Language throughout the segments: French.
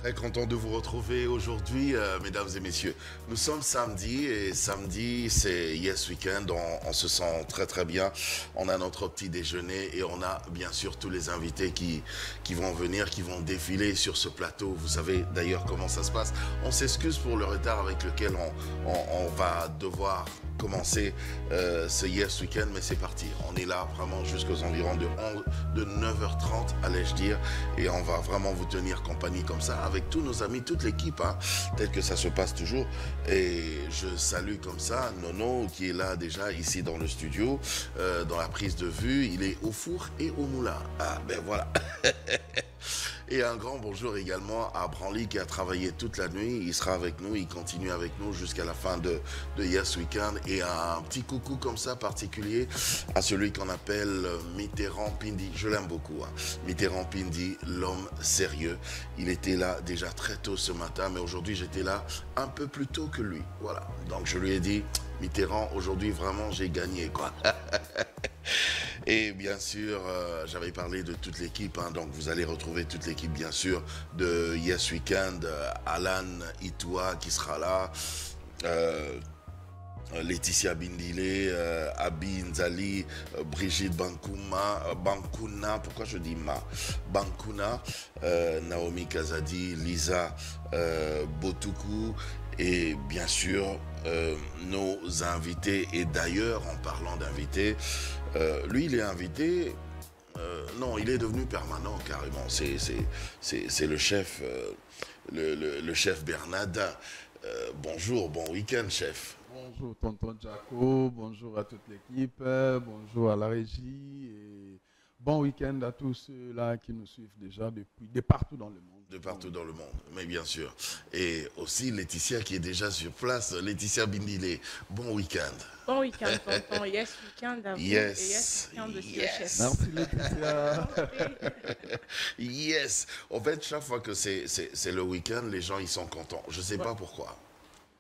Très content de vous retrouver aujourd'hui, mesdames et messieurs. Nous sommes samedi et samedi, c'est Yes Weekend. On se sent très très bien. On a notre petit déjeuner et on a bien sûr tous les invités qui vont venir, qui vont défiler sur ce plateau. Vous savez d'ailleurs comment ça se passe. On s'excuse pour le retard avec lequel on va devoir commencer ce Yes Weekend, mais c'est parti. On est là vraiment jusqu'aux environs de 9h30, allais-je dire, et on va vraiment vous tenir compagnie comme ça, avec tous nos amis, toute l'équipe, hein, tel que ça se passe toujours. Et je salue comme ça Nono, qui est là déjà, ici dans le studio, dans la prise de vue. Il est au four et au moulin. Ah, ben voilà. Et un grand bonjour également à Branly qui a travaillé toute la nuit. Il sera avec nous, il continue avec nous jusqu'à la fin de Yes Weekend. Et un petit coucou comme ça particulier à celui qu'on appelle Mitterrand Pindi. Je l'aime beaucoup, hein. Mitterrand Pindi, l'homme sérieux. Il était là déjà très tôt ce matin, mais aujourd'hui j'étais là un peu plus tôt que lui. Voilà, donc je lui ai dit, Mitterrand, aujourd'hui vraiment j'ai gagné, quoi. Et bien sûr, j'avais parlé de toute l'équipe, hein, donc vous allez retrouver toute l'équipe bien sûr de Yes Weekend, Alan Itoua qui sera là, Laetitia Bindile, Abi Nzali, Brigitte Bankuna, pourquoi je dis Bankuna, Naomi Kazadi, Lisa Botuku, et bien sûr nos invités. Et d'ailleurs, en parlant d'invités, lui il est invité, non, il est devenu permanent carrément, c'est le chef, le chef Bernardin. Bonjour, bon week-end chef. Bonjour tonton Jaco, bonjour à toute l'équipe, bonjour à la régie et bon week-end à tous ceux-là qui nous suivent déjà de partout dans le monde. De partout dans le monde, mais bien sûr. Et aussi Laetitia qui est déjà sur place, Laetitia Bindile, bon week-end. Bon week-end tonton, Yes Weekend à vous. Yes, et Yes Weekend de yes. Merci Laetitia. Yes. En fait, chaque fois que c'est le week-end, les gens ils sont contents. Je ne sais pas pourquoi.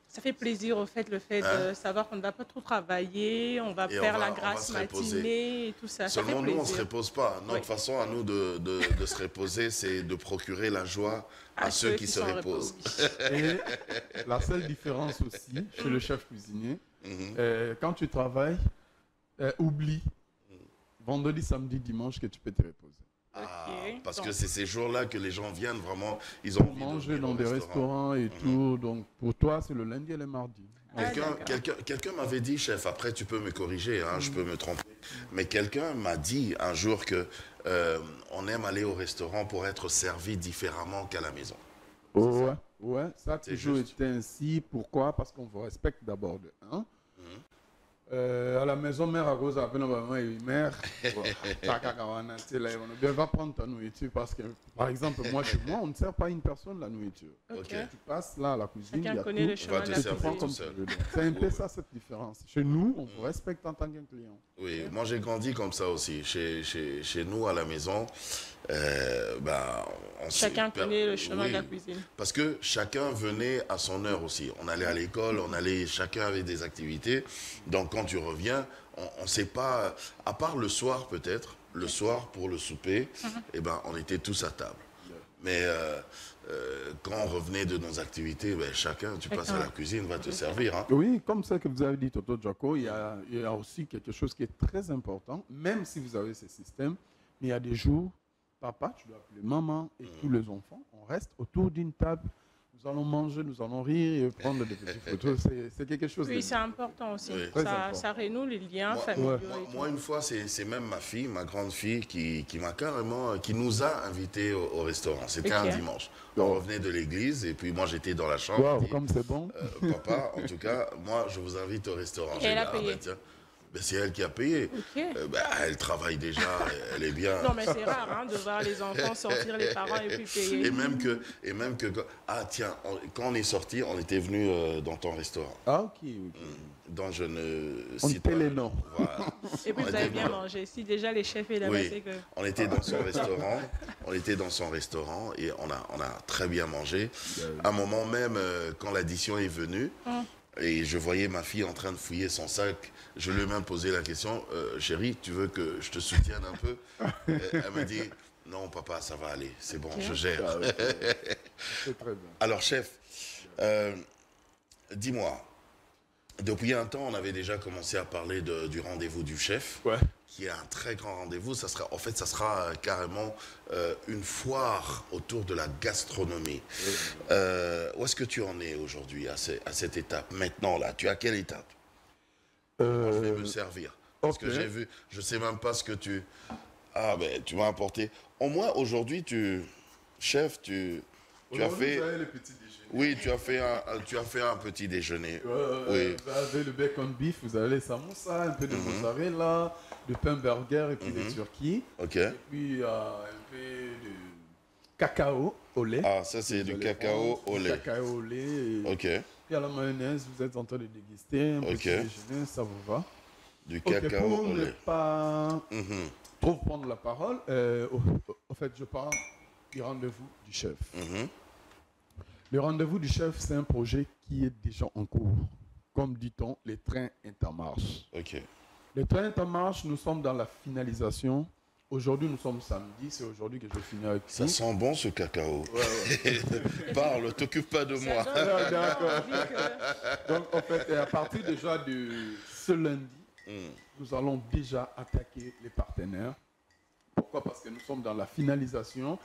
Ça fait plaisir au fait, le fait de savoir qu'on ne va pas trop travailler, on va faire la grasse matinée et tout ça. Seulement ça fait nous, on ne plaisir. se repose pas. Notre façon à nous de se reposer, c'est de procurer la joie à ceux qui se reposent. Et la seule différence aussi chez le chef cuisinier, quand tu travailles, oublie vendredi, samedi, dimanche que tu peux te reposer. Ah, Okay. parce que c'est ces jours-là que les gens viennent vraiment, ils ont envie manger de dans des restaurants et tout. Donc pour toi, c'est le lundi et le mardi. Quelqu'un m'avait dit, chef, après tu peux me corriger, hein, je peux me tromper, mais quelqu'un m'a dit un jour que on aime aller au restaurant pour être servi différemment qu'à la maison. Ouais, ça a toujours été ainsi. Pourquoi? Parce qu'on vous respecte d'abord de un. À la maison, mère à cause de maman et mère, on va prendre ta nourriture parce que, par exemple, moi, chez moi, on ne sert pas à une personne la nourriture. Okay. Tu passes là à la cuisine, Chacun il y a connaît tout, le chemin de la cuisine. C'est un peu ça, cette différence. Chez nous, on vous respecte en tant qu'un client. Oui, moi j'ai grandi comme ça aussi. Chez nous, à la maison, chacun connaît le chemin de la cuisine. Parce que chacun venait à son heure aussi. On allait à l'école, chacun avait des activités. Donc quand tu reviens, on ne sait pas, à part le soir peut-être, le soir pour le souper, on était tous à table. Mais quand on revenait de nos activités, chacun, tu passes à la cuisine, va te servir. Hein. Oui, comme ça que vous avez dit, Toto Jaco, il y a aussi quelque chose qui est très important, même si vous avez ce système, mais il y a des jours, papa, tu dois appeler maman et tous les enfants, on reste autour d'une table, nous allons manger, nous allons rire et prendre des petites photos. C'est quelque chose c'est important aussi. Oui. Ça renoue les liens familiaux. Moi, une fois, c'est même ma fille, ma grande fille, qui m'a carrément, qui nous a invités au restaurant. C'était un dimanche. On revenait de l'église et puis moi, j'étais dans la chambre. Wow, comme c'est bon. Papa, en tout cas, moi, je vous invite au restaurant. Et elle a payé. C'est elle qui a payé. Okay. Elle travaille déjà, elle est bien. Non, mais c'est rare de voir les enfants sortir, les parents et puis payer. Et même que tiens, quand on est sorti, on était venu dans ton restaurant. Ah, ok. Dont je ne cite pas les noms. Voilà. Et puis vous avez bien mangé. Si déjà les chefs et la c'est que... On était dans son restaurant. Et on a très bien mangé. À un moment même, quand l'addition est venue, et je voyais ma fille en train de fouiller son sac. Je lui ai même posé la question, chérie, tu veux que je te soutienne un peu? Elle m'a dit, Non, papa, ça va aller. C'est bon, je gère. C'est très bien. Alors, chef, dis-moi, depuis un temps, on avait déjà commencé à parler du rendez-vous du chef, qui est un très grand rendez-vous. Ça sera carrément une foire autour de la gastronomie. Où est-ce que tu en es aujourd'hui à cette étape? Maintenant, là, tu es à quelle étape? Moi, je vais me servir. Parce que j'ai vu, je ne sais même pas ce que tu... Ah, ben, tu m'as apporté. Au moins, aujourd'hui, chef, tu as fait... Le petit déjeuner. Oui, tu as fait un petit déjeuner. Oui. Vous avez le bacon beef, vous avez les samoussas, un peu de mozzarella, de pain burger et puis des turquis. Ok. Et puis un peu de cacao au lait. Ah, ça c'est du cacao au lait. Cacao au lait. Ok. Et à la mayonnaise, vous êtes en train de déguster un petit déjeuner, ça vous va? Du cacao pour au ne lait. pas trop prendre la parole, en fait, je parle du rendez-vous du chef. Le rendez-vous du chef, c'est un projet qui est déjà en cours. Comme dit-on, les trains Intermarche. Ok. Les trains Intermarche, nous sommes dans la finalisation. Aujourd'hui, nous sommes samedi, c'est aujourd'hui que je finis avec ça. Ça sent bon ce cacao. Parle, t'occupe pas de moi. D'accord. Donc, en fait, à partir déjà de ce lundi, nous allons déjà attaquer les partenaires. Pourquoi? Parce que nous sommes dans la finalisation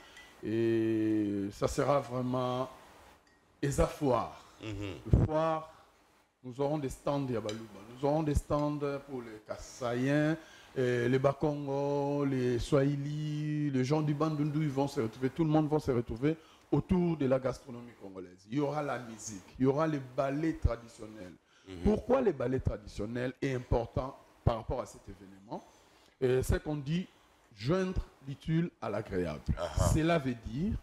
et ça sera vraiment ESA Foire. Le foire, nous aurons des stands Yabaluba, nous aurons des stands pour les Kassaïens, les Bakongo, les Swahili, les gens du Bandundu, ils vont se retrouver, tout le monde va se retrouver autour de la gastronomie congolaise. Il y aura la musique, il y aura les ballets traditionnels. Pourquoi les ballets traditionnels est important par rapport à cet événement? C'est qu'on dit joindre l'utile à l'agréable. Cela veut dire,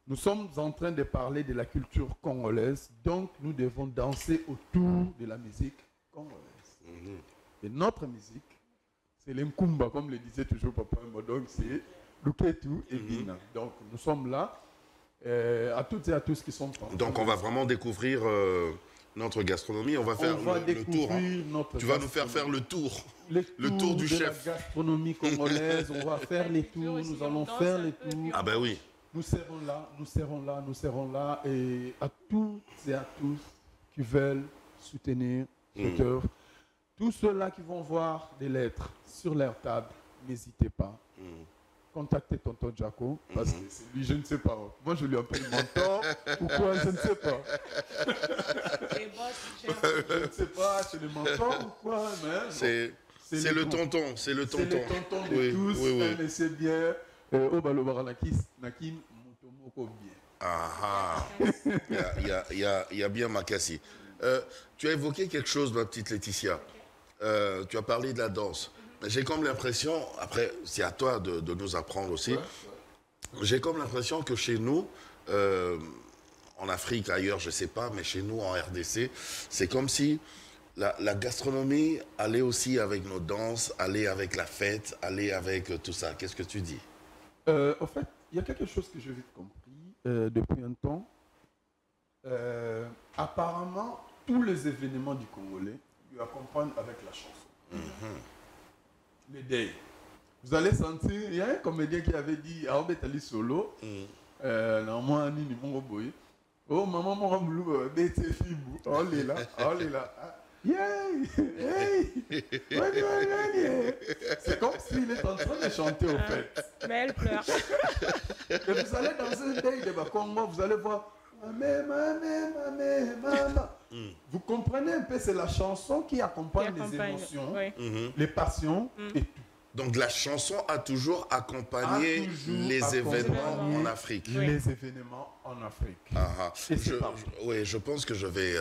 nous sommes en train de parler de la culture congolaise, donc nous devons danser autour de la musique congolaise. Et notre musique, c'est l'Nkumba, comme le disait toujours Papa donc c'est Luketu et Bina. Donc nous sommes là, à toutes et à tous qui sont en donc on va vraiment découvrir notre gastronomie, on va faire le tour. Tu vas nous faire le tour. Le tour du chef. La gastronomie congolaise, on va faire les tours, nous allons faire les tours. Ah ben oui. Nous serons là, nous serons là, nous serons là. Et à toutes et à tous qui veulent soutenir cette œuvre, tous ceux-là qui vont voir des lettres sur leur table, n'hésitez pas. Contactez Tonton Jaco, parce que c'est lui, je ne sais pas. Moi, je lui appelle mentor. Pourquoi? Je ne sais pas. Je ne sais pas, c'est le mentor ou quoi, mais... C'est le tonton, c'est le tonton. C'est le tonton de tous, mais c'est bien. Il y a bien Makassi. Tu as évoqué quelque chose, ma petite Laetitia. Tu as parlé de la danse. J'ai comme l'impression, après, c'est à toi de nous apprendre aussi, j'ai comme l'impression que chez nous, en Afrique, ailleurs, je ne sais pas, mais chez nous, en RDC, c'est comme si la gastronomie allait aussi avec nos danses, allait avec la fête, allait avec tout ça. Qu'est-ce que tu dis? En fait, il y a quelque chose que j'ai vite compris depuis un temps. Apparemment, tous les événements du Congolais lui accompagnent avec la chanson. Les day. Vous allez sentir, il y a un comédien qui avait dit Aobetali solo. Normalement, ni mon boy. Oh, maman, mon boulot, bête fibou. Oh là, oh là. C'est comme s'il est en train de chanter au fait. Mais elle pleure. Et vous allez dans un day de Bakongo, vous allez voir maman. Vous comprenez un peu, c'est la chanson qui accompagne les émotions, les passions et tout. Donc la chanson a toujours accompagné les événements en Afrique. Les événements en Afrique. Oui, je pense que je vais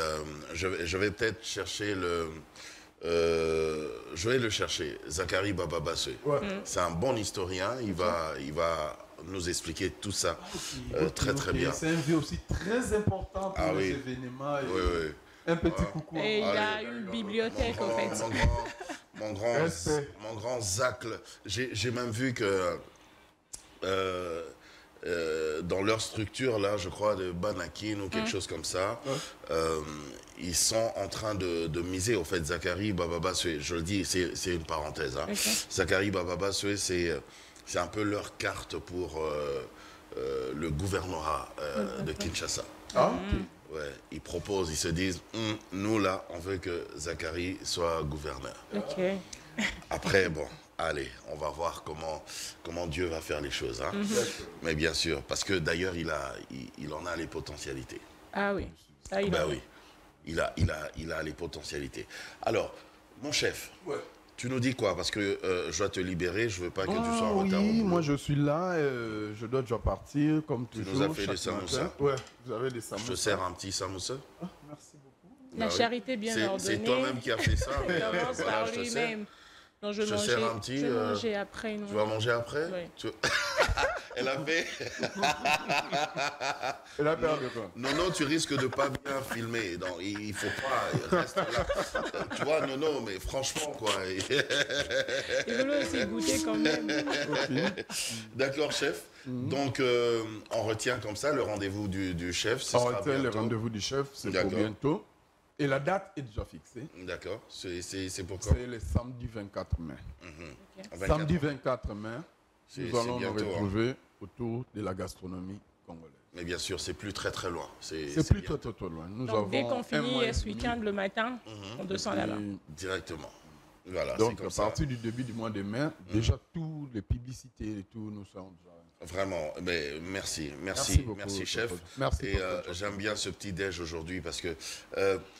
peut-être chercher je vais le chercher, Zakari Bababassé. C'est un bon historien, il va nous expliquer tout ça très bien. C'est un vieux aussi très important pour les événements. Un petit coucou. Et il a une bibliothèque en fait. Mon grand Zacle. J'ai même vu que dans leur structure, là, je crois, de Banakin ou quelque chose comme ça, ils sont en train de miser, au fait, Zakari Bababassé. Je le dis, c'est une parenthèse. Zakari Bababassé, c'est c'est un peu leur carte pour le gouvernorat de Kinshasa. Ah, ok. Ouais, ils proposent, ils se disent, nous là, on veut que Zacharie soit gouverneur. Ok. Après, bon, allez, on va voir comment Dieu va faire les choses. Hein. Mais bien sûr, parce que d'ailleurs, il en a les potentialités. Ah oui, ça il Ben oui, il a les potentialités. Alors, mon chef, tu nous dis quoi? Parce que je dois te libérer, je ne veux pas que tu sois en retard. Oui, moi je suis là, je dois déjà partir, comme toujours. Tu nous as fait des samoussas? Ouais, vous avez des samoussas. Je sers un petit samoussa. Ah, merci beaucoup. La charité bien ordonnée. C'est toi-même qui as fait ça. Il commence voilà, par je te sers. lui-même. Non, je te sers un petit. Je vais manger après. Non. Tu vas manger après? Oui. Elle a fait. Elle a peur de quoi? Non, tu risques de pas bien filmer. Non, il faut pas. Reste là. Tu vois, non, mais franchement, quoi. Il veut aussi goûter quand même. Okay. D'accord, chef. Donc, on retient comme ça le rendez-vous du chef. On retient le rendez-vous du chef, c'est pour bientôt. Et la date est déjà fixée. D'accord. C'est pour quand? C'est le samedi 24 mai. Okay. Samedi 24 mai, nous allons nous retrouver autour de la gastronomie congolaise. Mais bien sûr, c'est plus très très loin. C'est plus très loin. Nous Donc, dès qu'on finit ce week-end le matin, on descend là-bas. Directement. Voilà, donc, à partir du début du mois de mai, déjà toutes les publicités et tout, nous sommes déjà... Vraiment, mais merci beaucoup, chef. Merci et j'aime bien ce petit déj aujourd'hui parce que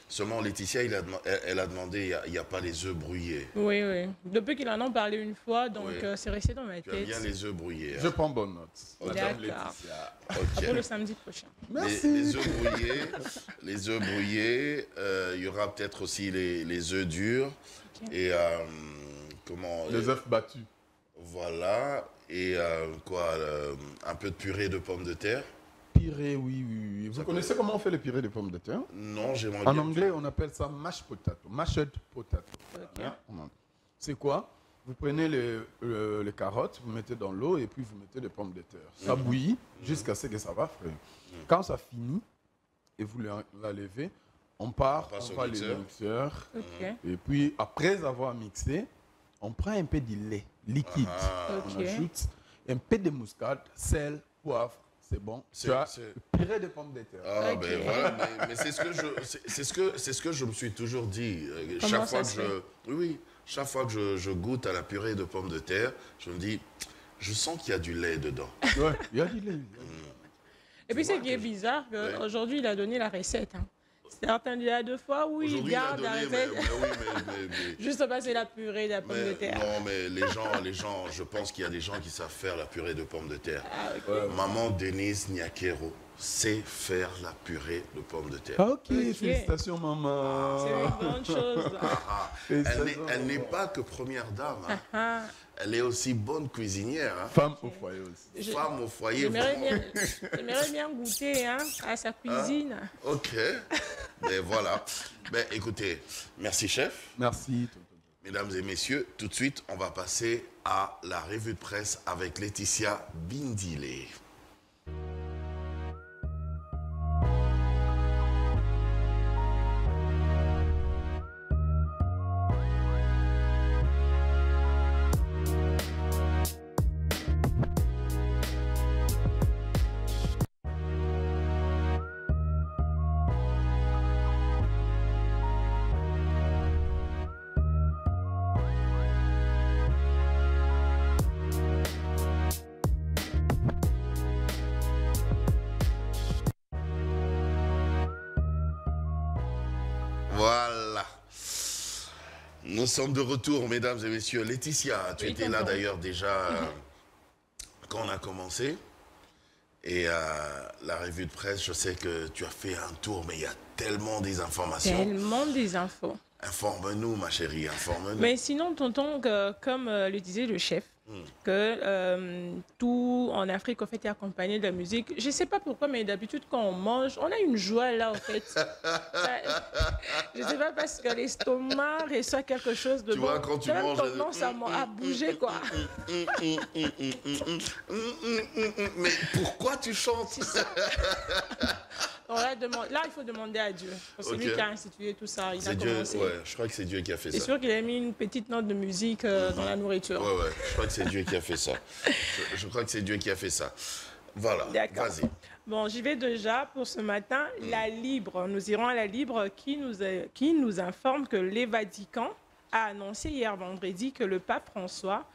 seulement Laetitia, elle a demandé, il n'y a pas les œufs brouillés. Oui. Depuis qu'il en a parlé une fois, donc c'est resté dans ma tête. Tu aimes bien les œufs brouillés. Je prends bonne note. D'accord. Pour le samedi prochain. Merci. Les œufs brouillés, il y aura peut-être aussi les œufs durs. Et les œufs battus. Voilà. Et un peu de purée de pommes de terre. Purée, oui. Vous connaissez comment on fait le purée de pommes de terre? Non, j'aimerais bien. En anglais, on appelle ça mashed potato. Mashed potato. Okay. C'est quoi? Vous prenez les carottes, vous mettez dans l'eau et puis vous mettez les pommes de terre. Ça bouillit jusqu'à ce que ça va frire. Quand ça finit et vous la levez, on va les mixeurs. Et puis, après avoir mixé, on prend un peu de lait liquide. On ajoute un peu de muscade, sel, poivre. C'est bon. Tu as purée de pommes de terre. Ah, ben voilà. Mais c'est ce que je me suis toujours dit. Chaque fois que je goûte à la purée de pommes de terre, je me dis, je sens qu'il y a du lait dedans. Oui, il y a du lait. Et puis, ce qui est bizarre, qu'aujourd'hui, il a donné la recette. Certains disent à 2 fois, oui, il garde la recette. Juste passer la purée de la pomme de terre. Non, mais les gens, je pense qu'il y a des gens qui savent faire la purée de pommes de terre. Maman Denise Niakero sait faire la purée de pommes de terre. Ok, félicitations maman. C'est une bonne chose. Elle n'est pas que première dame. Elle est aussi bonne cuisinière. Femme au foyer aussi. Femme au foyer. J'aimerais bien goûter à sa cuisine. Ok. Mais voilà. Écoutez, merci chef. Merci. Mesdames et messieurs, tout de suite, on va passer à la revue de presse avec Laetitia Bindile. Voilà. Nous sommes de retour, mesdames et messieurs. Laetitia, tu étais là d'ailleurs déjà quand on a commencé. Et la revue de presse, je sais que tu as fait un tour, mais il y a tellement des informations. Tellement des infos. Informe-nous, ma chérie, informe-nous. Mais sinon, tonton, comme le disait le chef, que tout en Afrique, en fait, est accompagné de la musique. Je ne sais pas pourquoi, mais d'habitude, quand on mange, on a une joie là, en fait. Je ne sais pas, parce que l'estomac reçoit quelque chose de tu bon. Vois, quand tu manges... tendance à bouger, quoi. Mais pourquoi tu chantes? Là, il faut demander à Dieu. C'est lui qui a institué tout ça. Il a Dieu, commencé. ouais, je crois que c'est Dieu qui a fait ça. C'est sûr qu'il a mis une petite note de musique dans la nourriture. Ouais, je crois que c'est Dieu qui a fait ça. Je crois que c'est Dieu qui a fait ça. Voilà, vas-y. Bon, j'y vais déjà pour ce matin. La Libre, nous irons à la Libre qui nous informe que le Vatican a annoncé hier vendredi que le pape François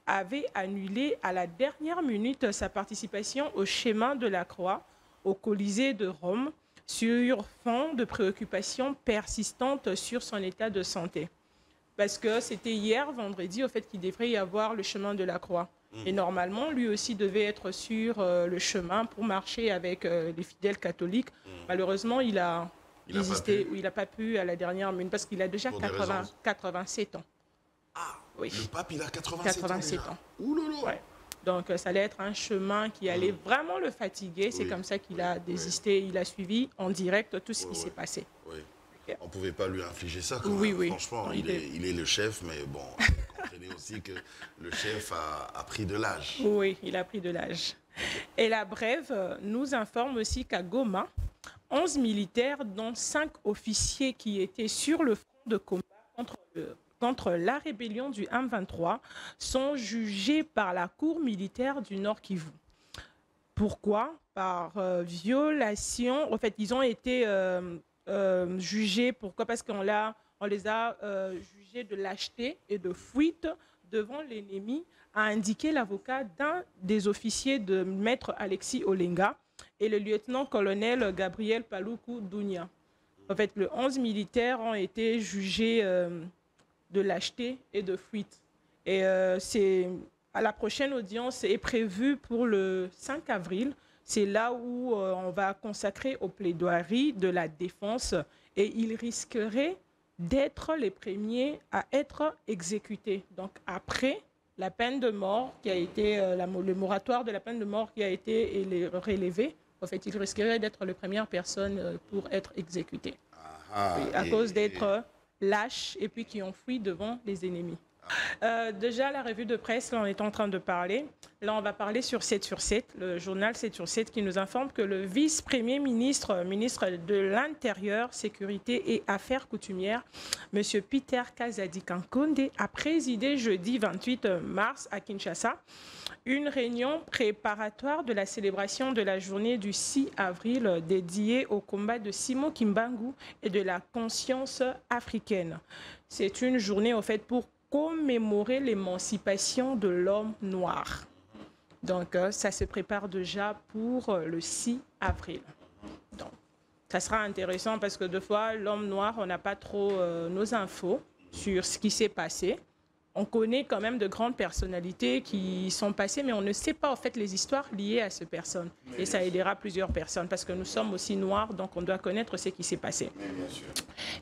avait annulé à la dernière minute sa participation au chemin de la croix au Colisée de Rome sur fond de préoccupations persistantes sur son état de santé. Parce que c'était hier vendredi au fait qu'il devrait y avoir le chemin de la croix. Et normalement, lui aussi devait être sur le chemin pour marcher avec les fidèles catholiques. Malheureusement, il a résisté, il n'a pas pu à la dernière minute parce qu'il a déjà 87 ans. Ah, oui. Le pape, il a 87 ans. Ouh là là. Ouais. Donc, ça allait être un chemin qui allait vraiment le fatiguer. C'est comme ça qu'il a désisté. Il a suivi en direct tout ce qui s'est passé. Oui. On ne pouvait pas lui infliger ça. Oui. Franchement, il est le chef, mais bon, vous comprenez aussi que le chef a pris de l'âge. Oui, il a pris de l'âge. Et la Brève nous informe aussi qu'à Goma, 11 militaires, dont 5 officiers qui étaient sur le front de combat contre la rébellion du M23, sont jugés par la Cour militaire du Nord Kivu. Pourquoi? Par violation. En fait, ils ont été jugés. Pourquoi? Parce qu'on les a jugés de lâcheté et de fuite devant l'ennemi, a indiqué l'avocat d'un des officiers de Maître Alexis Olenga et le lieutenant-colonel Gabriel Paluku Dounia. En fait, les 11 militaires ont été jugés de lâcheté et de fuite. Et à la prochaine audience est prévue pour le 5 avril. C'est là où on va consacrer aux plaidoiries de la défense et ils risqueraient d'être les premiers à être exécutés. Donc après la peine de mort qui a été, le moratoire de la peine de mort qui a été relevé, en fait, ils risqueraient d'être les premières personnes pour être exécutés. À cause d'être lâches et puis qui ont fui devant les ennemis. Déjà, la revue de presse, là, on est en train de parler. Là, on va parler sur 7 sur 7, le journal 7 sur 7 qui nous informe que le vice-premier ministre, ministre de l'Intérieur, Sécurité et Affaires coutumières, M. Peter Kazadi Kankonde, a présidé jeudi 28 mars à Kinshasa une réunion préparatoire de la célébration de la journée du 6 avril dédiée au combat de Simon Kimbangu et de la conscience africaine. C'est une journée, en fait, pour commémorer l'émancipation de l'homme noir. Donc, ça se prépare déjà pour le 6 avril. Donc, ça sera intéressant parce que des fois, l'homme noir, on n'a pas trop nos infos sur ce qui s'est passé. On connaît quand même de grandes personnalités qui sont passées, mais on ne sait pas en fait les histoires liées à ces personnes. Et ça aidera plusieurs personnes parce que nous sommes aussi noirs, donc on doit connaître ce qui s'est passé.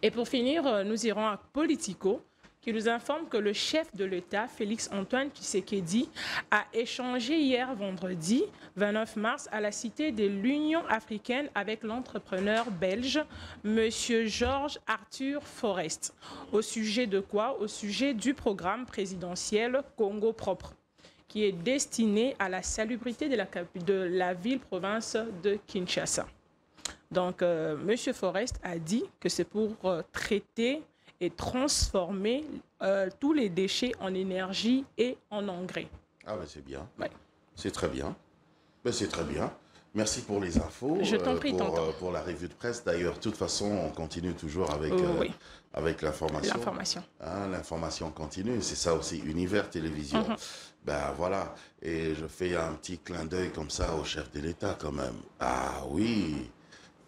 Et pour finir, nous irons à Politico, qui nous informe que le chef de l'État, Félix-Antoine Tshisekedi, a échangé hier vendredi 29 mars à la Cité de l'Union africaine avec l'entrepreneur belge, M. Georges Arthur Forest. Au sujet de quoi? Au sujet du programme présidentiel Congo propre, qui est destiné à la salubrité de la ville-province de Kinshasa. Donc, M. Forest a dit que c'est pour traiter et transformer tous les déchets en énergie et en engrais. Ah ben c'est bien. Ouais. C'est très bien. Ben, c'est très bien. Merci pour les infos. Je t'en prie, pour la revue de presse. D'ailleurs, de toute façon, on continue toujours avec, avec l'information. L'information continue. C'est ça aussi, Univers Télévision. Ben voilà. Et je fais un petit clin d'œil comme ça au chef de l'État quand même. Ah oui.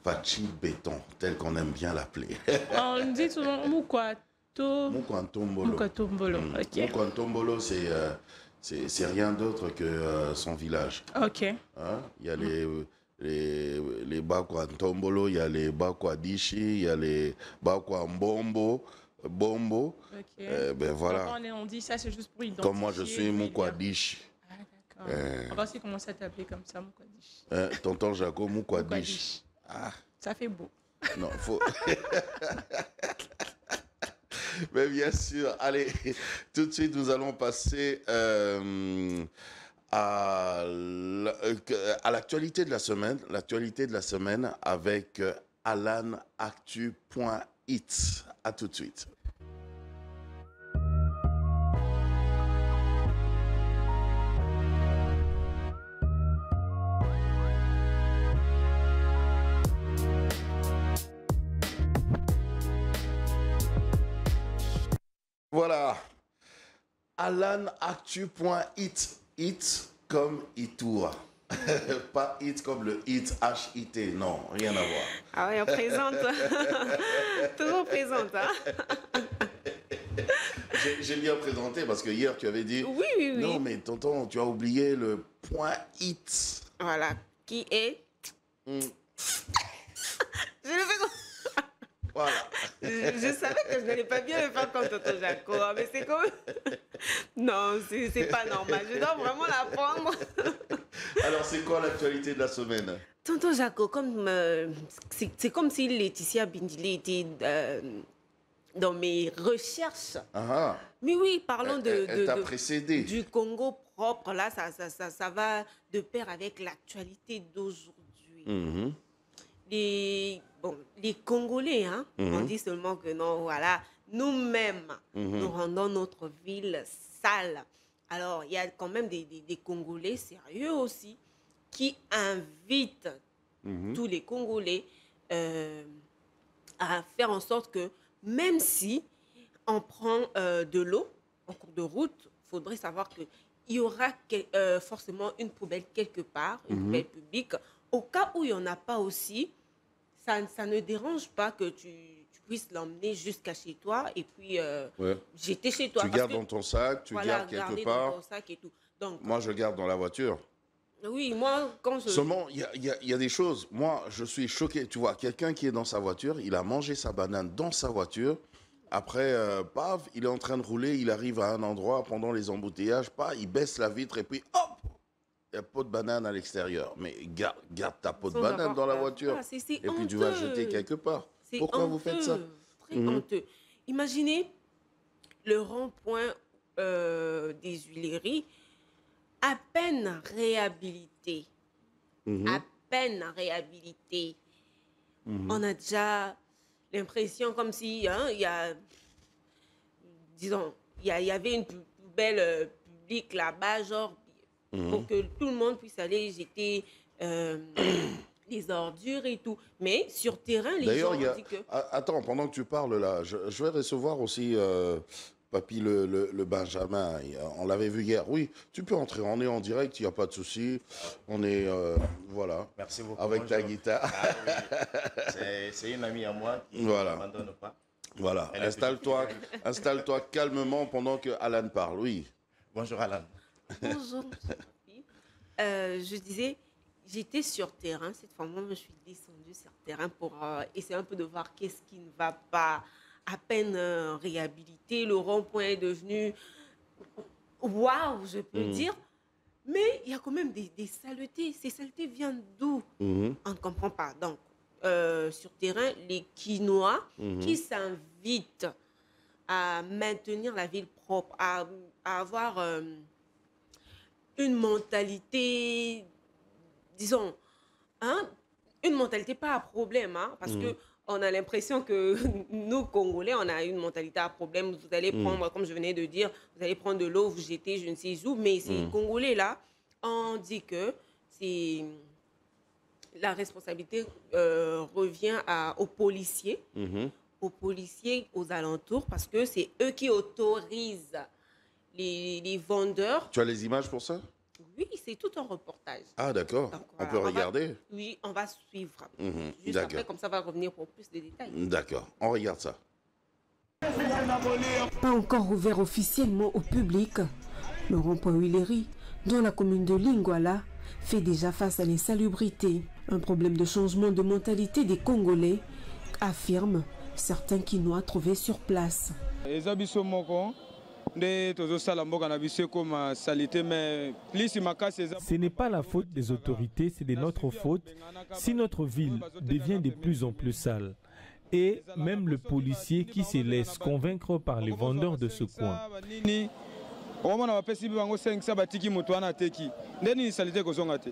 Fachi Béton, tel qu'on aime bien l'appeler. On dit souvent Mukwantombolo. Ok. Mukwantombolo, c'est rien d'autre que son village. Ok. Hein? Il y a les Bakwantombolo, il y a les Bakwadishi, il y a les Bakwambombo. Bombo. Okay. Ben voilà. Quand on dit ça, c'est juste pour identifier. Comme moi, je suis Mukwadishi. Ah, d'accord. On va aussi commencer à t'appeler comme ça, Mukwadishi. Tonton Jaco, Mukwadishi. Ah. Ça fait beau. Non, faut... Mais bien sûr, allez, tout de suite, nous allons passer à l'actualité de la semaine avec alanactu.it. À tout de suite. Voilà, alanactu.it, it comme Itoua, pas it comme le hit, H-I-T, non, rien à voir. Ah oui, on présente, toujours présente. Hein? J'ai bien présenté parce que hier tu avais dit, oui. Non mais tonton, tu as oublié le point it. Voilà, qui est... Je le fais comme... Voilà. Je savais que je n'allais pas bien le faire comme Tonton Jaco, mais c'est comme... Non, c'est pas normal. Je dois vraiment l'apprendre. Alors, c'est quoi l'actualité de la semaine? Tonton Jaco, c'est comme si Laetitia Bindile était dans mes recherches. Mais oui, parlons Elle t'a précédé. Du Congo propre. Là, ça va de pair avec l'actualité d'aujourd'hui. Les Congolais, hein, on dit seulement que non, voilà, nous-mêmes, nous rendons notre ville sale. Alors, il y a quand même des Congolais sérieux aussi qui invitent tous les Congolais à faire en sorte que même si on prend de l'eau en cours de route, il faudrait savoir qu'il y aura forcément une poubelle quelque part, une poubelle publique. Au cas où il n'y en a pas aussi, ça ne dérange pas que tu puisses l'emmener jusqu'à chez toi et puis jeter chez toi. Tu gardes dans ton sac, tu gardes quelque part. Dans ton sac et tout. Donc, moi, je garde dans la voiture. Oui, moi, quand je... Seulement, il y a des choses. Moi, je suis choqué. Tu vois, quelqu'un qui est dans sa voiture, il a mangé sa banane dans sa voiture. Après, paf, il est en train de rouler. Il arrive à un endroit pendant les embouteillages. Paf, il baisse la vitre et puis hop, il y a peau de banane à l'extérieur. Mais garde ta peau de banane dans la voiture. C'est et puis honteux. tu vas jeter quelque part. Pourquoi vous faites ça? Très honteux. Imaginez le rond-point des Huileries, à peine réhabilité. À peine réhabilité. On a déjà l'impression comme si, il y a, disons, il y avait une poubelle publique là-bas, genre, pour que tout le monde puisse aller jeter les ordures et tout. Mais sur terrain, les gens ont dit que... Attends, pendant que tu parles là, je vais recevoir aussi Papy le Benjamin. On l'avait vu hier. Oui, tu peux entrer, on est en direct, il n'y a pas de souci. On est, voilà. Merci beaucoup. Avec ta guitare. Ah, oui. C'est une amie à moi qui ne m'abandonne pas. Voilà, installe-toi calmement pendant que Alan parle, oui. Bonjour Alan. Bonjour. Je disais, j'étais sur terrain. Cette fois, moi, je suis descendue sur terrain pour essayer un peu de voir qu'est-ce qui ne va pas. À peine réhabilité, le rond-point est devenu waouh, je peux dire. Mais il y a quand même des saletés. Ces saletés viennent d'où? On ne comprend pas. Donc, sur terrain, les Quinois qui s'invitent à maintenir la ville propre, à avoir une mentalité, disons, une mentalité pas à problème, parce que on a l'impression que nous, Congolais, on a une mentalité à problème. Vous allez prendre, comme je venais de dire, vous allez prendre de l'eau, vous jetez, je ne sais où, mais ces Congolais-là, on dit que la responsabilité revient aux policiers, aux alentours, parce que c'est eux qui autorisent les vendeurs. Tu as les images pour ça? Oui, c'est tout un reportage. Ah, d'accord. On peut regarder? Oui, on va suivre. Juste après, comme ça, on va revenir pour plus de détails. D'accord, on regarde ça. Pas encore ouvert officiellement au public, le rond-point Huileries, dans la commune de Lingwala, fait déjà face à l'insalubrité. Un problème de changement de mentalité des Congolais, affirment certains Quinois trouvés sur place. Ce n'est pas la faute des autorités, c'est de notre faute si notre ville devient de plus en plus sale. Et même le policier qui se laisse convaincre par les vendeurs de ce coin. omona bapesi bango 500 batiki moto wana ateki ndeni salite kozonga te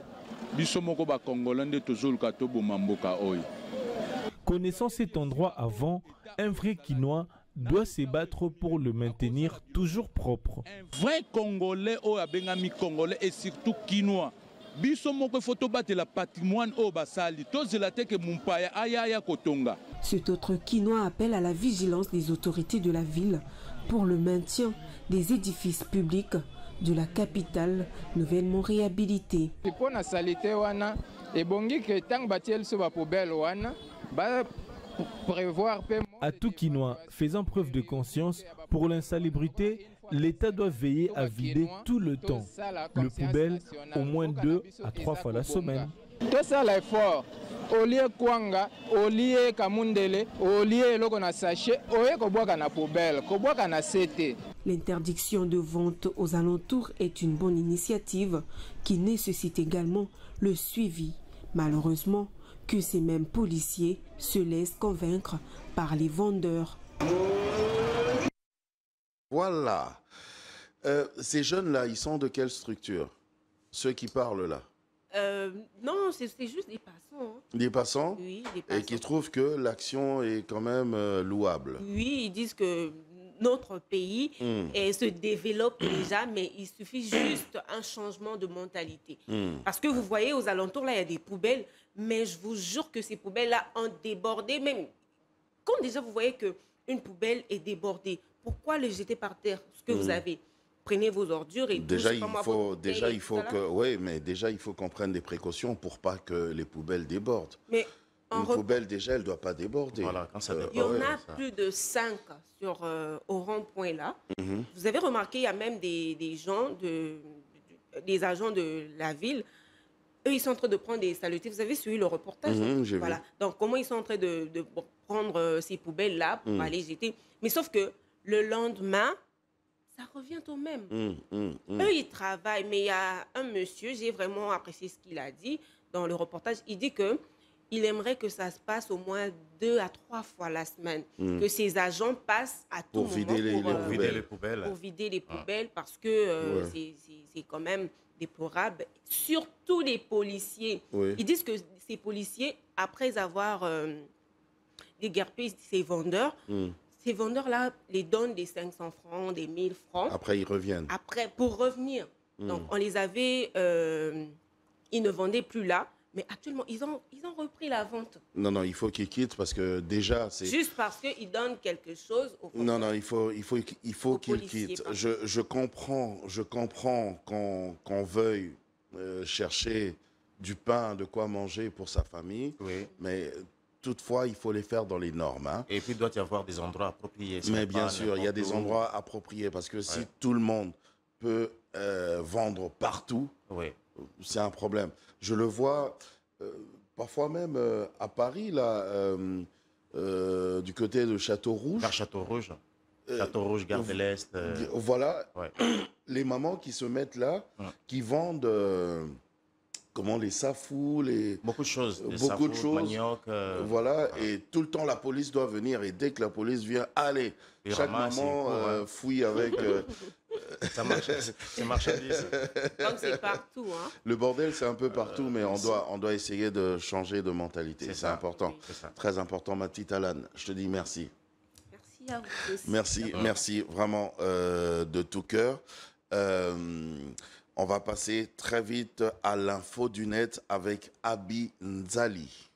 biso moko ba congolais nde tozoluka toboma mboka oyo. Connaissant cet endroit avant, un vrai Quinois doit se battre pour le maintenir toujours propre. Un vrai Congolais oyo abengami Congolais et surtout Quinois. Biso moko photo battre la patrimoine au basali tozela te ke mumpaya aya kotonga. Cet autre Quinois appelle à la vigilance des autorités de la ville pour le maintien des édifices publics de la capitale nouvellement réhabilitée. Pour la saleté wana ebongi ke tang batiel so ba poubelle wana ba prévoir. À tout Quinois faisant preuve de conscience pour l'insalubrité, l'État doit veiller à vider tout le temps le poubelle au moins 2 à 3 fois la semaine. Tout ça l'effort. Au lieu kwanga, au lieu kamundele, au lieu loko na sachet, oye kobwaka na poubelle, kobwaka na sete. L'interdiction de vente aux alentours est une bonne initiative qui nécessite également le suivi. Malheureusement, que ces mêmes policiers se laissent convaincre par les vendeurs. Voilà. Ces jeunes-là, ils sont de quelle structure? Ceux qui parlent là? Non, c'est juste des passants. Hein. Des passants? Oui, des passants. Et qui trouvent que l'action est quand même louable. Oui, ils disent que notre pays se développe déjà, mais il suffit juste un changement de mentalité. Parce que vous voyez, aux alentours, là, il y a des poubelles, mais je vous jure que ces poubelles-là ont débordé. Même quand déjà vous voyez qu'une poubelle est débordée, pourquoi le jeter par terre? Ce que vous avez, prenez vos ordures et déjà, tout, il faut que, oui, mais déjà, il faut qu'on prenne des précautions pour pas que les poubelles débordent. Mais une poubelle, déjà, elle ne doit pas déborder. Voilà, quand ça déborde, il y en a plus de 5 sur, au rond-point là. Vous avez remarqué, il y a même des gens, des agents de la ville. Eux, ils sont en train de prendre des saletés. Vous avez suivi le reportage? Voilà. Donc, comment ils sont en train de prendre ces poubelles-là pour aller jeter. Mais sauf que le lendemain, ça revient au même. Eux, ils travaillent. Mais il y a un monsieur, j'ai vraiment apprécié ce qu'il a dit dans le reportage. Il dit qu'il aimerait que ça se passe au moins 2 à 3 fois la semaine. Que ces agents passent à tout moment pour vider les poubelles. Pour vider les poubelles parce que c'est quand même déplorable. Surtout les policiers. Ils disent que ces policiers, après avoir déguerpé ces vendeurs, ces vendeurs-là les donnent des 500 francs, des 1000 francs. Après, ils reviennent. Après, pour revenir. Donc, on les avait... ils ne vendaient plus là. Mais actuellement, ils ont repris la vente. Non, il faut qu'ils quittent parce que déjà, c'est... Juste parce qu'ils donnent quelque chose aux... Non, il faut qu'ils quittent. Je comprends qu'on veuille chercher du pain, de quoi manger pour sa famille. Mais toutefois, il faut les faire dans les normes. Hein. Et puis, il doit y avoir des endroits appropriés. Mais bien sûr, il y a des endroits appropriés parce que si tout le monde peut vendre partout, c'est un problème. Je le vois parfois même à Paris, là, du côté de Château-Rouge. Vers Château-Rouge. Château-Rouge, Gare de l'Est. Voilà, les mamans qui se mettent là, qui vendent les safous, beaucoup de choses, manioc. Voilà, et tout le temps la police doit venir et dès que la police vient, allez, chaque maman fouille avec... c'est marchandise. Donc c'est partout. Hein. Le bordel, c'est un peu partout, mais on doit essayer de changer de mentalité. C'est important. Très important, ma petite Alane. Je te dis merci. Merci à vous aussi. Merci vraiment de tout cœur. On va passer très vite à l'info du net avec Abi Nzali.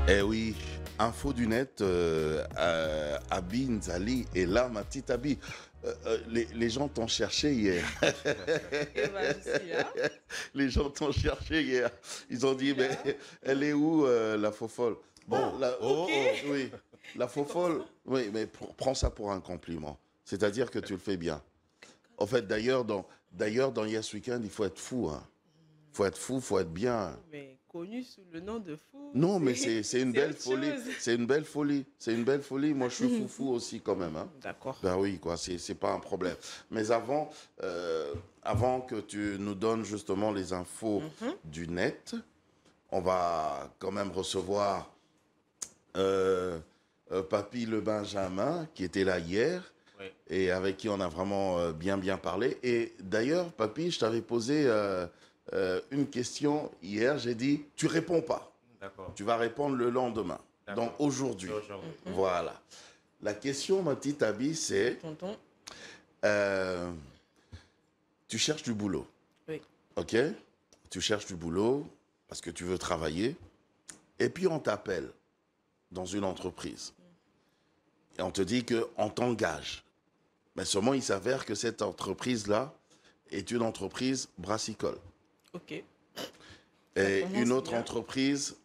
Eh oui, info du net, Abi Nzali est là, ma petite Abi. les gens t'ont cherché hier. Et ben, je suis là. Les gens t'ont cherché hier. Ils ont dit, mais elle est où la fofolle? Bon, oui, la fofolle, oui, mais prends ça pour un compliment. C'est-à-dire que tu le fais bien. En fait, d'ailleurs, dans Yes Weekend, il faut être fou. Hein. Il faut être fou, il faut être bien. Mais connu sous le nom de fou. Non, mais c'est une belle folie. chose. C'est une belle folie. C'est une belle folie. Moi, je suis foufou aussi quand même. Hein. D'accord. Ben oui, quoi, c'est pas un problème. Mais avant que tu nous donnes justement les infos du net, on va quand même recevoir Papy Le Benjamin, qui était là hier, oui, et avec qui on a vraiment bien parlé. Et d'ailleurs, Papy, je t'avais posé une question hier, j'ai dit, tu réponds pas. D'accord. Tu vas répondre le lendemain. Donc aujourd'hui. Voilà. La question, ma petite Abby, c'est... Tonton. Tu cherches du boulot. Oui. OK? Tu cherches du boulot parce que tu veux travailler. Et puis on t'appelle dans une entreprise. Et on te dit qu'on t'engage. Mais seulement il s'avère que cette entreprise-là est une entreprise brassicole. OK. Et une autre entreprise,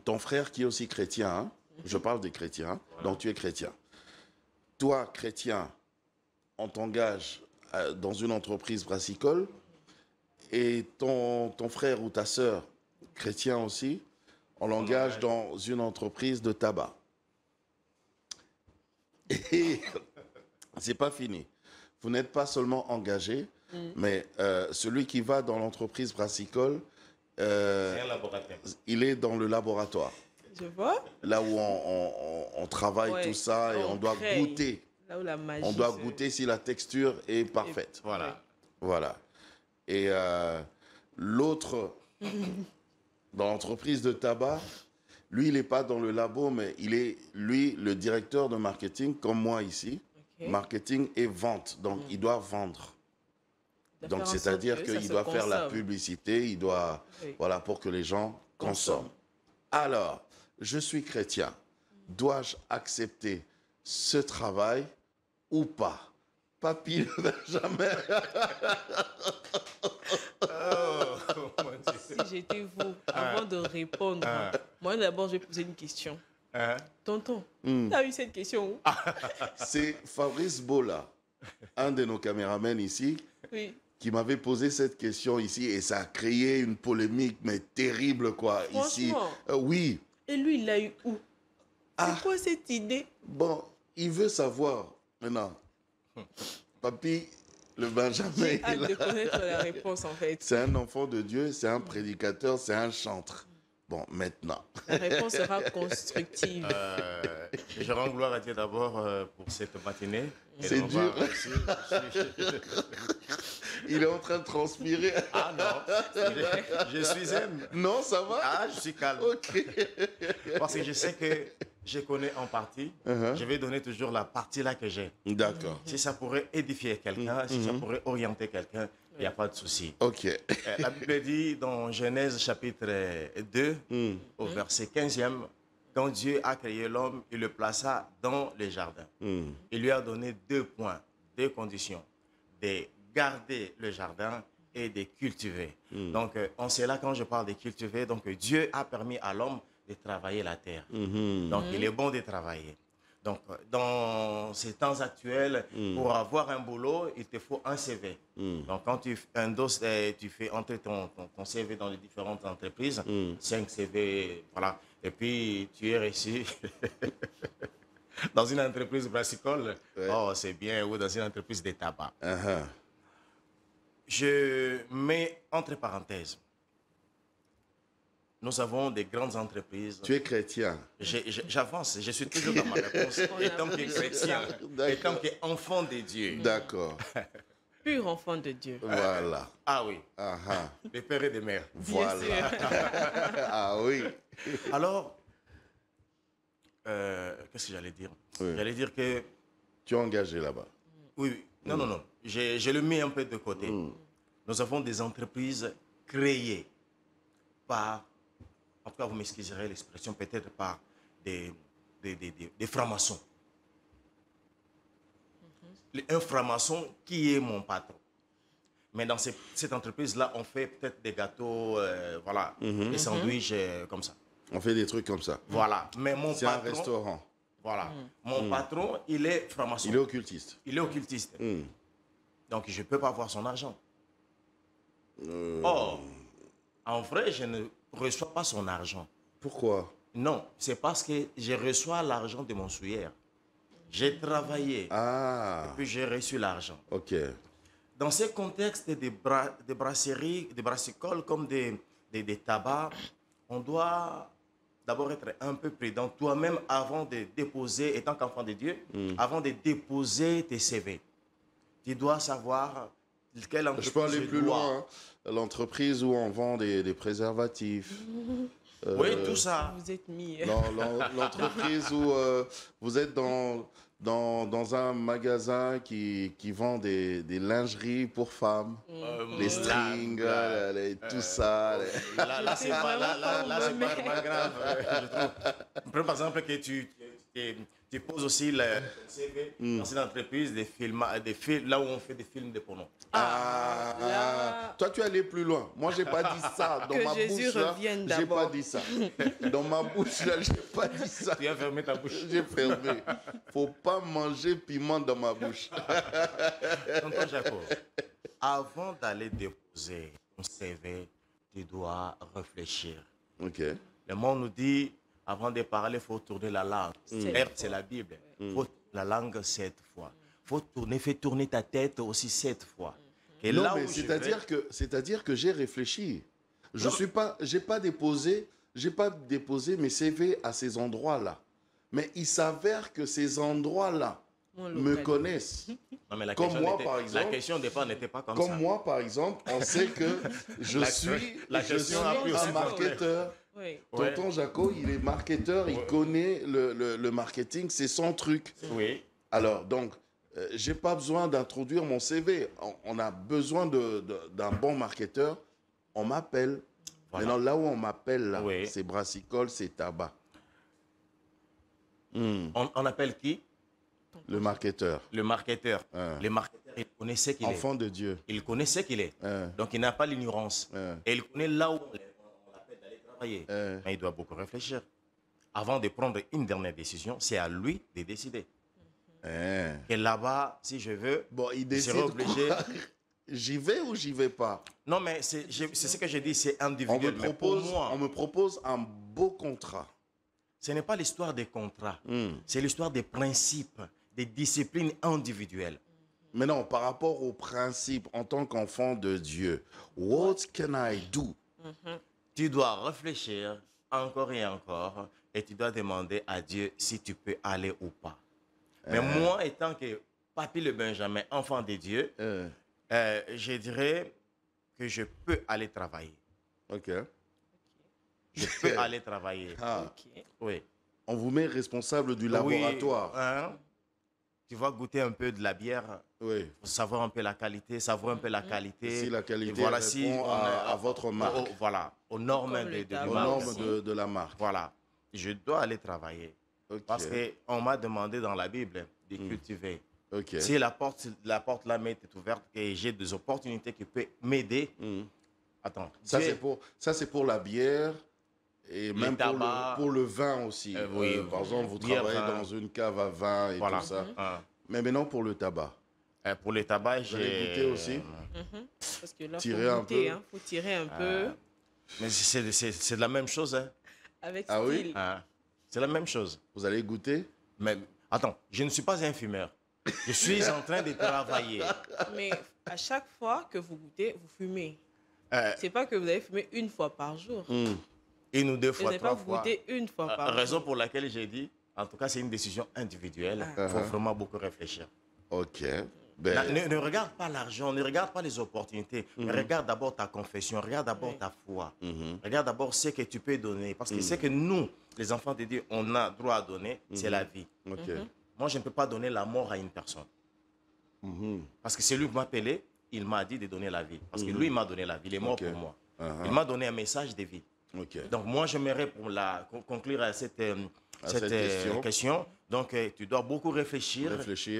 ton frère qui est aussi chrétien, hein? Je parle des chrétiens, voilà. Donc tu es chrétien. Toi, chrétien, on t'engage dans une entreprise brassicole et ton frère ou ta sœur, chrétien aussi, on l'engage dans une entreprise de tabac. Et c'est pas fini. Vous n'êtes pas seulement engagé, mais celui qui va dans l'entreprise brassicole, il est dans le laboratoire. Je vois. Là où on travaille tout ça et on doit goûter. Là où la magie on doit goûter si la texture est parfaite. Voilà. Et l'autre, dans l'entreprise de tabac, lui, il n'est pas dans le labo, mais il est, lui, le directeur de marketing, comme moi ici. Okay. Marketing et vente. Donc, il doit vendre. Donc, c'est-à-dire qu'il doit faire la publicité, il doit, voilà, pour que les gens consomment. Alors, je suis chrétien. Dois-je accepter ce travail ou pas? Papy Le Benjamin. Si j'étais vous, avant de répondre, moi d'abord je vais poser une question. Tonton, tu as eu cette question où? C'est Fabrice Bola, un de nos caméramans ici, qui m'avait posé cette question ici et ça a créé une polémique, mais terrible quoi, ici. Oui. Et lui, il l'a eu où? C'est quoi cette idée? Bon, il veut savoir maintenant. Papy Le Benjamin. J'ai hâte de connaître la réponse en fait. C'est un enfant de Dieu, c'est un prédicateur, c'est un chantre. Bon, maintenant. La réponse sera constructive. Je rends gloire à Dieu d'abord pour cette matinée. C'est dur. Il est en train de transpirer. Ah non, je suis zen. Non, ça va? Ah, je suis calme. Ok. Parce que je sais que je connais en partie. Je vais donner toujours la partie là que j'ai. D'accord. Si ça pourrait édifier quelqu'un, si ça pourrait orienter quelqu'un, il n'y a pas de souci. Ok. La Bible dit dans Genèse chapitre 2, au verset 15e, quand Dieu a créé l'homme, il le plaça dans le jardin. Il lui a donné 2 points, 2 conditions. De garder le jardin et de cultiver. Donc, en cela, quand je parle de cultiver, donc Dieu a permis à l'homme de travailler la terre. Donc, il est bon de travailler. Donc, dans ces temps actuels, pour avoir un boulot, il te faut un CV. Donc, quand tu endosses, tu fais entrer ton CV dans les différentes entreprises, 5 CV, voilà. Et puis, tu es reçu dans une entreprise brassicole. Oh, c'est bien, ou dans une entreprise de tabac. Je mets entre parenthèses. Nous avons des grandes entreprises. Tu es chrétien. J'avance, je suis toujours dans ma réponse. Étant que chrétien, étant qu'enfant de Dieu. D'accord. Pur enfant de Dieu. Voilà. Ah oui. Des pères et des mères. Voilà. Ah oui. Alors, qu'est-ce que j'allais dire? J'allais dire que... Tu es engagé là-bas. Oui. Non. Je le mets un peu de côté. Nous avons des entreprises créées par... En tout cas, vous m'excuserez l'expression, peut-être par des francs-maçons. un franc-maçon qui est mon patron. Mais dans cette entreprise-là, on fait peut-être des gâteaux, voilà, des sandwichs comme ça. On fait des trucs comme ça. Voilà. Mais mon C'est patron, un restaurant. Voilà. Mon patron, il est franc-maçon. Il est occultiste. Il est occultiste. Donc, je ne peux pas avoir son argent. Or, en vrai, je ne reçois pas son argent. Pourquoi? Non, c'est parce que je reçois l'argent de mon souillère. J'ai travaillé. Ah. Et puis, j'ai reçu l'argent. Ok. Dans ces contextes de brasseries, de brassicoles comme des tabacs, on doit d'abord être un peu prudent toi-même avant de déposer, étant qu'enfant de Dieu, avant de déposer tes CV. Tu dois savoir quelle entreprise. Je peux aller plus loin. Hein. L'entreprise où on vend des préservatifs. Oui, tout ça. Vous êtes mis. L'entreprise où vous êtes dans un magasin qui vend des lingeries pour femmes, les strings, tout ça. Là, c'est pas grave. Par exemple, que tu poses aussi le CV dans une entreprise, là où on fait des films de porno. Toi, tu es allé plus loin. Moi, j'ai pas dit ça. Dans ma bouche, là, j'ai pas dit ça. Dans ma bouche, là, j'ai pas dit ça. Tu as fermé ta bouche. J'ai fermé. Faut pas manger piment dans ma bouche. Tonton Jacob, avant d'aller déposer ton CV, tu dois réfléchir. Ok. Le monde nous dit, avant de parler, il faut tourner la langue. C'est la Bible. Il faut la langue 7 fois. Faut fais tourner ta tête aussi 7 fois. Et non, là mais c'est-à-dire que j'ai réfléchi. J'ai pas déposé mes CV à ces endroits-là. Mais il s'avère que ces endroits-là me connaissent. Non, mais comme moi, par exemple. La question de départ n'était pas comme ça. Comme moi, par exemple, on sait que je suis un marketeur. Oui. Tonton Jaco, il est marketeur, il connaît le marketing, c'est son truc. Oui. Alors, donc, j'ai pas besoin d'introduire mon CV. On a besoin d'un bon marketeur. On m'appelle. Voilà. Maintenant, là où on m'appelle, là, c'est brassicole, c'est tabac. On appelle qui? Le marketeur. Le marketeur. Le marketeur, il connaît ce qu'il est. Enfant de Dieu. Il connaît ce qu'il est. Donc, il n'a pas l'ignorance. Et il connaît là où on l'appelle d'aller travailler. Mais il doit beaucoup réfléchir. Avant de prendre une dernière décision, c'est à lui de décider. Et là-bas, si je veux, il décide obligé. J'y vais ou j'y vais pas? Non, mais c'est ce que j'ai dit, c'est individuel. On me propose un beau contrat. Ce n'est pas l'histoire des contrats. C'est l'histoire des principes, des disciplines individuelles. Mais non, par rapport aux principes, en tant qu'enfant de Dieu, what can I do? Tu dois réfléchir encore et encore et tu dois demander à Dieu si tu peux aller ou pas. Mais moi, étant que Papy le Benjamin, enfant de Dieu, je dirais que je peux aller travailler. Ok. Je peux aller travailler. Oui. On vous met responsable du laboratoire. Oui, tu vas goûter un peu de la bière. Oui. Savoir un peu la qualité, savoir un peu la qualité. Si la qualité voilà, répond si à votre marque. Voilà, aux normes de la marque. Voilà. Je dois aller travailler. Parce qu'on m'a demandé dans la Bible de cultiver. Si la porte là est ouverte et j'ai des opportunités qui peuvent m'aider. Attends. Ça, c'est pour la bière et même pour le vin aussi. Par exemple, vous travaillez dans une cave à vin et tout ça. Mais maintenant, pour le tabac. Pour le tabac, j'ai goûté aussi. Parce que là, il faut tirer un peu. Mais c'est de la même chose. Hein. Avec style. Oui? C'est la même chose. Vous allez goûter? Mais attends, je ne suis pas un fumeur. Je suis en train de travailler. Mais à chaque fois que vous goûtez, vous fumez. C'est pas que vous allez fumer une fois par jour. Une ou deux fois, 3 fois. Vous goûtez une fois par jour. Raison pour laquelle j'ai dit, en tout cas, c'est une décision individuelle. Il faut vraiment beaucoup réfléchir. Ok. Ne regarde pas l'argent, ne regarde pas les opportunités. Regarde d'abord ta confession, regarde d'abord ta foi. Regarde d'abord ce que tu peux donner. Parce que ce que nous, les enfants de Dieu, on a droit à donner, c'est la vie. Moi, je ne peux pas donner la mort à une personne. Parce que c'est lui qui m'a appelé, il m'a dit de donner la vie. Parce que lui, il m'a donné la vie, il est mort pour moi. Il m'a donné un message de vie. Donc moi, j'aimerais pour conclure cette cette question. Donc, tu dois beaucoup réfléchir.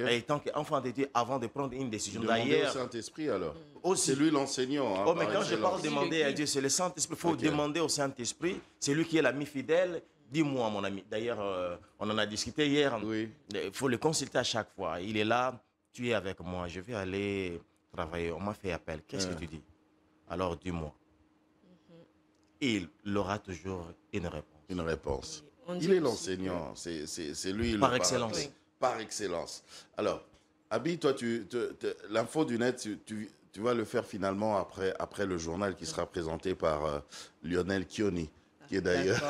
Et tant qu'enfant de Dieu, avant de prendre une décision. Demander au Saint-Esprit, alors. C'est lui l'enseignant. Hein, mais quand je parle de demander à Dieu, c'est le Saint-Esprit. Il faut demander au Saint-Esprit. C'est lui qui est l'ami fidèle. Dis-moi, mon ami. D'ailleurs, on en a discuté hier. Oui. Il faut le consulter à chaque fois. Il est là. Tu es avec moi. Je vais aller travailler. On m'a fait appel. Qu'est-ce que tu dis? Alors, dis-moi. Il aura toujours une réponse. Une réponse. Il est l'enseignant, c'est lui par excellence. Par excellence. Alors, Abi, toi, l'info du net, tu vas le faire finalement après le journal qui sera présenté par Lionel Kioni, qui est d'ailleurs...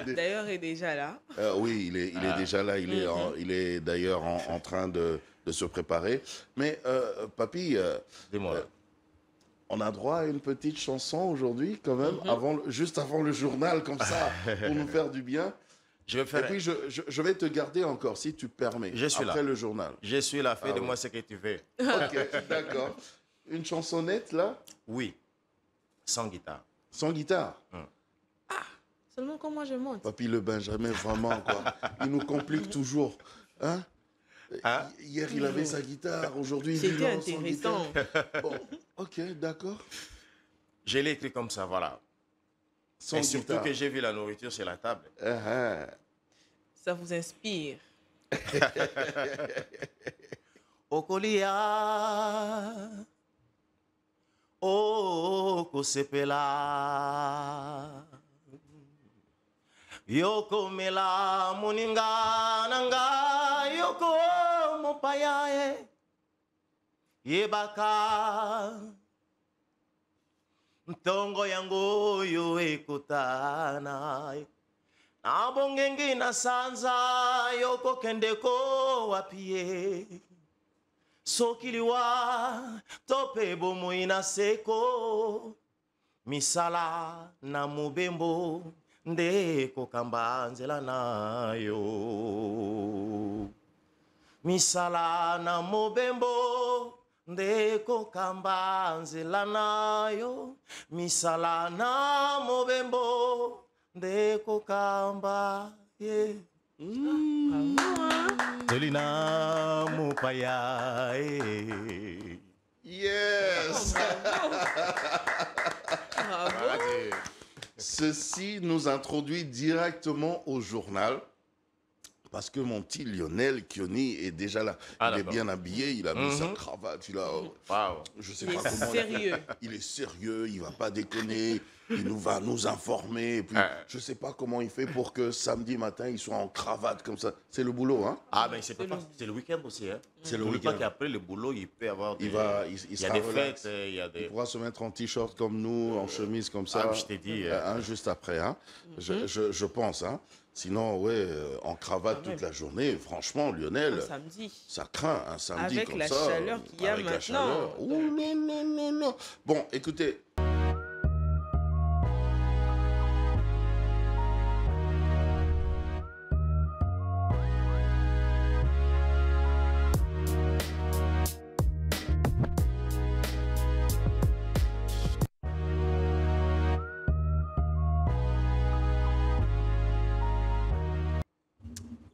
D'ailleurs, est déjà là. Oui, il est déjà là. Il est d'ailleurs en train de se préparer. Mais, papy... Dis-moi. On a droit à une petite chanson aujourd'hui, quand même, juste avant le journal, comme ça, pour nous faire du bien. Et puis, je vais te garder encore, si tu permets, après le journal. Je suis là, fais de moi ce que tu veux. Ok, d'accord. Une chansonnette, là? Oui, sans guitare. Sans guitare? Seulement quand moi je monte. Papy le Benjamin, vraiment, quoi. Il nous complique toujours. Hein? Hier, il avait sa guitare. Aujourd'hui, il c'était intéressant. Bon, ok, d'accord. Je l'ai écrit comme ça, voilà. Sans et surtout guitare. Que j'ai vu la nourriture sur la table. Ça vous inspire. Okolia, Okosepela, Yoko mela muninga nanga, Yoko mopayae, Yebaka. Ntongo yango yo ekutana Abongengi na sanza yoko kendeko wapie Sokiliwa tope bomo inaseko Misala na mubembo ndeko kambanzela nayo Misala na mubembo ndeko kambanzela nayo misala na mobembo ndeko kamba Tolina mupaya Yes. Ceci nous introduit directement au journal. Parce que mon petit Lionel Kioni est déjà là. Il est bien habillé, il a mis sa cravate. Il a, je sais pas comment. Il est sérieux, il va pas déconner. Il va nous informer. Et puis, je sais pas comment il fait pour que samedi matin, il soit en cravate comme ça. C'est le boulot, hein? Mais c'est le week-end aussi, hein? C'est le week-end. Qu'après le boulot, il peut avoir des... Il y a des fêtes, il pourra se mettre en t-shirt comme nous, en chemise comme ça. Je t'ai dit. Juste après, hein? Je pense, hein? Sinon, en cravate toute la journée, franchement, Lionel, ça craint un samedi avec comme la ça. Chaleur qu'il y a maintenant. Ouh là là là là. Bon, écoutez.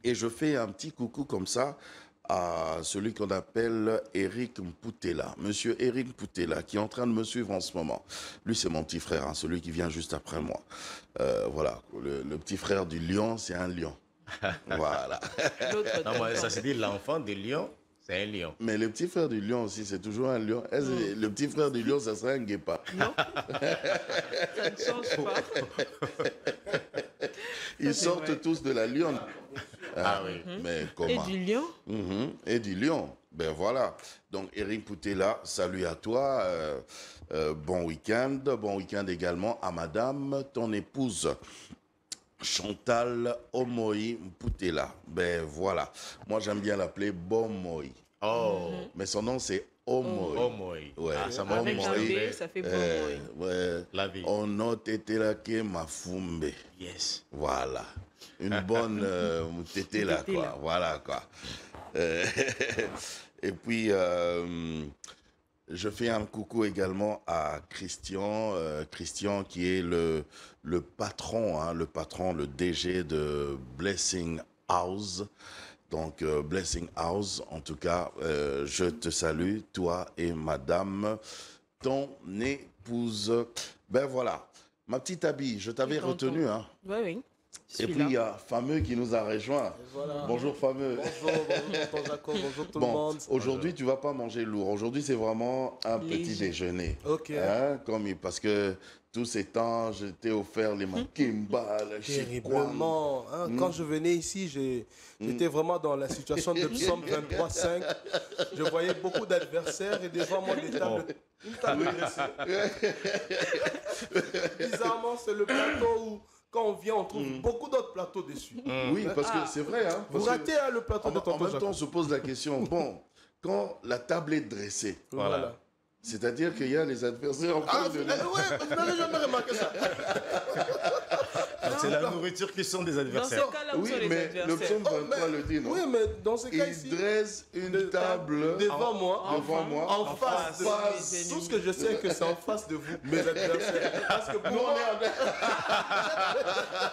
Et je fais un petit coucou comme ça à celui qu'on appelle Eric Mpoutela. Monsieur Eric Mpoutela, qui est en train de me suivre en ce moment. Lui, c'est mon petit frère, hein, celui qui vient juste après moi. Voilà, le petit frère du lion, c'est un lion. Voilà. Non, ça se dit l'enfant du lion, c'est un lion. Mais le petit frère du lion aussi, c'est toujours un lion. Le petit frère du lion, ça serait un guépard. Non, ça ne change pas. Ils sortent tous de la lionne. Oui. Mais comment? Et du lion. Et du lion. Ben voilà. Donc, Eric Poutela, salut à toi. Bon week-end. Bon week-end également à madame, ton épouse. Chantal Omoi Poutela. Ben voilà. Moi, j'aime bien l'appeler Bomoi. Mais son nom, c'est Omoi. Omoi. Ouais. Ça m'a Avec un B, ça fait Bomoi. Ouais. La vie. Ono Tetelake Mafumbe. Yes. Voilà. Une bonne tété là, quoi. Voilà, quoi. Et puis, Je fais un coucou également à Christian, Christian qui est le patron, hein, le DG de Blessing House. Donc, Blessing House, en tout cas, je te salue, toi et madame, ton épouse. Ben voilà, ma petite Abby, je t'avais retenu. Hein. Oui, oui. Et puis, il y a Fameux qui nous a rejoint. Voilà. Bonjour, Fameux. Bonjour, bonjour, Jacob, bonjour tout le monde. Aujourd'hui, tu ne vas pas manger lourd. Aujourd'hui, c'est vraiment un petit déjeuner. Ok. Hein, parce que tous ces temps, je t'ai offert les makimba, le terriblement. Hein, quand je venais ici, j'étais vraiment dans la situation de Psaume 23:5. Je voyais beaucoup d'adversaires et devant moi des tables. Une table dressée. Bizarrement, c'est le plateau où, quand on vient, on trouve beaucoup d'autres plateaux dessus. Oui, parce que c'est vrai. Hein, vous ratez le plateau de tonton En même temps, on se pose la question, bon, quand la table est dressée, voilà. C'est-à-dire qu'il y a les adversaires en train de... Ouais, je n'avais jamais remarqué ça. C'est la nourriture qui sont des adversaires. Dans ce cas-là, Oui, mais le psaume 23 le dit, non? Oui, mais dans ce cas ici... Il dresse une table devant moi, en face. Tout ce que je sais, que c'est en face de vous, mes adversaires. Parce que pour moi...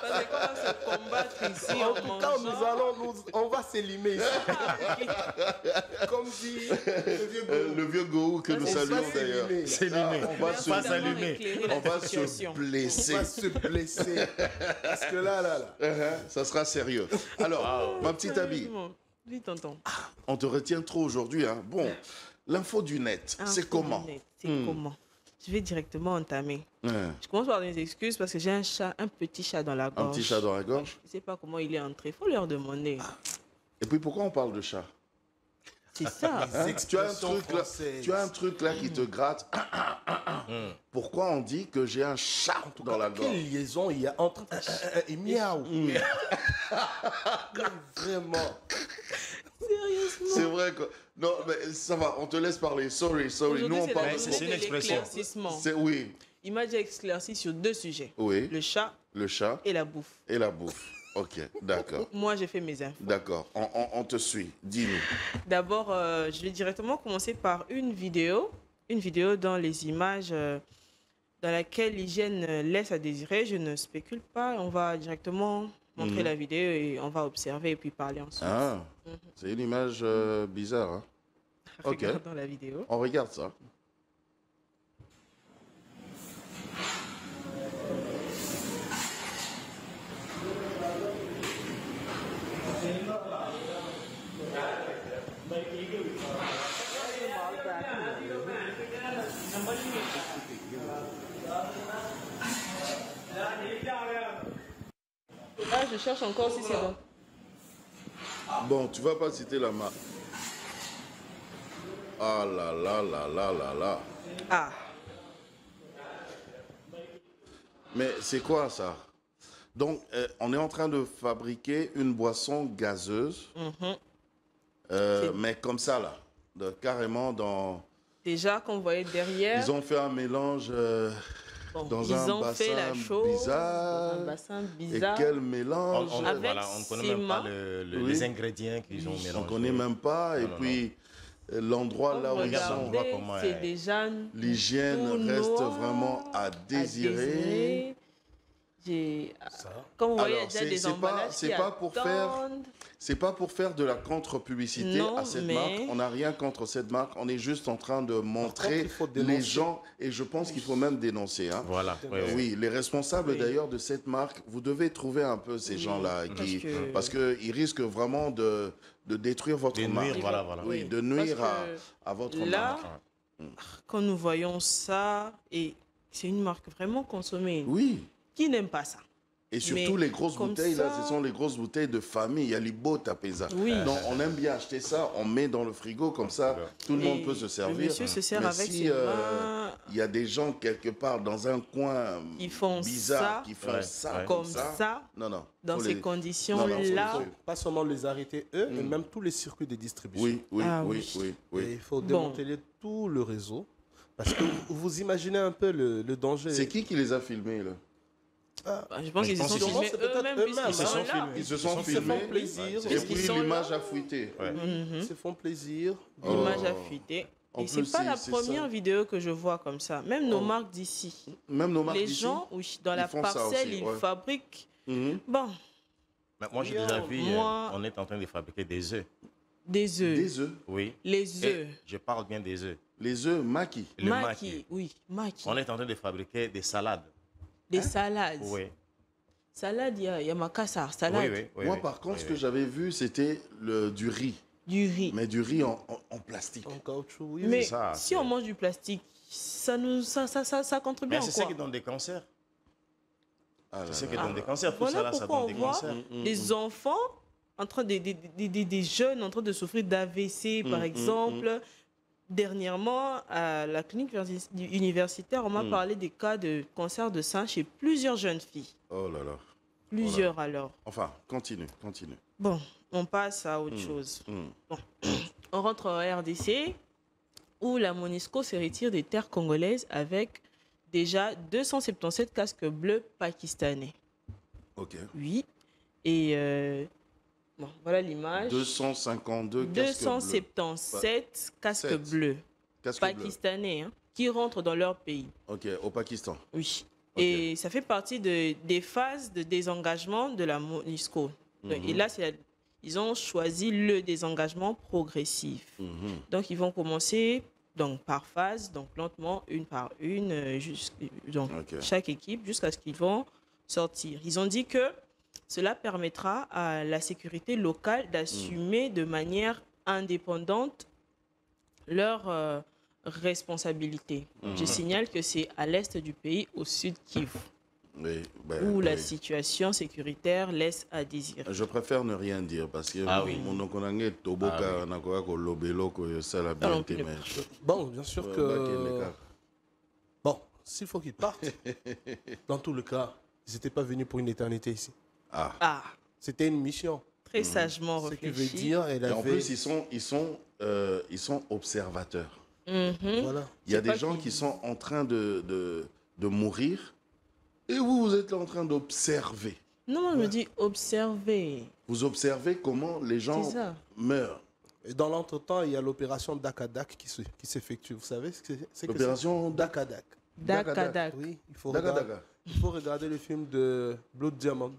Parce que quand on se combattre ici, en tout cas, on va s'élimer ici. Comme dit le vieux Gohou que nous saluons d'ailleurs. On va se blesser. On va se blesser. Parce que là. Ça sera sérieux. Alors, ma petite Abby. Oui, tonton. On te retient trop aujourd'hui. Hein. Bon, l'info du net, c'est comment? C'est comment? Je vais directement entamer. Je commence par des excuses parce que j'ai un petit chat dans la gorge. Un petit chat dans la gorge? Je ne sais pas comment il est entré. Il faut leur demander. Et puis, pourquoi on parle de chat? C'est ça. Hein? Tu as un truc là qui te gratte. Pourquoi on dit que j'ai un chat dans la gorge? Quelle liaison il y a entre et miaou? Vraiment. Sérieusement. C'est vrai que... Non, mais ça va, on te laisse parler. Sorry. Nous, on parle... C'est une expression. Oui. Il m'a déjà éclairci sur 2 sujets. Oui. Le chat et la bouffe. Et la bouffe. Ok, d'accord. Moi, j'ai fait mes infos. D'accord, on te suit. Dis-nous. D'abord, je vais directement commencer par une vidéo dans les images dans laquelle l'hygiène laisse à désirer. Je ne spécule pas. On va directement montrer la vidéo et on va observer et puis parler ensuite. Ah, c'est une image bizarre. Hein? Regarde dans la vidéo. On regarde ça. Ah, je cherche encore si c'est bon. Bon, tu vas pas citer la marque. Ah là là là là là là. Ah. Mais c'est quoi ça? Donc, on est en train de fabriquer une boisson gazeuse. Mais comme ça, là. Carrément dans... Déjà, qu'on voyait derrière... Ils ont fait un mélange dans un bassin bizarre. Et quel mélange! On ne connaît même pas les ingrédients qu'ils ont mélangés. On ne connaît même pas. Et puis, l'endroit là où ils sont... C'est déjà... L'hygiène reste vraiment à désirer. Comme vous voyez, il y a déjà des emballages qui attendent. C'est pas pour faire de la contre-publicité à cette marque. On n'a rien contre cette marque. On est juste en train de montrer les gens. Et je pense qu'il faut même dénoncer. Hein. Voilà. Oui, les responsables d'ailleurs de cette marque, vous devez trouver un peu ces gens-là. Parce qu'ils risquent vraiment de détruire votre marque. Oui, de nuire à votre marque. Quand nous voyons ça, et c'est une marque vraiment consommée. Oui. Qui n'aime pas ça? Et surtout les grosses bouteilles, là, ce sont les grosses bouteilles de famille. Il y a les beaux tapeza. Oui. Donc, on aime bien acheter ça, on met dans le frigo, comme ça, tout le monde peut se servir. Le monsieur se sert mais avec ses mains. Il y a des gens quelque part dans un coin bizarre qui font ça, comme ça. Non. Dans ces conditions-là. Pas seulement les arrêter eux, mais même tous les circuits de distribution. Oui. Et il faut démanteler tout le réseau. Parce que vous imaginez un peu le danger. C'est qui les a filmés, là? Je pense qu'ils se sont filmés eux-mêmes. Ils se sont filmés. Plaisir. Et puis l'image a fuité. Ils se font plaisir. L'image a fuité. Et c'est pas la première vidéo que je vois comme ça. Même nos marques d'ici. Même nos marques les d'ici. gens, oui, dans la parcelle, ils fabriquent. Bon. Mais moi, j'ai déjà vu, on est en train de fabriquer des œufs. Des œufs. Des œufs. Oui. Les œufs. Je parle bien des œufs. Les œufs maquis. Maquis, oui, maquis. On est en train de fabriquer des salades. Des salades. Oui. Salade, il y a Makassar, salade. Oui, moi, par contre, ce que j'avais vu, c'était du riz. Du riz. Mais du riz en plastique. En caoutchouc, oui. Mais ça, si on mange du plastique, ça contribue à quoi? C'est ce qui donne des cancers. C'est ce qui donne des cancers. Tout voilà ça, ça donne des cancers. Des enfants, des jeunes en train de souffrir d'AVC, par exemple. Dernièrement, à la clinique universitaire, on m'a parlé des cas de cancer de sein chez plusieurs jeunes filles. Oh là là. Plusieurs alors. Enfin, continue. Bon, on passe à autre chose. Bon. On rentre en RDC, où la MONUSCO se retire des terres congolaises avec déjà 277 casques bleus pakistanais. Ok. Oui. Et bon, voilà l'image. 252 casques bleus. 277 casques bleus pakistanais qui rentrent dans leur pays. Ok, au Pakistan. Oui. Okay. Et ça fait partie des phases de désengagement de la MONUSCO. Et là, ils ont choisi le désengagement progressif. Donc, ils vont commencer par phase, donc lentement, une par une, chaque équipe, jusqu'à ce qu'ils vont sortir. Ils ont dit que cela permettra à la sécurité locale d'assumer de manière indépendante leurs responsabilités. Je signale que c'est à l'est du pays, au sud Kivu, où la situation sécuritaire laisse à désirer. Je préfère ne rien dire parce que bon, bien sûr que... Bon, s'il faut qu'ils partent, dans tout le cas, ils n'étaient pas venus pour une éternité ici. C'était une mission. Très sagement réfléchi. Ce qui veut dire, et en plus, ils sont observateurs. Voilà. Il y a des gens qui sont en train de mourir et vous êtes là en train d'observer. Non, je me dis observer. Vous observez comment les gens meurent. Et dans l'entretemps, il y a l'opération Dakadak qui s'effectue. Vous savez ce que c'est? L'opération Dakadak. Dakadak. Oui, il faut regarder le film de Blood Diamond.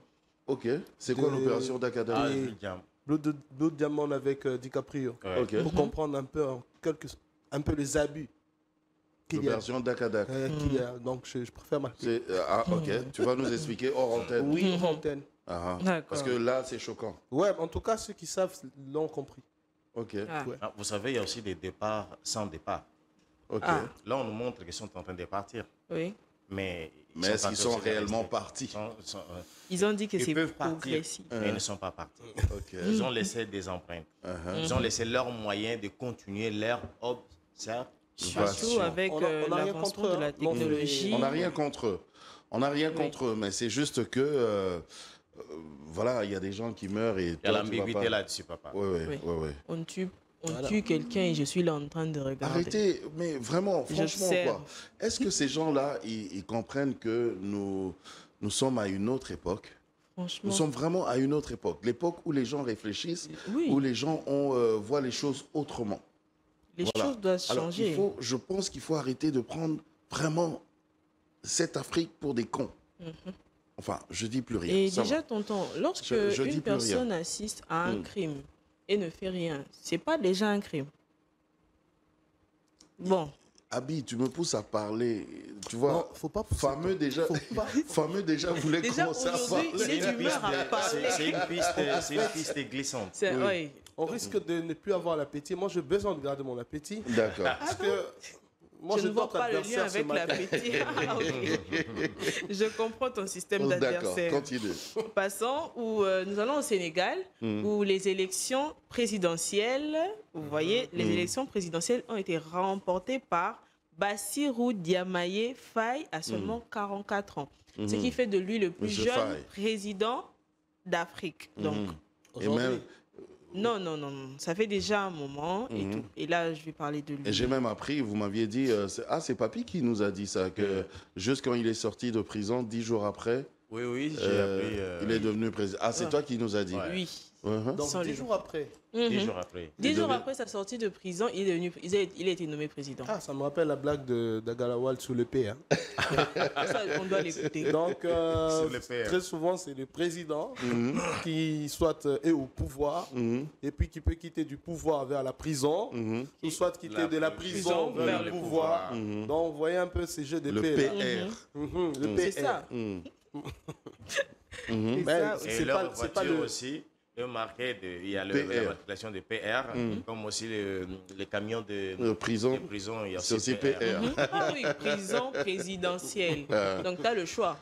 Ok, c'est quoi l'opération Dakadak? Blood Diamond avec DiCaprio. Pour comprendre un peu les abus qu'il y a. L'opération Dakadak. Donc je préfère marquer. Ok, tu vas nous expliquer hors antenne. Oui, hors antenne. Parce que là, c'est choquant. Ouais, en tout cas, ceux qui savent l'ont compris. Ok. Ouais. Vous savez, il y a aussi des départs sans départ. Ok. Là, on nous montre qu'ils sont en train de partir. Oui. Mais est-ce qu'ils sont réellement partis? Ils ont dit que c'est progressif. Mais ils ne sont pas partis. Ils ont laissé des empreintes. Ils ont laissé leurs moyens de continuer leur observation. Surtout avec l'avancement de la technologie. On n'a rien contre eux. On n'a rien contre eux, mais c'est juste que... voilà, il y a des gens qui meurent et... Il y a l'ambiguïté là-dessus, papa. Oui. On tue quelqu'un et je suis là en train de regarder. Arrêtez, mais vraiment, franchement, quoi. Est-ce que ces gens-là, ils comprennent que nous sommes à une autre époque? Franchement. Nous sommes vraiment à une autre époque. L'époque où les gens réfléchissent, où les gens voient les choses autrement. Les choses doivent changer. Alors, je pense qu'il faut arrêter de prendre vraiment cette Afrique pour des cons. Enfin, je dis plus rien. Et déjà, tonton, lorsque une personne assiste à un crime et ne fait rien, c'est pas déjà un crime. Bon. Abi, tu me pousses à parler. Tu vois, non, faut pas fameux déjà voulait commencer à parler. C'est une piste glissante. On risque de ne plus avoir l'appétit. Moi, j'ai besoin de garder mon appétit. D'accord. Parce que moi, je ne vois pas le lien avec l'appétit. Je comprends ton système d'adversaire. D'accord, continue. Passons, nous allons au Sénégal, où les élections présidentielles, vous voyez, les élections présidentielles ont été remportées par Bassirou Diomaye Faye à seulement 44 ans. Ce qui fait de lui le plus jeune président d'Afrique. Donc, et même... Non, ça fait déjà un moment et tout. Et là, je vais parler de lui. Et j'ai même appris, vous m'aviez dit, c'est Papy qui nous a dit ça, que juste quand il est sorti de prison, 10 jours après, Oui, j'ai appris. Il est devenu président. Ah, c'est toi qui nous as dit. Oui. Donc, 10 jours après. 10 jours après. 10 jours après sa sortie de prison, il a été nommé président. Ah, ça me rappelle la blague d'Agalawal sur le P. Hein. Ça, on doit l'écouter. Donc, très souvent, c'est le président qui soit est au pouvoir et puis qui peut quitter du pouvoir vers la prison, ou soit quitter de la prison vers le pouvoir. Donc, vous voyez un peu ces jeux de Le P. PR. Le C'est PR. ça. Et leur voiture aussi, le marqué, il y a la matriculation de PR, comme aussi les camions de prison. Il y a C'est aussi PR. Ah oui, prison présidentielle. Donc, tu as le choix.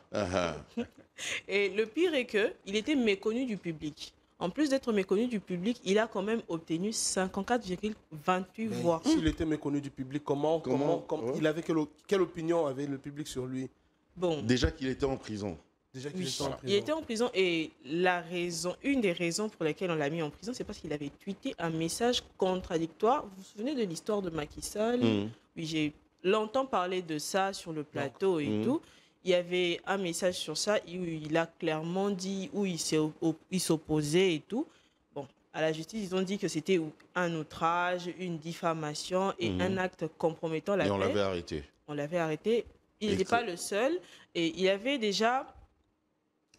Et le pire est qu'il était méconnu du public. En plus d'être méconnu du public, il a quand même obtenu 54,28 voix. S'il était méconnu du public, comment il avait quelle opinion avait le public sur lui? Bon. Déjà qu'il était en prison. Il était en prison et une des raisons pour lesquelles on l'a mis en prison, c'est parce qu'il avait tweeté un message contradictoire. Vous vous souvenez de l'histoire de Macky Sall? Oui, j'ai longtemps parlé de ça sur le plateau et tout. Il y avait un message sur ça où il a clairement dit où il s'opposait et tout. Bon, à la justice, ils ont dit que c'était un outrage, une diffamation et un acte compromettant la paix. Et on l'avait arrêté. On l'avait arrêté. Il n'était pas le seul. Et il y avait déjà...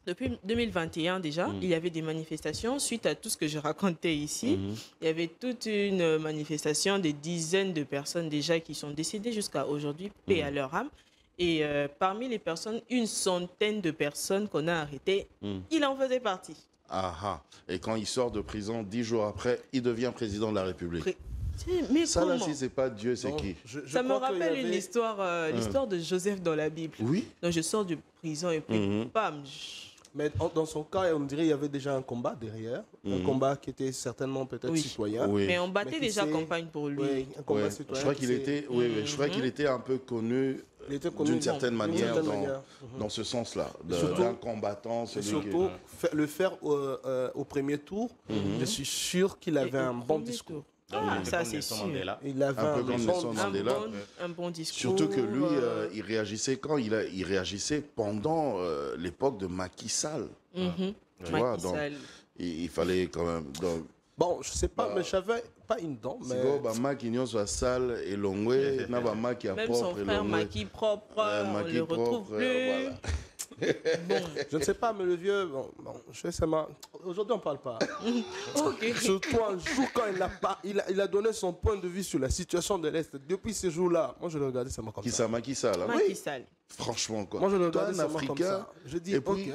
Depuis 2021 déjà, il y avait des manifestations suite à tout ce que je racontais ici. Il y avait toute une manifestation, des dizaines de personnes déjà qui sont décédées jusqu'à aujourd'hui, paix à leur âme. Et parmi les personnes, une centaine de personnes qu'on a arrêtées, il en faisait partie. Et quand il sort de prison, 10 jours après, il devient président de la République. Mais ça comment? Là, si c'est pas Dieu, c'est qui? Ça me rappelle une histoire, l'histoire de Joseph dans la Bible. Oui. Donc je sors de prison et puis bam. Mais dans son cas, on dirait qu'il y avait déjà un combat derrière. Un combat qui était certainement peut-être citoyen. Mais on battait déjà campagne pour lui. Oui, un combat citoyen. Je crois qu'il était, je crois qu'il était un peu connu d'une certaine manière dans ce sens-là, d'un combattant. Et surtout, le faire au premier tour, je suis sûr qu'il avait un bon discours. Ça c'est sûr. Il avait un peu comme Nelson Mandela. Un bon discours. Surtout que lui, il réagissait quand il réagissait pendant l'époque de Macky Sall. Tu vois, donc il fallait quand même. Donc, bon, je sais pas, mais j'avais pas une dent. Mais Même son frère Macky propre, on le retrouve plus. Bon. Je ne sais pas, mais le vieux, je sais pas. Aujourd'hui, on ne parle pas. Surtout un jour, quand il a donné son point de vue sur la situation de l'Est. Depuis ce jour-là, moi, je le regardais seulement comme ça. Macky Sall. Macky Sall. Franchement, quoi. Moi, je le regardais seulement comme ça. Je dis, et puis,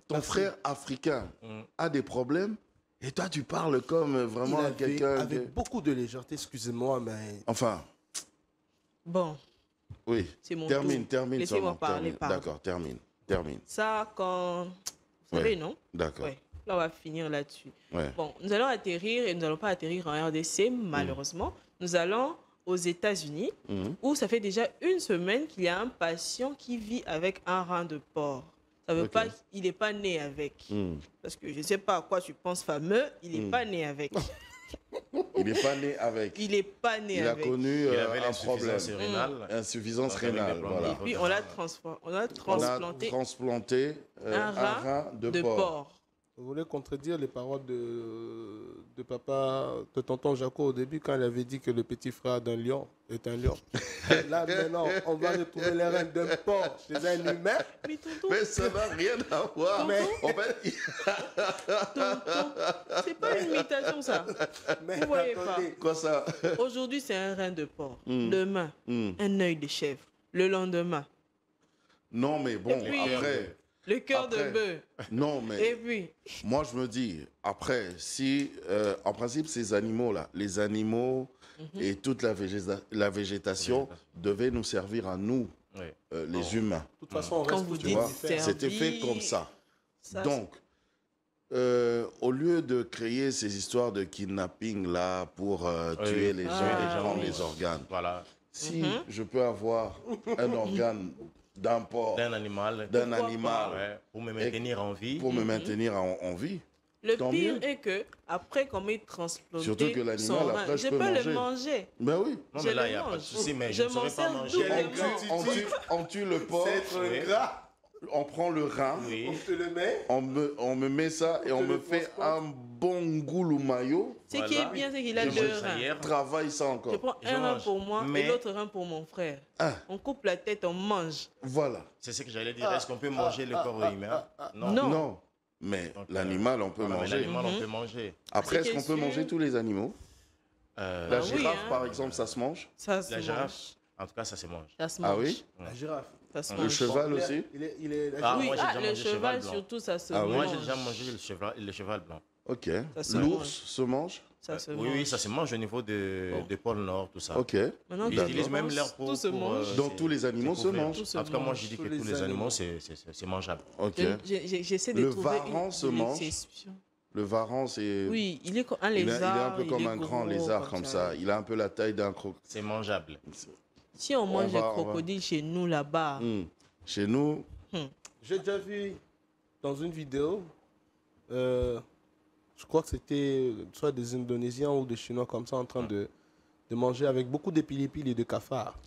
ton frère africain a des problèmes. Et toi, tu parles comme vraiment quelqu'un... Avec beaucoup de légèreté, excusez-moi, mais... Enfin... Bon. Oui. Termine. Laissez-moi parler. D'accord, termine. Ça, quand... Vous savez, non? D'accord. Ouais. Là, on va finir là-dessus. Ouais. Bon, nous allons atterrir, et nous n'allons pas atterrir en RDC, malheureusement. Nous allons aux États-Unis, où ça fait déjà une semaine qu'il y a un patient qui vit avec un rein de porc. Ça ne veut pas qu'il n'est pas né avec. Parce que je ne sais pas à quoi tu penses fameux, il n'est pas né avec. Il n'est pas né avec. Il n'est pas né avec. Il a connu un problème. Insuffisance rénale. Voilà. Et puis, on a transplanté un rein de porc. Vous voulez contredire les paroles de papa, de tonton Jaco au début, quand il avait dit que le petit frère d'un lion est un lion. Là, maintenant, on va retrouver les reins d'un porc chez un humain. Mais ça n'a rien à voir. En fait... c'est pas une imitation, ça. Vous voyez pas. Quoi ça? Aujourd'hui, c'est un rein de porc. Demain, un œil de chèvre. Le lendemain. Non, mais bon, après... Le cœur de bœuf. Non, mais... Et puis... Moi, je me dis, après, si... en principe, ces animaux-là, les animaux et toute la végétation devaient nous servir à nous, les humains. De toute façon, on reste vous dites c'était fait comme ça. Donc, au lieu de créer ces histoires de kidnapping-là pour tuer les gens, prendre les organes, si je peux avoir un organe d'un porc, d'un animal, pour me maintenir en vie. Pour me maintenir en vie. Le pire est que après qu'on m'ait transplanté, surtout que l'animal, après, je peux le manger. Ben oui. Non, mais là, il n'y a pas de souci, mais je ne saurais pas manger. On tue le porc. C'est trop gras. on prend le rein, On te le met. on me met ça et on me fait un bon goulou maillot. Ce qui est bien, c'est qu'il a Je deux mange ça reins. hier. Travaille ça Je encore. prends Je un rein mange. pour moi Mais- et l'autre rein pour mon frère. Ah. On coupe la tête, on mange. Voilà. C'est ce que j'allais dire. Est-ce qu'on peut manger le corps humain? Non. Non. Mais Donc, l'animal, on peut voilà, mais manger. l'animal, on peut manger. Après, Ce est-ce qui qu'on est peut sûr- manger tous les animaux? Euh, La Ah oui, girafe, hein. par exemple, ça se mange? Ça se la mange. girafe, en tout cas, ça se mange. Ça se Ah mange. oui? La girafe. Ça se Le mange. cheval aussi? Il est Ah, Oui, moi, j'ai déjà le mangé cheval, blanc. surtout, ça se Ah oui? Moi, mange. j'ai déjà mangé le cheval blanc. Ok. Ça se L'ours mange. se mange? Ça se Oui, mange. oui, ça se mange au niveau de pôle Nord, tout ça. Ok. Maintenant, Ils tout utilisent se même mange, leur peau tout se pour, mange. Donc tous les animaux se découvrir. mangent? Tout se En tout cas, moi, mange. je dis que Tous tous les les animaux, animaux. c'est mangeable. Ok. J'essaie de Le trouver varan une se mange? exception. Le varan, c'est... Oui, il est comme un Il lézard. est un peu comme il est un grand gros, lézard comme ça. Il a un peu la taille d'un crocodile. C'est mangeable. Si on mange des va- crocodiles chez nous là-bas, Chez nous, J'ai déjà vu dans une vidéo, je crois que c'était soit des Indonésiens ou des Chinois comme ça en train de manger avec beaucoup d'épilépile et de cafards.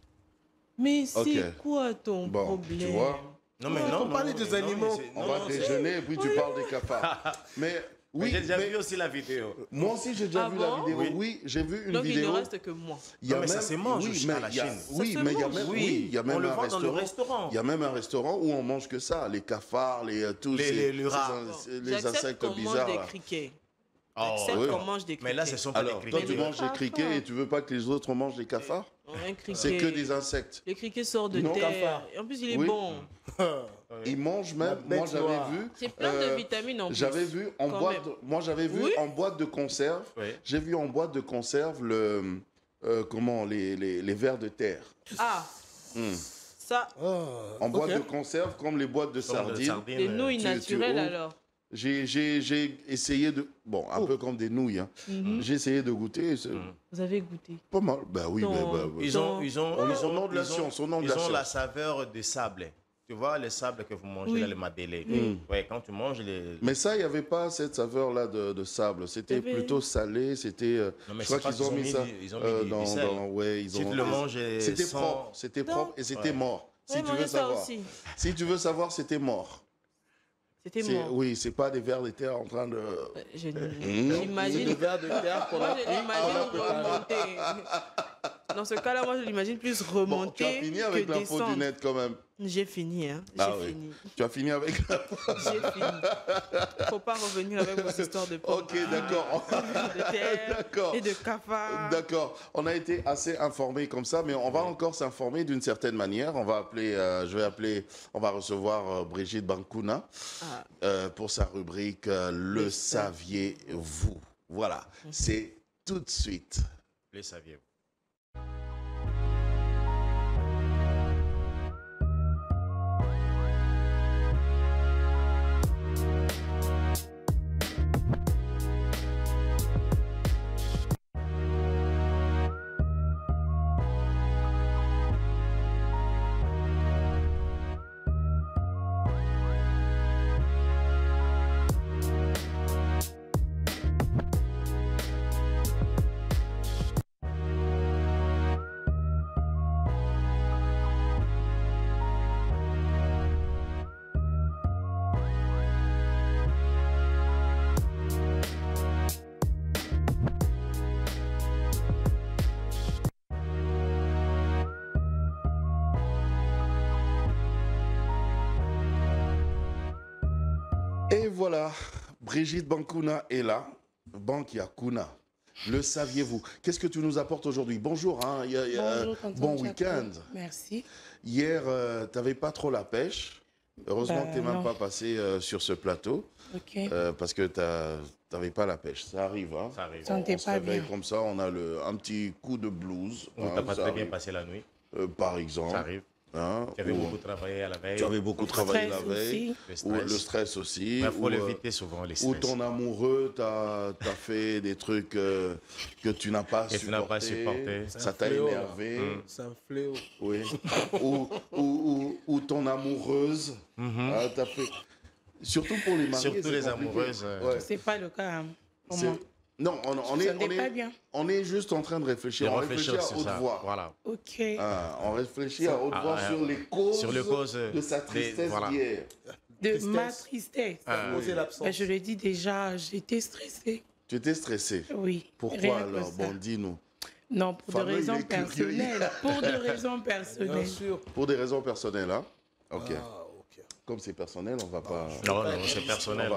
mais c'est Ok. quoi ton Bon, problème? tu vois, Non, mais Ouais, non, on parlait des animaux. on va déjeuner et puis tu parles des cafards. Mais Oui, oui, j'ai déjà mais vu aussi la vidéo. moi aussi j'ai déjà Ah vu bon? la vidéo. Oui. Oui, j'ai vu une Donc il vidéo. ne reste que moi. Il y a Non, mais ça même- se mange oui, aussi mais à la il y a- Chine. Oui, Ça se mais il y a mange. même, Oui, oui, il y a même on le un vend dans le restaurant. restaurant. Il y a même un restaurant où on mange que ça, les cafards, tous Les rats. les J'accepte insectes qu'on mange bizarres. des là. criquets. Oh, J'accepte oui. qu'on mange des criquets. Mais là, ce sont pas Alors, des toi criquets. tu manges des criquets et tu veux pas que les autres mangent des cafards? Un criquet. C'est que des insectes. Le criquet sort de Non, terre. cafard. Et en plus, il est Oui. bon. Ils mangent même. bête Moi j'avais noire. vu. C'est plein de vitamines en plus. J'avais vu en quand boîte. même. Moi j'avais vu Oui. en boîte de conserve. Oui. J'ai vu en boîte de conserve les vers de terre. Ah, Hmm. ça, En boîte de conserve comme les boîtes de sardines. des nouilles tu naturelles ouvres. alors. J'ai essayé de. Bon, un peu comme des nouilles. Hein. J'ai essayé de goûter. C'est Vous avez goûté. pas mal. Ben oui, Non. mais Ils ont Au nom de la science, au nom de ils la ont science. la saveur de sable. Tu vois, le sable que vous mangez Oui. dans le mabélé. Ouais, quand tu manges les... Mais ça, il n'y avait pas cette saveur-là de sable. C'était Il y avait- plutôt salé. C'était. Non, mais je crois c'est pas qu'ils ont mis ça ils ont mis du sel. ouais, ils Si ont. tu le manges C'était sans- propre. C'était propre et c'était Ouais. mort. Si Ouais, tu manger veux ça savoir. aussi. Si tu veux savoir, c'était mort. C'était C'est- mort. Oui, c'est pas des vers de terre en train de. Je- C'est J'imagine. des vers de terre qu'on Moi, a je pris. l'imagine remonter. Dans ce cas-là, moi, je l'imagine plus Bon, tu as remonter fini avec que l'info du descendre. net quand même. J'ai fini, hein. J'ai Ah oui. fini. Tu as fini avec. J'ai fini. Faut pas revenir avec vos histoires de pommes. Ok, d'accord. De terre D'accord. et de cafards. D'accord. On a été assez informés comme ça, mais on va encore s'informer d'une certaine manière. On va appeler, on va recevoir Brigitte Bankuna pour sa rubrique Le saviez-vous. Voilà, c'est tout de suite. Le saviez-vous? Et voilà, Brigitte Bankuna est là. Bankia Kuna. Le saviez-vous? Qu'est-ce que tu nous apportes aujourd'hui? Bonjour, hein. Bonjour, tonton bon Jaco. week-end. Merci. Hier, tu n'avais pas trop la pêche. Heureusement que tu n'es même non. pas passé sur ce plateau. Ok. Parce que tu n'avais pas la pêche. Ça arrive, hein. Ça arrive. Sentais On se pas réveille bien. comme ça, on a un petit coup de blues. On hein, t'a pas ça très bien arrive. passé la nuit. Par exemple. Ça arrive. Hein, Tu avais ou- beaucoup travaillé à la veille. tu avais beaucoup travaillé la Stress veille. aussi. Le Ou le stress aussi. Il faut ou, l'éviter souvent, les ou stress. ton amoureux t'a fait des trucs que tu n'as pas Que tu n'as pas supporté. Ça t'a fléau, là. énervé. C'est un fléau. Oui. ou ton amoureuse t'a fait. Surtout pour les mariés. Surtout c'est les compliqué. amoureuses. Ouais. C'est pas le cas hein, pour C'est- moi. Non, on est juste en train de réfléchir. On réfléchit à haute voix. Voilà. Ok. On réfléchit à haute voix sur les causes de sa tristesse d'hier. De ma tristesse. l'absence. Je l'ai dit déjà, j'étais stressée. Tu étais stressée? Oui. Pourquoi alors? Bon, dis-nous. Non, pour des raisons personnelles. Pour des raisons personnelles. Bien sûr. Pour des raisons personnelles, hein? Ok. Comme c'est personnel, on va pas... Non, c'est personnel.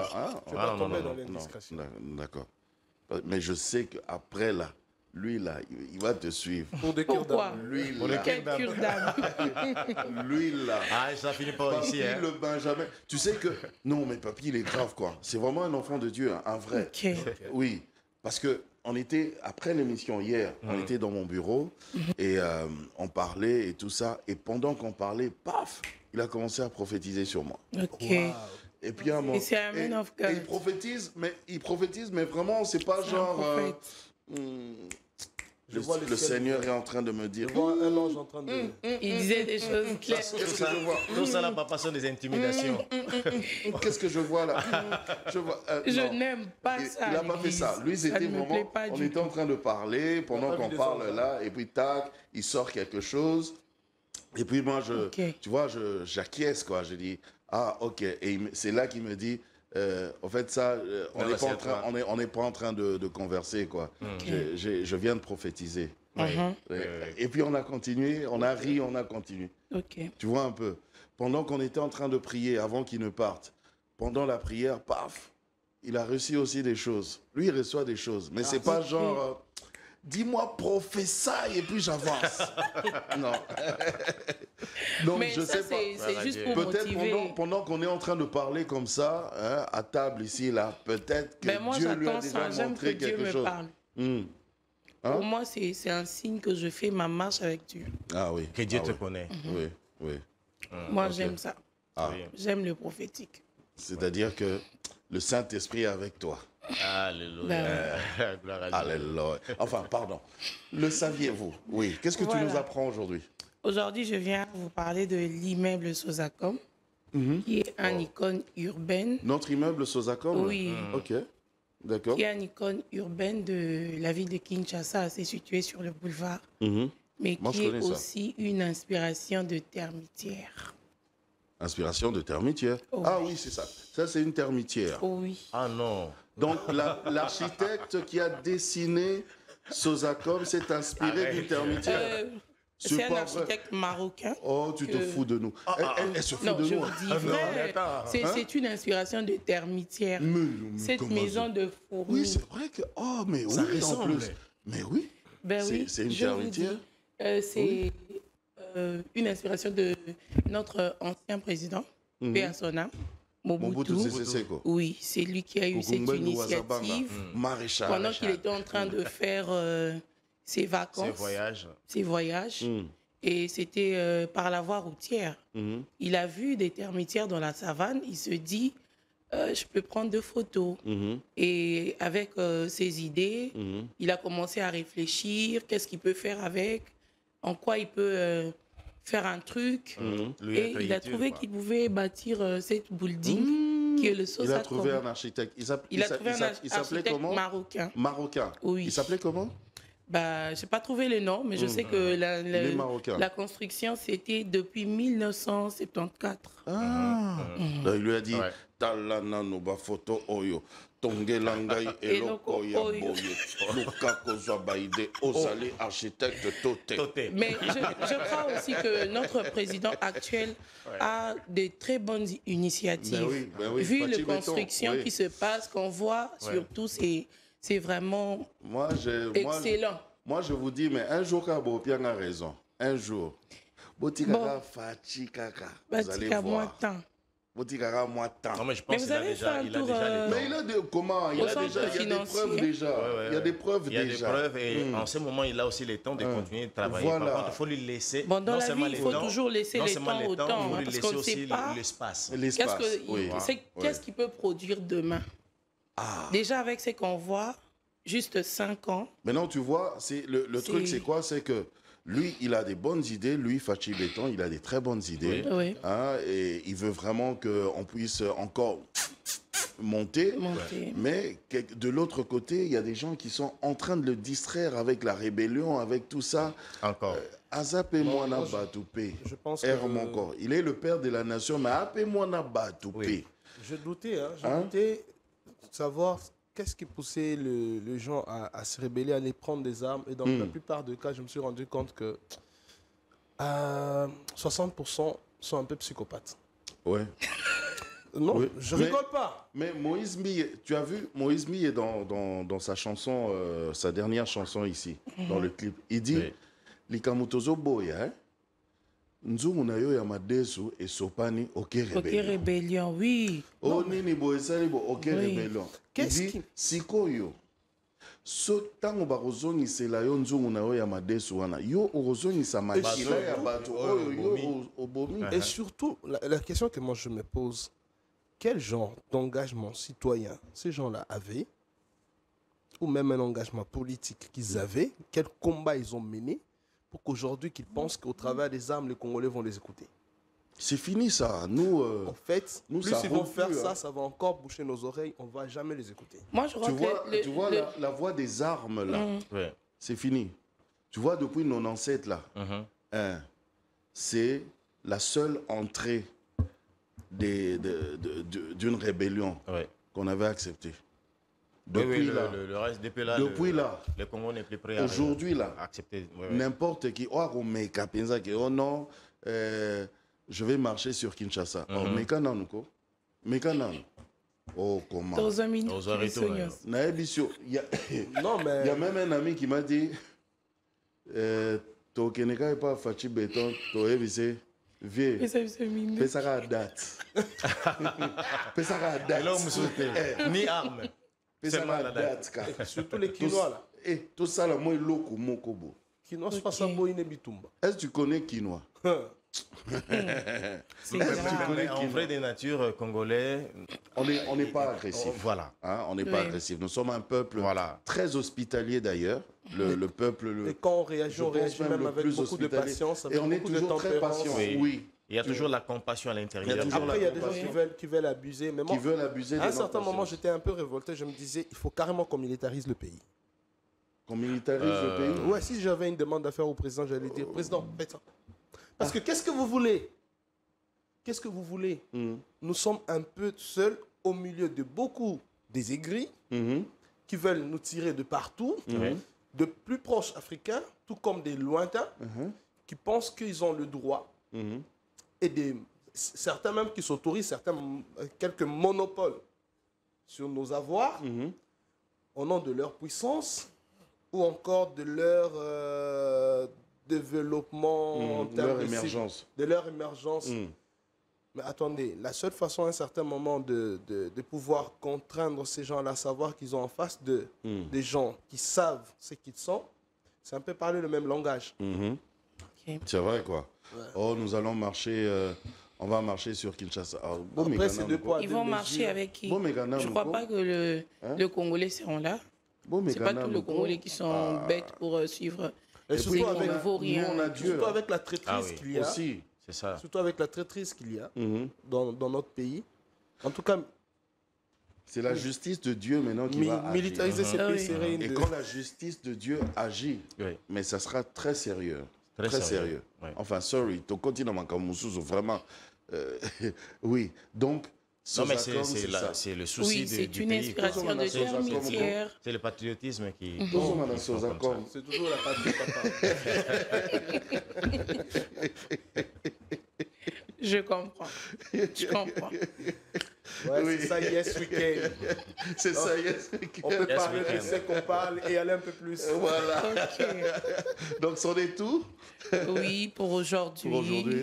Tu vas tomber dans l'indiscrétion. D'accord. Mais je sais qu'après, là, lui, là, il va te suivre. Pour des cure d'âme. Lui, Pour là. quelle cure d'âme? Lui, là. Ah, ça finit pas ici, hein. le Benjamin. Tu sais que... Non, mais papy, il est grave, quoi. C'est vraiment un enfant de Dieu, hein, un vrai. Ok. Oui, parce que on était, après l'émission hier, on était dans mon bureau et on parlait et tout ça. Et pendant qu'on parlait, paf, il a commencé à prophétiser sur moi. Ok. Wow. Et puis à un moment, c'est un man of God. et il prophétise, mais vraiment, c'est pas genre... Je vois le Seigneur est en train de me dire... Je vois un ange en train de... Il disait des choses claires. Qu'est-ce que je vois? Tout ça, là, papa, sont des intimidations. Qu'est-ce que je vois là? Je n'aime pas ça. Il n'a pas fait ça. Lui, c'était vraiment... On était en train de parler pendant qu'on parle là, et puis tac, il sort quelque chose. Et puis moi, tu vois, j'acquiesce, quoi. Je dis, ah, ok. Et c'est là qu'il me dit... en fait, ça, on n'est pas en train de converser, quoi. Je viens de prophétiser. Et puis on a continué, on a ri, on a continué. Tu vois un peu. Pendant qu'on était en train de prier, avant qu'il ne parte, pendant la prière, paf, il a reçu aussi des choses. Lui, il reçoit des choses. Mais c'est pas genre, dis-moi, prophétie, et puis j'avance. Non. Donc, mais je ça, sais pas. C'est juste pour motiver. Peut-être pendant qu'on est en train de parler comme ça, hein, à table ici, là, peut-être que moi, Dieu lui a déjà montré quelque chose. Parle. Hein? Pour moi, c'est un signe que je fais ma marche avec Dieu. Ah oui. Que Dieu te connaît. Oui. Moi, j'aime ça. Ah. J'aime le prophétique. C'est-à-dire que le Saint-Esprit est avec toi. Alléluia. Alléluia. Enfin, pardon. Le saviez-vous? Oui. Qu'est-ce que tu nous apprends aujourd'hui? Aujourd'hui, je viens vous parler de l'immeuble Sosacom, qui est une icône urbaine. Notre immeuble Sosacom? Oui. Ok. D'accord. Qui est une icône urbaine de la ville de Kinshasa, c'est situé sur le boulevard, mais qui est aussi une inspiration de termitière. Inspiration de termitière? Ah oui, c'est ça. Ça, c'est une termitière. Oui. Ah non. Donc, l'architecte qui a dessiné Sosacom s'est inspiré d'une termitière. C'est un architecte marocain. Oh, tu te fous de nous. Elle se fout de nous. Non, je vous dis vrai. C'est une inspiration de termitière. Cette maison de fourmi. Oui, c'est vrai que... Oh, mais oui, en plus. Mais oui. Ben oui, c'est une termitière. C'est une inspiration de notre ancien président, paix à son âme, Mobutu Sese Seko. Oui, c'est lui qui a eu cette initiative pendant qu'il était en train de faire ses vacances, ses voyages. Et c'était par la voie routière. Il a vu des termitières dans la savane. Il se dit, je peux prendre des photos. Et avec ses idées, il a commencé à réfléchir. Qu'est-ce qu'il peut faire avec? En quoi il peut faire un truc. Et il a trouvé qu'il pouvait bâtir cette building qui est le Sosacom. Il a trouvé un architecte. Il s'appelait comment? Marocain. Marocain. Oui. Il s'appelait comment? Bah, je n'ai pas trouvé le nom, mais je sais que la construction, c'était depuis 1974. Donc, il lui a dit, Talana Noba photo oyo, Tongelangai eloko ya boyo, Luka Kozabaide, Ozale architecte Tote. Mais je crois aussi que notre président actuel a de très bonnes initiatives. Vu les constructions qui se passent, qu'on voit surtout, c'est vraiment excellent. Moi, je vous dis, mais un jour, Kabopien a raison. Un jour. Botikaka Fachi Kaka. Vous allez voir. Botikaka Moitan. Non, mais je pense qu'il a déjà les... Mais il a des... Comment? Il y a des preuves déjà. Il y a des preuves déjà. Il y a des preuves et en ce moment, il a aussi le temps de continuer de travailler. Voilà. Par contre, il faut lui laisser... Bon, dans la vie, il faut toujours laisser le temps au temps. Il faut lui laisser aussi l'espace. Qu'est-ce qu'il peut produire demain? Déjà, avec ce qu'on voit, juste 5 ans. Maintenant, tu vois, le truc, c'est quoi? C'est que lui, il a des bonnes idées. Lui, Fachi Béton, il a des très bonnes idées. Oui. Hein, et il veut vraiment qu'on puisse encore monter. Mais de l'autre côté, il y a des gens qui sont en train de le distraire avec la rébellion, avec tout ça. Encore. Azapé-moi na Batoupé. Je pense mon corps. Il est le père de la nation, mais appelez-moi na Batoupé. Je doutais, de savoir qu'est-ce qui poussait les gens à se rebeller, à aller prendre des armes. Et dans la plupart des cas, je me suis rendu compte que 60% sont un peu psychopathes. Ouais. Non, oui. Je rigole pas. Mais Moïse Mille, tu as vu, Moïse Mille est dans sa chanson, sa dernière chanson ici, dans le clip. Il dit, Likamutozo boya, nzungu na yo ya madesu et sopani oke rébellion, oui. Oh nini boesali bo oke rébellion. Qu'est-ce qui sikoyo? So tango bakozongisela yo nzungu na yo ya madesu wana, yo okozongisa makila ya bato oyo yo obomi. Et surtout, la question que moi je me pose, quel genre d'engagement citoyen ces gens-là avaient, ou même un engagement politique qu'ils avaient, quel combat ils ont mené pour qu'aujourd'hui qu'ils pensent qu'au travers des armes, les Congolais vont les écouter. C'est fini ça. Nous, en fait, plus ils vont faire ça, ça va encore boucher nos oreilles, on ne va jamais les écouter. Moi, je crois tu vois la voix des armes là, c'est fini. Tu vois, depuis 97 là, c'est la seule entrée d'une rébellion qu'on avait acceptée. Depuis là, le reste, depuis là, le Congo n'est plus prêt aujourd'hui là, accepter. N'importe qui, oh non, je vais marcher sur Kinshasa. Oh, oh, comment? Dans un minute. Il y a même un ami qui m'a dit, Tokeneka n'est pas Fachi Béton, Toevise. Vieux, Pessara date. Pessara date. Ni arme. Pessara date. Surtout les Quinois là. Et tout ça, là, moi, loko mokobo. Quinois, c'est pas ça, boine bitumba. Est-ce que tu connais Quinois? En vrai des natures congolais, on n'est pas agressif. Voilà. Hein, on n'est pas agressif. Nous sommes un peuple très hospitalier d'ailleurs. Le peuple. Et quand on réagit même avec beaucoup de patience. Et on est toujours très patient. Oui. Il y a toujours la compassion à l'intérieur. Après, il y a des gens qui veulent abuser. Mais moi, qui veulent abuser. À un certain moment, j'étais un peu révolté. Je me disais, il faut carrément qu'on militarise le pays. Qu'on militarise le pays? Ouais, si j'avais une demande à faire au président, j'allais dire, président, faites ça. Parce que qu'est-ce que vous voulez? Qu'est-ce que vous voulez? Nous sommes un peu seuls au milieu de beaucoup des aigris qui veulent nous tirer de partout, de plus proches africains, tout comme des lointains, qui pensent qu'ils ont le droit, et certains même qui s'autorisent quelques monopoles sur nos avoirs, au nom de leur puissance, ou encore de leur développement, de leur émergence. De leur émergence. Mais attendez, la seule façon à un certain moment de pouvoir contraindre ces gens-là, savoir qu'ils ont en face d'eux des gens qui savent ce qu'ils sont, c'est un peu parler le même langage. C'est vrai quoi. Ouais. Oh, nous allons marcher... on va marcher sur Kinshasa. Alors, après, c'est de quoi? Ils vont marcher avec qui? Je ne crois pas que le Congolais seront là. C'est pas tous les Congolais qui sont bêtes pour suivre. Et surtout avec, surtout avec la traîtrise qu'il y a. Aussi, c'est ça. Surtout avec la traîtrise qu'il y a dans notre pays. En tout cas, c'est la justice de Dieu maintenant qui va militariser ces pays, c'est rien. Et quand la justice de Dieu agit, mais ça sera très sérieux. Très sérieux. Ouais. Enfin, sorry, tu continues à vraiment. Oui, donc. Non, mais c'est le souci du pays. C'est une inspiration de termitière. C'est le patriotisme qui... C'est toujours la patrie, papa. Je comprends. Ouais, oui. C'est ça, Yes Weekend. C'est ça, Yes Weekend. On peut parler de ce qu'on parle et aller un peu plus. Voilà. Donc, c'en est tout? Oui, pour aujourd'hui.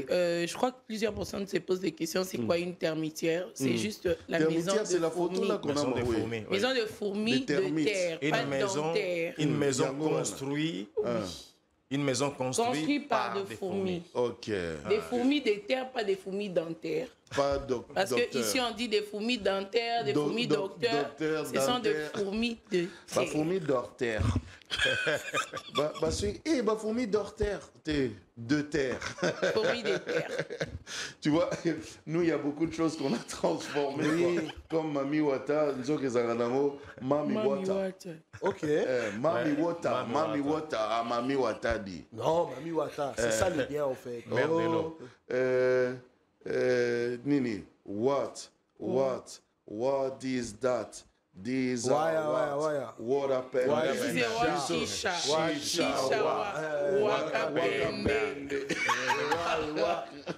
Je crois que plusieurs personnes se posent des questions. C'est quoi une termitière? C'est juste la maison de c'est la photo là qu'on a fourmis. Maison de fourmis de terre, pas dentaire. Une maison construite. Une maison construite par des fourmis. Ok. Des fourmis de terre, pas des fourmis dentaires. Pas Parce qu'ici, on dit des fourmis dentaires, des fourmis docteurs. Ce sont des fourmis de terre. Pas fourmis docteurs. fourmi d'orterre, de terre. Fourmi de terre. Tu vois, nous, il y a beaucoup de choses qu'on a transformées, comme Mami Wata, Mami Wata. Ok. Mami Wata, Mami Wata, Mami Wata dit. Non, Mami Wata, c'est ça le bien en fait. Nini, what is that? These are what happened.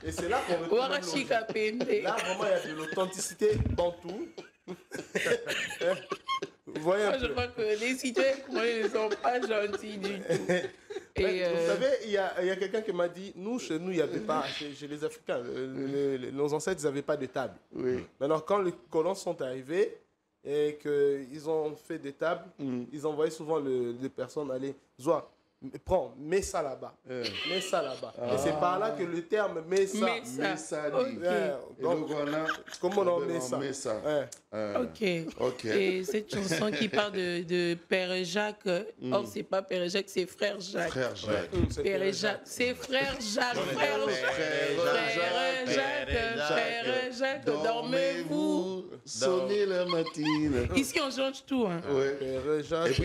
Et c'est là qu'on retrouve là, vraiment, il y a de l'authenticité dans tout. Moi, je crois que les citoyens ne sont pas gentils du tout. Et vous savez, il y a quelqu'un qui m'a dit, chez nous, il n'y avait pas, chez les Africains, nos ancêtres, ils n'avaient pas de table. Oui. Maintenant, quand les colons sont arrivés et qu'ils ont fait des tables, ils envoyaient souvent les personnes aller, Zoa, mets ça là-bas. Mets ça là-bas. Et c'est par là que le terme mets ça dit. Donc, comment on met ça? Ok. Et cette chanson qui parle de Père Jacques, or c'est pas Père Jacques, c'est Frère Jacques. Frère Jacques. Père Jacques, c'est Frère Jacques. Frère Jacques, dormez-vous. Sonnez la matine. Ici, on change tout. Hein. Ouais. Père Jacques.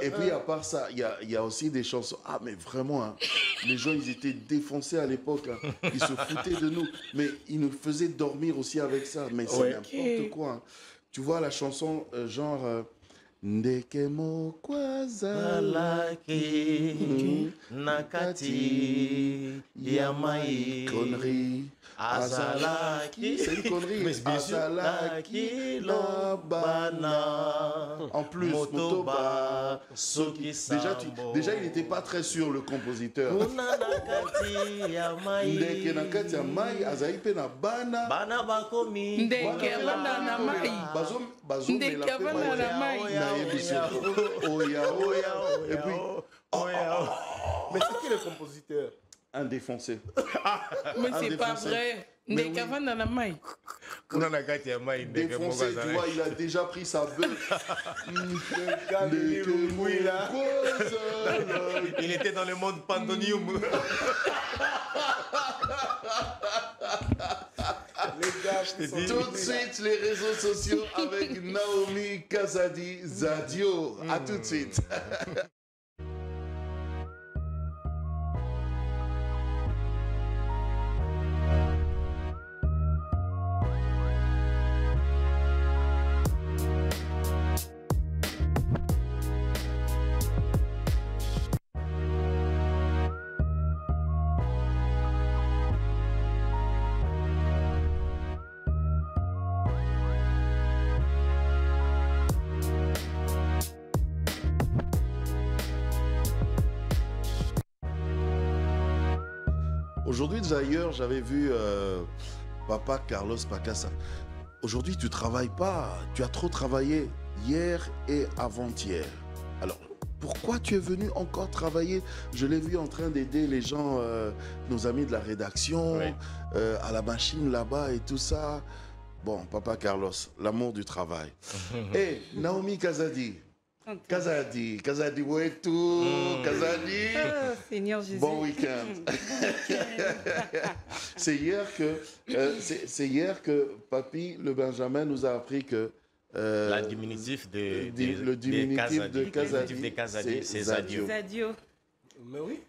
Et puis, à part ça, il y a aussi des chansons. Ah, mais vraiment, hein, les gens, ils étaient défoncés à l'époque. Hein. Ils se foutaient de nous. Mais ils nous faisaient dormir aussi avec ça. Mais c'est n'importe quoi. Hein. Tu vois la chanson genre... Ndekemo kwazalaki nakati yamai connerie azalaki, c'est une connerie. Azalaki lobana. En plus, Motoba. Déjà, il n'était pas très sûr, le compositeur. Ndeke nakati yamai azalaki na bana. Bana bakomi. Ndeke na mai. Ndeke na mai. Et puis, mais c'est qui le compositeur? Un défoncé. Mais c'est pas vrai. Défoncé, tu vois, il a déjà pris sa bœuf. Il était dans le monde pandonium. Tout de suite, les réseaux sociaux avec Naomi Kazadi Zadio. À tout de suite. Aujourd'hui, d'ailleurs, j'avais vu Papa Carlos Pacassa. Aujourd'hui, tu ne travailles pas. Tu as trop travaillé hier et avant-hier. Alors, pourquoi tu es venu encore travailler? Je l'ai vu en train d'aider les gens, nos amis de la rédaction, à la machine là-bas et tout ça. Bon, Papa Carlos, l'amour du travail. Et Naomi Kazadi. Kazadi, Wetu, Kazadi. Seigneur Jésus. Bon week-end. C'est hier que Papy, le Benjamin, nous a appris que le diminutif de Kazadi, c'est Zadio. Mais oui.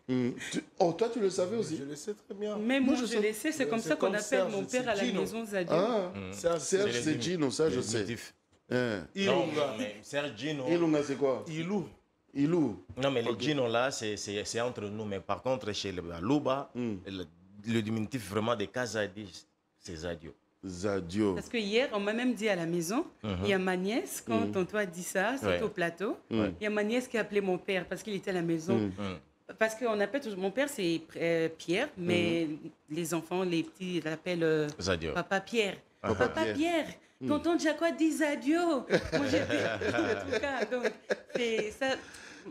Toi, tu le savais aussi? Je le sais très bien. Même moi, je le sais. C'est comme ça qu'on appelle mon père à la maison Zadio. Serge, c'est Gino, ça, je sais. Ilunga. Mais Serge Gino. Ilunga, c'est quoi? Ilou. Non, mais le Gino là, c'est entre nous. Mais par contre, chez le Luba, le diminutif vraiment de Kazadi, c'est Zadio. Parce que hier, on m'a même dit à la maison, il y a ma nièce, quand tonton a dit ça, c'était au plateau, il y a ma nièce qui a appelé mon père parce qu'il était à la maison. Parce qu'on appelle toujours, mon père c'est Pierre, mais les enfants, les petits, ils l'appellent Papa Pierre. Papa Pierre. Tonton Jacques dit Zadio. Moi, j'ai dit, en tout cas, donc, c'est ça.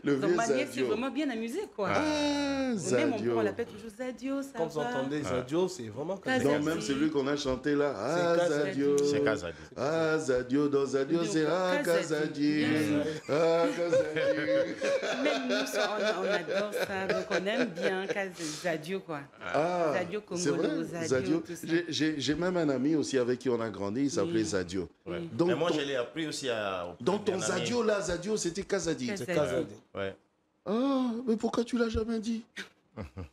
Le Donc vieux ma nièce s'est Zadio. vraiment bien amusée, quoi. Ah, Même Zadio. mon père, on l'appelle toujours Zadio, ça Quand vous va. entendez Zadio, c'est vraiment Kazadi. Non, même celui qu'on a chanté là. Ah, Kazadi. Zadio. C'est Kazadi. Ah, Zadio, dans Zadio, c'est Ah, Kazadi. Ah, Kazadi. Même nous, on adore ça. Donc on aime bien Zadio, quoi. Ah, Zadio c'est Congolo, vrai, Zadio, tout ça. J'ai même un ami aussi avec qui on a grandi, il s'appelait Zadio. Ouais. Donc, Mais moi, je l'ai appris aussi à... donc ton Zadio là, Zadio, c'était Kazadi. C'est Kazadi. Ouais. Ah, mais pourquoi tu l'as jamais dit?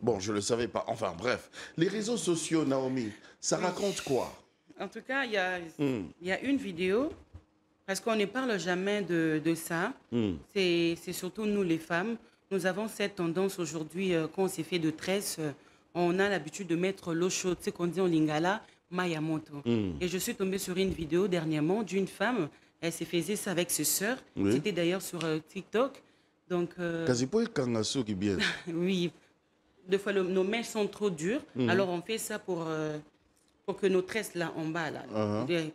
Bon, je le savais pas. Enfin, bref. Les réseaux sociaux, Naomi, ça raconte quoi? En tout cas, il y a une vidéo, parce qu'on ne parle jamais de ça. C'est surtout nous, les femmes. Nous avons cette tendance aujourd'hui, quand on s'est fait de tresse, on a l'habitude de mettre l'eau chaude, c'est qu'on dit en lingala, mayamoto. Et je suis tombée sur une vidéo dernièrement d'une femme, elle s'est faisait ça avec ses sœurs. Oui. C'était d'ailleurs sur TikTok. Donc, Kasipo et Kangaso qui bien. oui, des fois nos mains sont trop dures, alors on fait ça pour que nos tresses là en bas, là,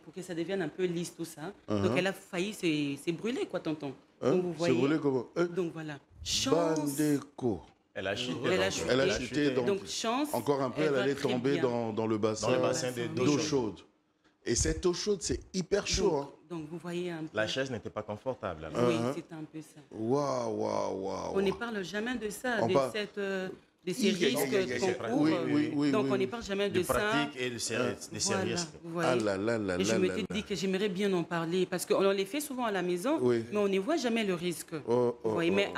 pour que ça devienne un peu lisse tout ça. Donc elle a failli se brûler, quoi, tonton. Donc vous voyez. C'est brûlé comment? Donc voilà. Chance. Bandeko. Elle a chuté. Elle a chuté. Elle a chuté, Donc chance. encore un peu, elle va allait très tomber bien. dans le bassin, Dans le bassin d'eau chaude. Et cette eau chaude, c'est hyper chaud. Hein. Donc vous voyez un peu. La chaise n'était pas confortable. alors. Oui, c'est un peu ça. Waouh, waouh, waouh. On ne parle jamais de ça, On parle- de ces risques qu'on court. Oui, Donc oui. on ne parle jamais De de ça. pratique et de ces risques. Vous voyez. Ah là là là Et je là me là suis là. dit que j'aimerais bien en parler parce qu'on les fait souvent à la maison, Oui. mais on ne voit jamais le risque. Oh, Vous voyez, oh, mais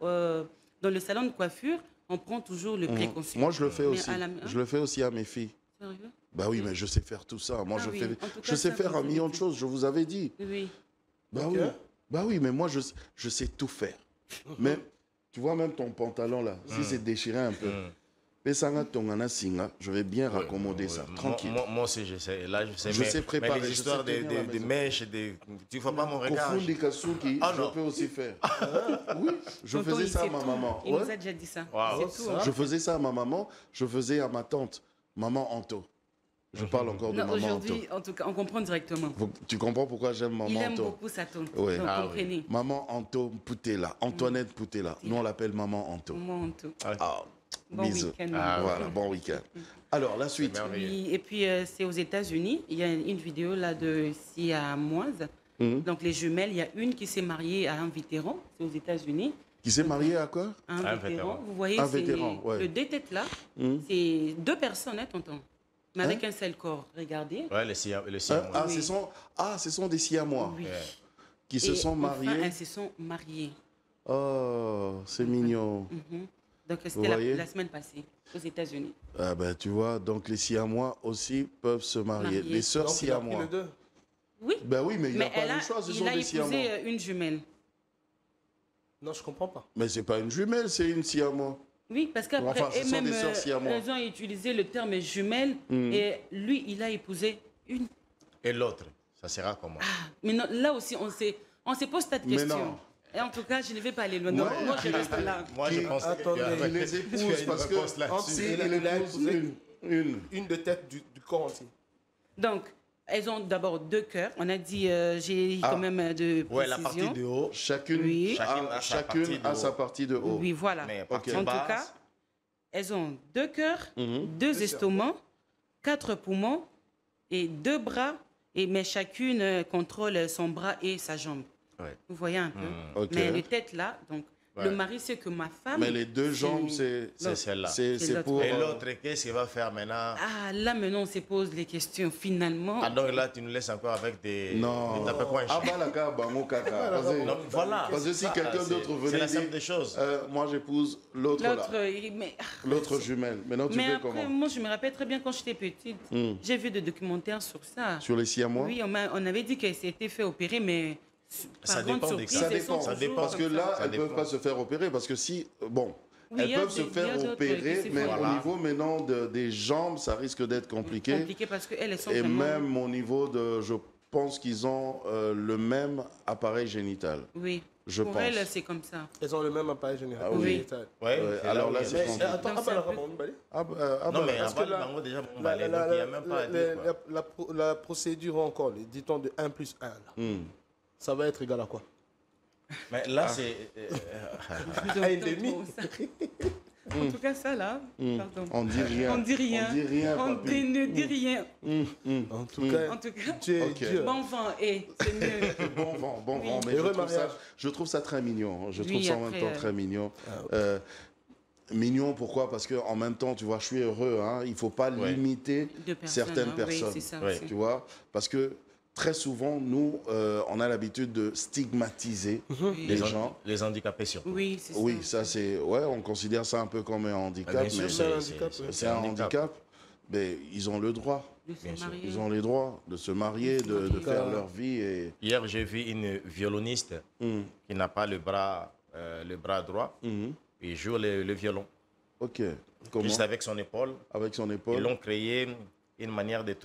oh. dans le salon de coiffure, on prend toujours le précaution. Moi, je le fais Mais aussi. à la- Je le fais aussi à mes filles. Sérieux? Bah oui, mais je sais faire tout ça. Moi, Ah je oui, fais, en tout je cas, sais ça, faire vous un million avez de choses. Je vous avais dit. Oui. Bah Ok. oui. Bah oui, mais moi, je sais tout faire. Mais tu vois même ton pantalon là, si c'est déchiré un peu. Pesanga tongana singa, je vais bien raccommoder ça, tranquille. Moi aussi, je sais. Là, je sais. Je sais préparer, Mais les je histoires sais tenir la de maison. mèches, tu ne vois pas mon regard. Kofundi Kasuki, Ah, je non. peux aussi faire. Oui, je Tonton, faisais il ça à sait ma tout. maman. Il Ouais. nous a déjà dit ça. Waouh. C'est tout. hein. Je faisais ça à ma maman, je faisais à ma tante, maman Anto. Je parle encore de Non, maman Anto. aujourd'hui, en tout cas, on comprend directement. Tu comprends pourquoi j'aime Il maman aime Anto? beaucoup sa tante. Ouais. Donc, Ah comprenez. Maman Anto Poutela, Antoinette Poutela. Nous, on l'appelle maman Anto. Maman Anto. Ah, Bon bisous. week-end. Voilà, bon week-end. Alors, la suite. Oui, et puis, c'est aux États-Unis. Il y a une vidéo là de Siamoise. Donc, les jumelles, il y a une qui s'est mariée à un vétéran. C'est aux États-Unis. Qui s'est marié à quoi? Un Un vétéran. vétéran. Vous voyez, Un c'est vétéran, ouais. le deux têtes là. C'est deux personnes, hein, tonton. Mais avec un seul corps. Regardez. Ouais, le siamois. Ce sont des Siamois Oui. qui se Et sont enfin, mariés. elles se sont mariées. Oh, c'est mignon. Donc, Vous c'était voyez la semaine passée aux États-Unis. Ah ben, tu vois, donc les Siamois aussi peuvent se marier. Mariés. Les sœurs Donc, il a pris Siamois. les deux. Oui. Ben oui, mais il n'a Mais pas le choix, ce il sont a des Siamois. épousé une jumelle. Non, je comprends pas. Mais c'est pas une jumelle, c'est une Siamois. Oui, parce qu'après, Enfin, ce sont elles-mêmes, des sœurs siamois. elles ont utilisé le terme jumelle et lui, il a épousé une. Et l'autre, ça sera comment? Mais non, là aussi, on se pose cette Mais question. non. Et en tout cas, je ne vais pas aller loin. Moi, Moi, je reste là. Moi, je pense Attendez, Il les épouse parce que si il épouse Une de tête du corps entier. Donc, elles ont d'abord deux cœurs. On a dit, j'ai quand même de précision. Ouais, la partie de haut. chacune, Oui. chacune a sa partie de haut. Oui, voilà. Mais En partie tout basse, cas, elles ont deux cœurs, deux estomacs, 4 poumons et 2 bras, mais chacune contrôle son bras et sa jambe. Ouais. Vous voyez un peu. Ok. Mais les têtes là, donc Ouais. le mari sait que ma femme. Mais les deux jambes, c'est celle-là. C'est c'est l'autre. pour. Et l'autre, qu'est-ce qu'il va faire maintenant? Ah, là maintenant on se pose les questions finalement. Ah, donc là, tu nous laisses encore avec des. Non. Des tapis-coins. Ah bah la cas, bango caca. Parce que- Non, voilà. Parce que si quelqu'un d'autre C'est venait la dire, simple des choses. moi j'épouse l'autre L'autre, là, mais, l'autre jumelle. Maintenant tu mais fais après, comment? moi je me rappelle très bien quand j'étais petite, j'ai vu des documentaires sur ça. Sur les Siamois? Oui, on avait dit qu'elle s'était fait opérer, mais Ça par grande dépend des surprise, cas. elles sont Ça toujours dépend. Parce que comme ça. là, Ça elles ne peuvent dépend. pas se faire opérer parce que si, bon, Oui, il elles y a peuvent se des- il y faire a d'autres opérer, qui se mais font- au Voilà. niveau maintenant des jambes, ça risque d'être compliqué. Compliqué parce qu'elles sont Et vraiment... même au niveau de, je pense qu'ils ont le même appareil génital. Oui, Je pour pense. elles, c'est comme ça. Elles ont le même appareil général. Ah oui. Génital. Ouais, Ouais, c'est alors où là, il y a c'est des- compliqué. Attends, Donc, ah, c'est bah, un peu- Ramon Mbale. Non, mais parce avant que le là- bango, déjà, on La, va aller. la- Donc, il n'y a même pas à dire. quoi. la procédure encore, dit-on de 1 plus 1, là, ça va être égal à quoi? Mais là, c'est... En tout cas, ça là, pardon. On dit rien. On dit rien. On dit rien, On papi. ne dit rien. En tout cas, tu es Dieu. bon vent, c'est mieux. Bon vent, bon vent. Mais je trouve ça très mignon. Je trouve ça en même temps très mignon. Mignon, pourquoi? Parce qu'en même temps, tu vois, je suis heureux. Hein, il ne faut pas limiter certaines personnes. Oui, ça, tu vois? Parce que très souvent, nous, on a l'habitude de stigmatiser les gens. Les handicapés surtout. Oui, c'est ça. Oui, ça c'est... Ouais, on considère ça un peu comme un handicap. Mais c'est un handicap. Mais ils ont le droit. Ils ont les droits de se marier, de faire leur vie. Et... Hier, j'ai vu une violoniste qui n'a pas le bras droit. Il joue le violon. Ok. Comment? Juste avec son épaule. Avec son épaule. Ils l'ont créé une manière de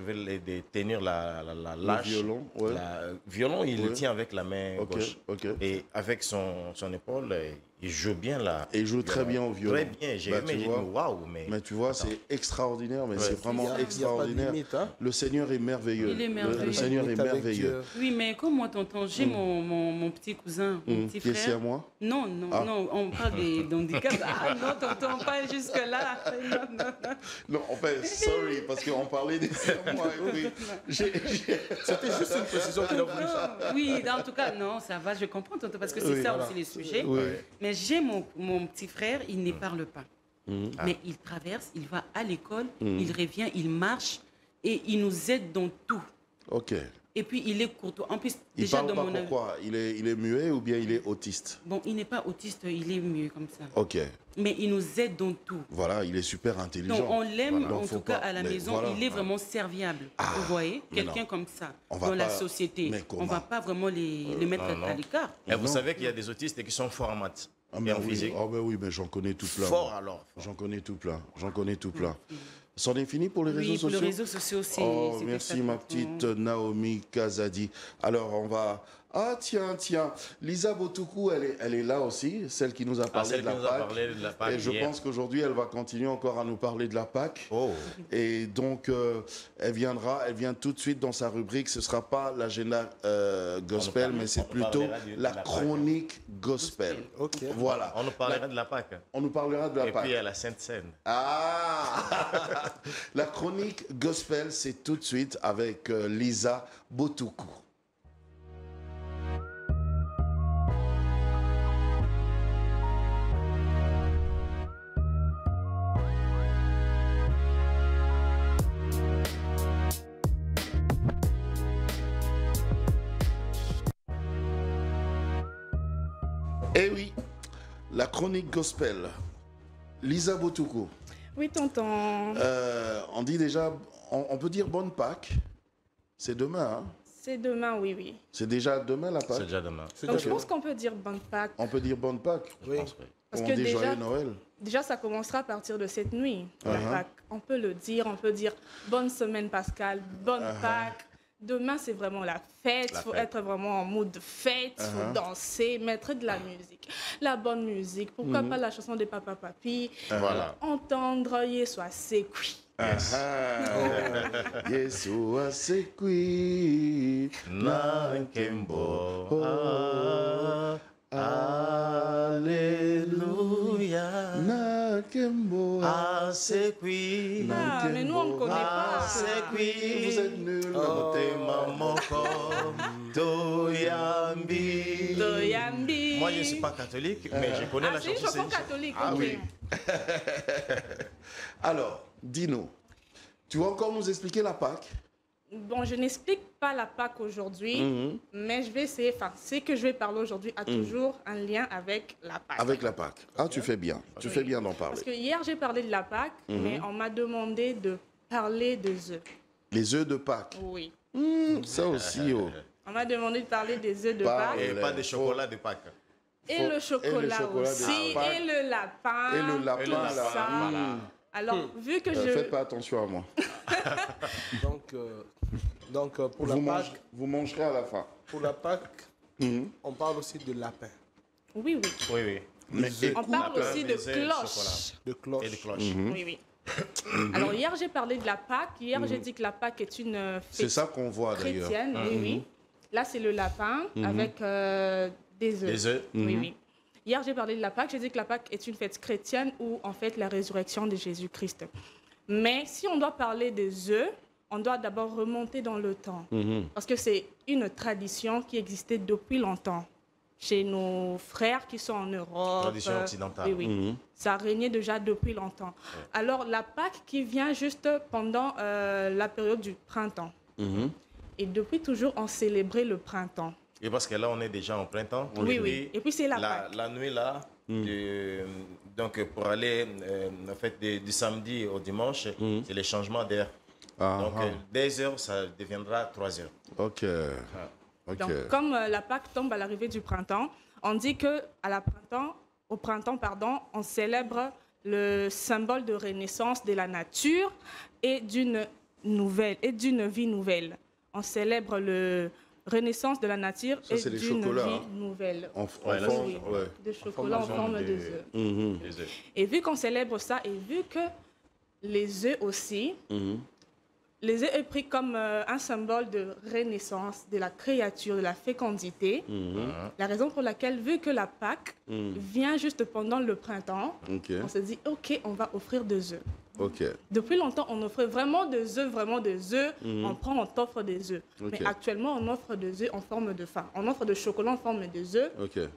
tenir la lâche. Le violon, ouais. Violon, il le tient avec la main gauche. Ok. Et avec son épaule, il joue bien là. Et il joue très bien au violon. Très bien. J'ai aimé, j'ai dit waouh. Mais tu vois, c'est extraordinaire, mais c'est vraiment extraordinaire. Limite, hein? Le Seigneur est merveilleux. Il est merveilleux. Le Seigneur est merveilleux. Oui, mais comme moi, tonton, j'ai mon petit cousin, mon petit frère. Qui est ici à moi? Non, on parle d'handicap. Ah non, tonton, pas jusque-là. Non, en fait, sorry, parce qu'on parlait des moi. C'était juste une précision qu'il a voulu. Oui, en tout cas, non, ça va, je comprends, tonton, parce que c'est ça aussi les sujets. Oui. Mais j'ai mon petit frère, il ne parle pas. Mais il traverse, il va à l'école, il revient, il marche et il nous aide dans tout. Ok. Et puis il est courtois. En plus, Il déjà parle dans pas mon pourquoi? Il est muet ou bien il est autiste? Bon, il n'est pas autiste, il est mieux comme ça. Ok. Mais il nous aide dans tout. Voilà, il est super intelligent. Donc on l'aime, voilà. en tout cas à la maison, voilà. il est vraiment serviable. Vous voyez, quelqu'un comme ça dans la société, on ne va pas vraiment les mettre à l'écart. Et vous savez qu'il y a des autistes qui sont forts en maths et en physique. Ah ben oui, mais j'en connais tout plein. Fort alors. J'en connais tout plein. C'en est fini pour les réseaux sociaux? Oui, pour les réseaux sociaux aussi. Oh, merci ma petite Naomi Kazadi. Alors, on va... Ah, tiens. Lisa Botoukou, elle est là aussi, celle qui nous a parlé de la Pâque. Et je pense qu'aujourd'hui, elle va continuer encore à nous parler de la Pâque. Oh. Et donc, elle vient tout de suite dans sa rubrique. Ce ne sera pas l'agenda gospel, mais c'est plutôt la chronique gospel. Ok. Voilà. On nous parlera de la Pâque. On nous parlera de la Pâque. Et puis à la Sainte Seine. Ah. La chronique gospel, c'est tout de suite avec Lisa Botoukou. Eh oui, la chronique gospel. Lisa Botoukou. Oui, tonton. On dit déjà, on peut dire bonne Pâques. C'est demain, hein? C'est demain, oui. C'est déjà demain la Pâques? C'est déjà demain. Donc je pense qu'on peut dire bonne Pâques. On peut dire bonne Pâques? Oui. Parce on que dit déjà, joyeux Noël. Déjà, ça commencera à partir de cette nuit, la Pâques. On peut le dire, on peut dire bonne semaine pascale, bonne Pâques. Demain, c'est vraiment la fête. Il faut être vraiment en mode de fête. Il faut danser, mettre de la musique. La bonne musique. Pourquoi pas la chanson de Papa Papi? Voilà. Entendre Yesu Asekui. Yesu Asekui. Nankembo. Alléluia. Nakembo. Asekui. Ah, mais nous, on ne connaît pas. Asekui. Vous êtes nuls. Toyambi. Moi, je ne suis pas catholique, mais je connais la chanson. C'est une chanson catholique. Ah oui. Alors, dis-nous, tu vas encore nous expliquer la Pâque? Bon, je n'explique pas la Pâque aujourd'hui, mais je vais essayer, ce que je vais parler aujourd'hui a toujours un lien avec la Pâque. Avec la Pâque. Ah, tu fais bien. Tu fais bien d'en parler. Parce que hier, j'ai parlé de la Pâque, mais on m'a demandé de parler des œufs. Les œufs de Pâques? Oui. Ça aussi, oh. On m'a demandé de parler des œufs de Pâques. Et pas de chocolat de Pâques. Et le chocolat aussi, et le lapin. Et le lapin, là. Voilà. Alors, vu que je... Faites pas attention à moi. Donc pour la Pâque... Vous mangerez à la fin. Pour la Pâque, on parle aussi de lapin. Oui. Mais on parle aussi de cloche. De cloche. Et de cloche. Oui. Alors, hier, j'ai parlé de la Pâque. Hier, j'ai dit que la Pâque est une fête c'est ça qu'on voit, d'ailleurs. chrétienne. Oui. Là, c'est le lapin avec Des œufs. Des œufs. Oui, oui. Hier, j'ai parlé de la Pâque. J'ai dit que la Pâque est une fête chrétienne ou en fait la résurrection de Jésus-Christ. Mais si on doit parler des œufs, on doit d'abord remonter dans le temps. Parce que c'est une tradition qui existait depuis longtemps. Chez nos frères qui sont en Europe. Tradition occidentale. Oui, oui. Ça régnait déjà depuis longtemps. Alors, la Pâque qui vient juste pendant la période du printemps. Et depuis toujours, on célébrait le printemps. Et parce que là, on est déjà en printemps. Oui, oui. Et puis, c'est la Pâque. La nuit, là, donc pour aller en fait, du samedi au dimanche, c'est le changement d'heure. Donc, des heures, ça deviendra 3 heures. Ok. Donc, comme la Pâque tombe à l'arrivée du printemps, on dit qu'au printemps, on célèbre le symbole de renaissance de la nature et d'une vie nouvelle. On célèbre la renaissance de la nature et d'une vie nouvelle. De chocolat en forme de œufs. Et vu qu'on célèbre ça et vu que les œufs aussi, les œufs est pris comme un symbole de renaissance, de la créature, de la fécondité. La raison pour laquelle, vu que la Pâque vient juste pendant le printemps, on se dit, OK, on va offrir des œufs. Depuis longtemps, on offrait vraiment des œufs, On prend, on t'offre des œufs. Mais actuellement, on offre des œufs en forme de faim. On offre de chocolat en forme des œufs,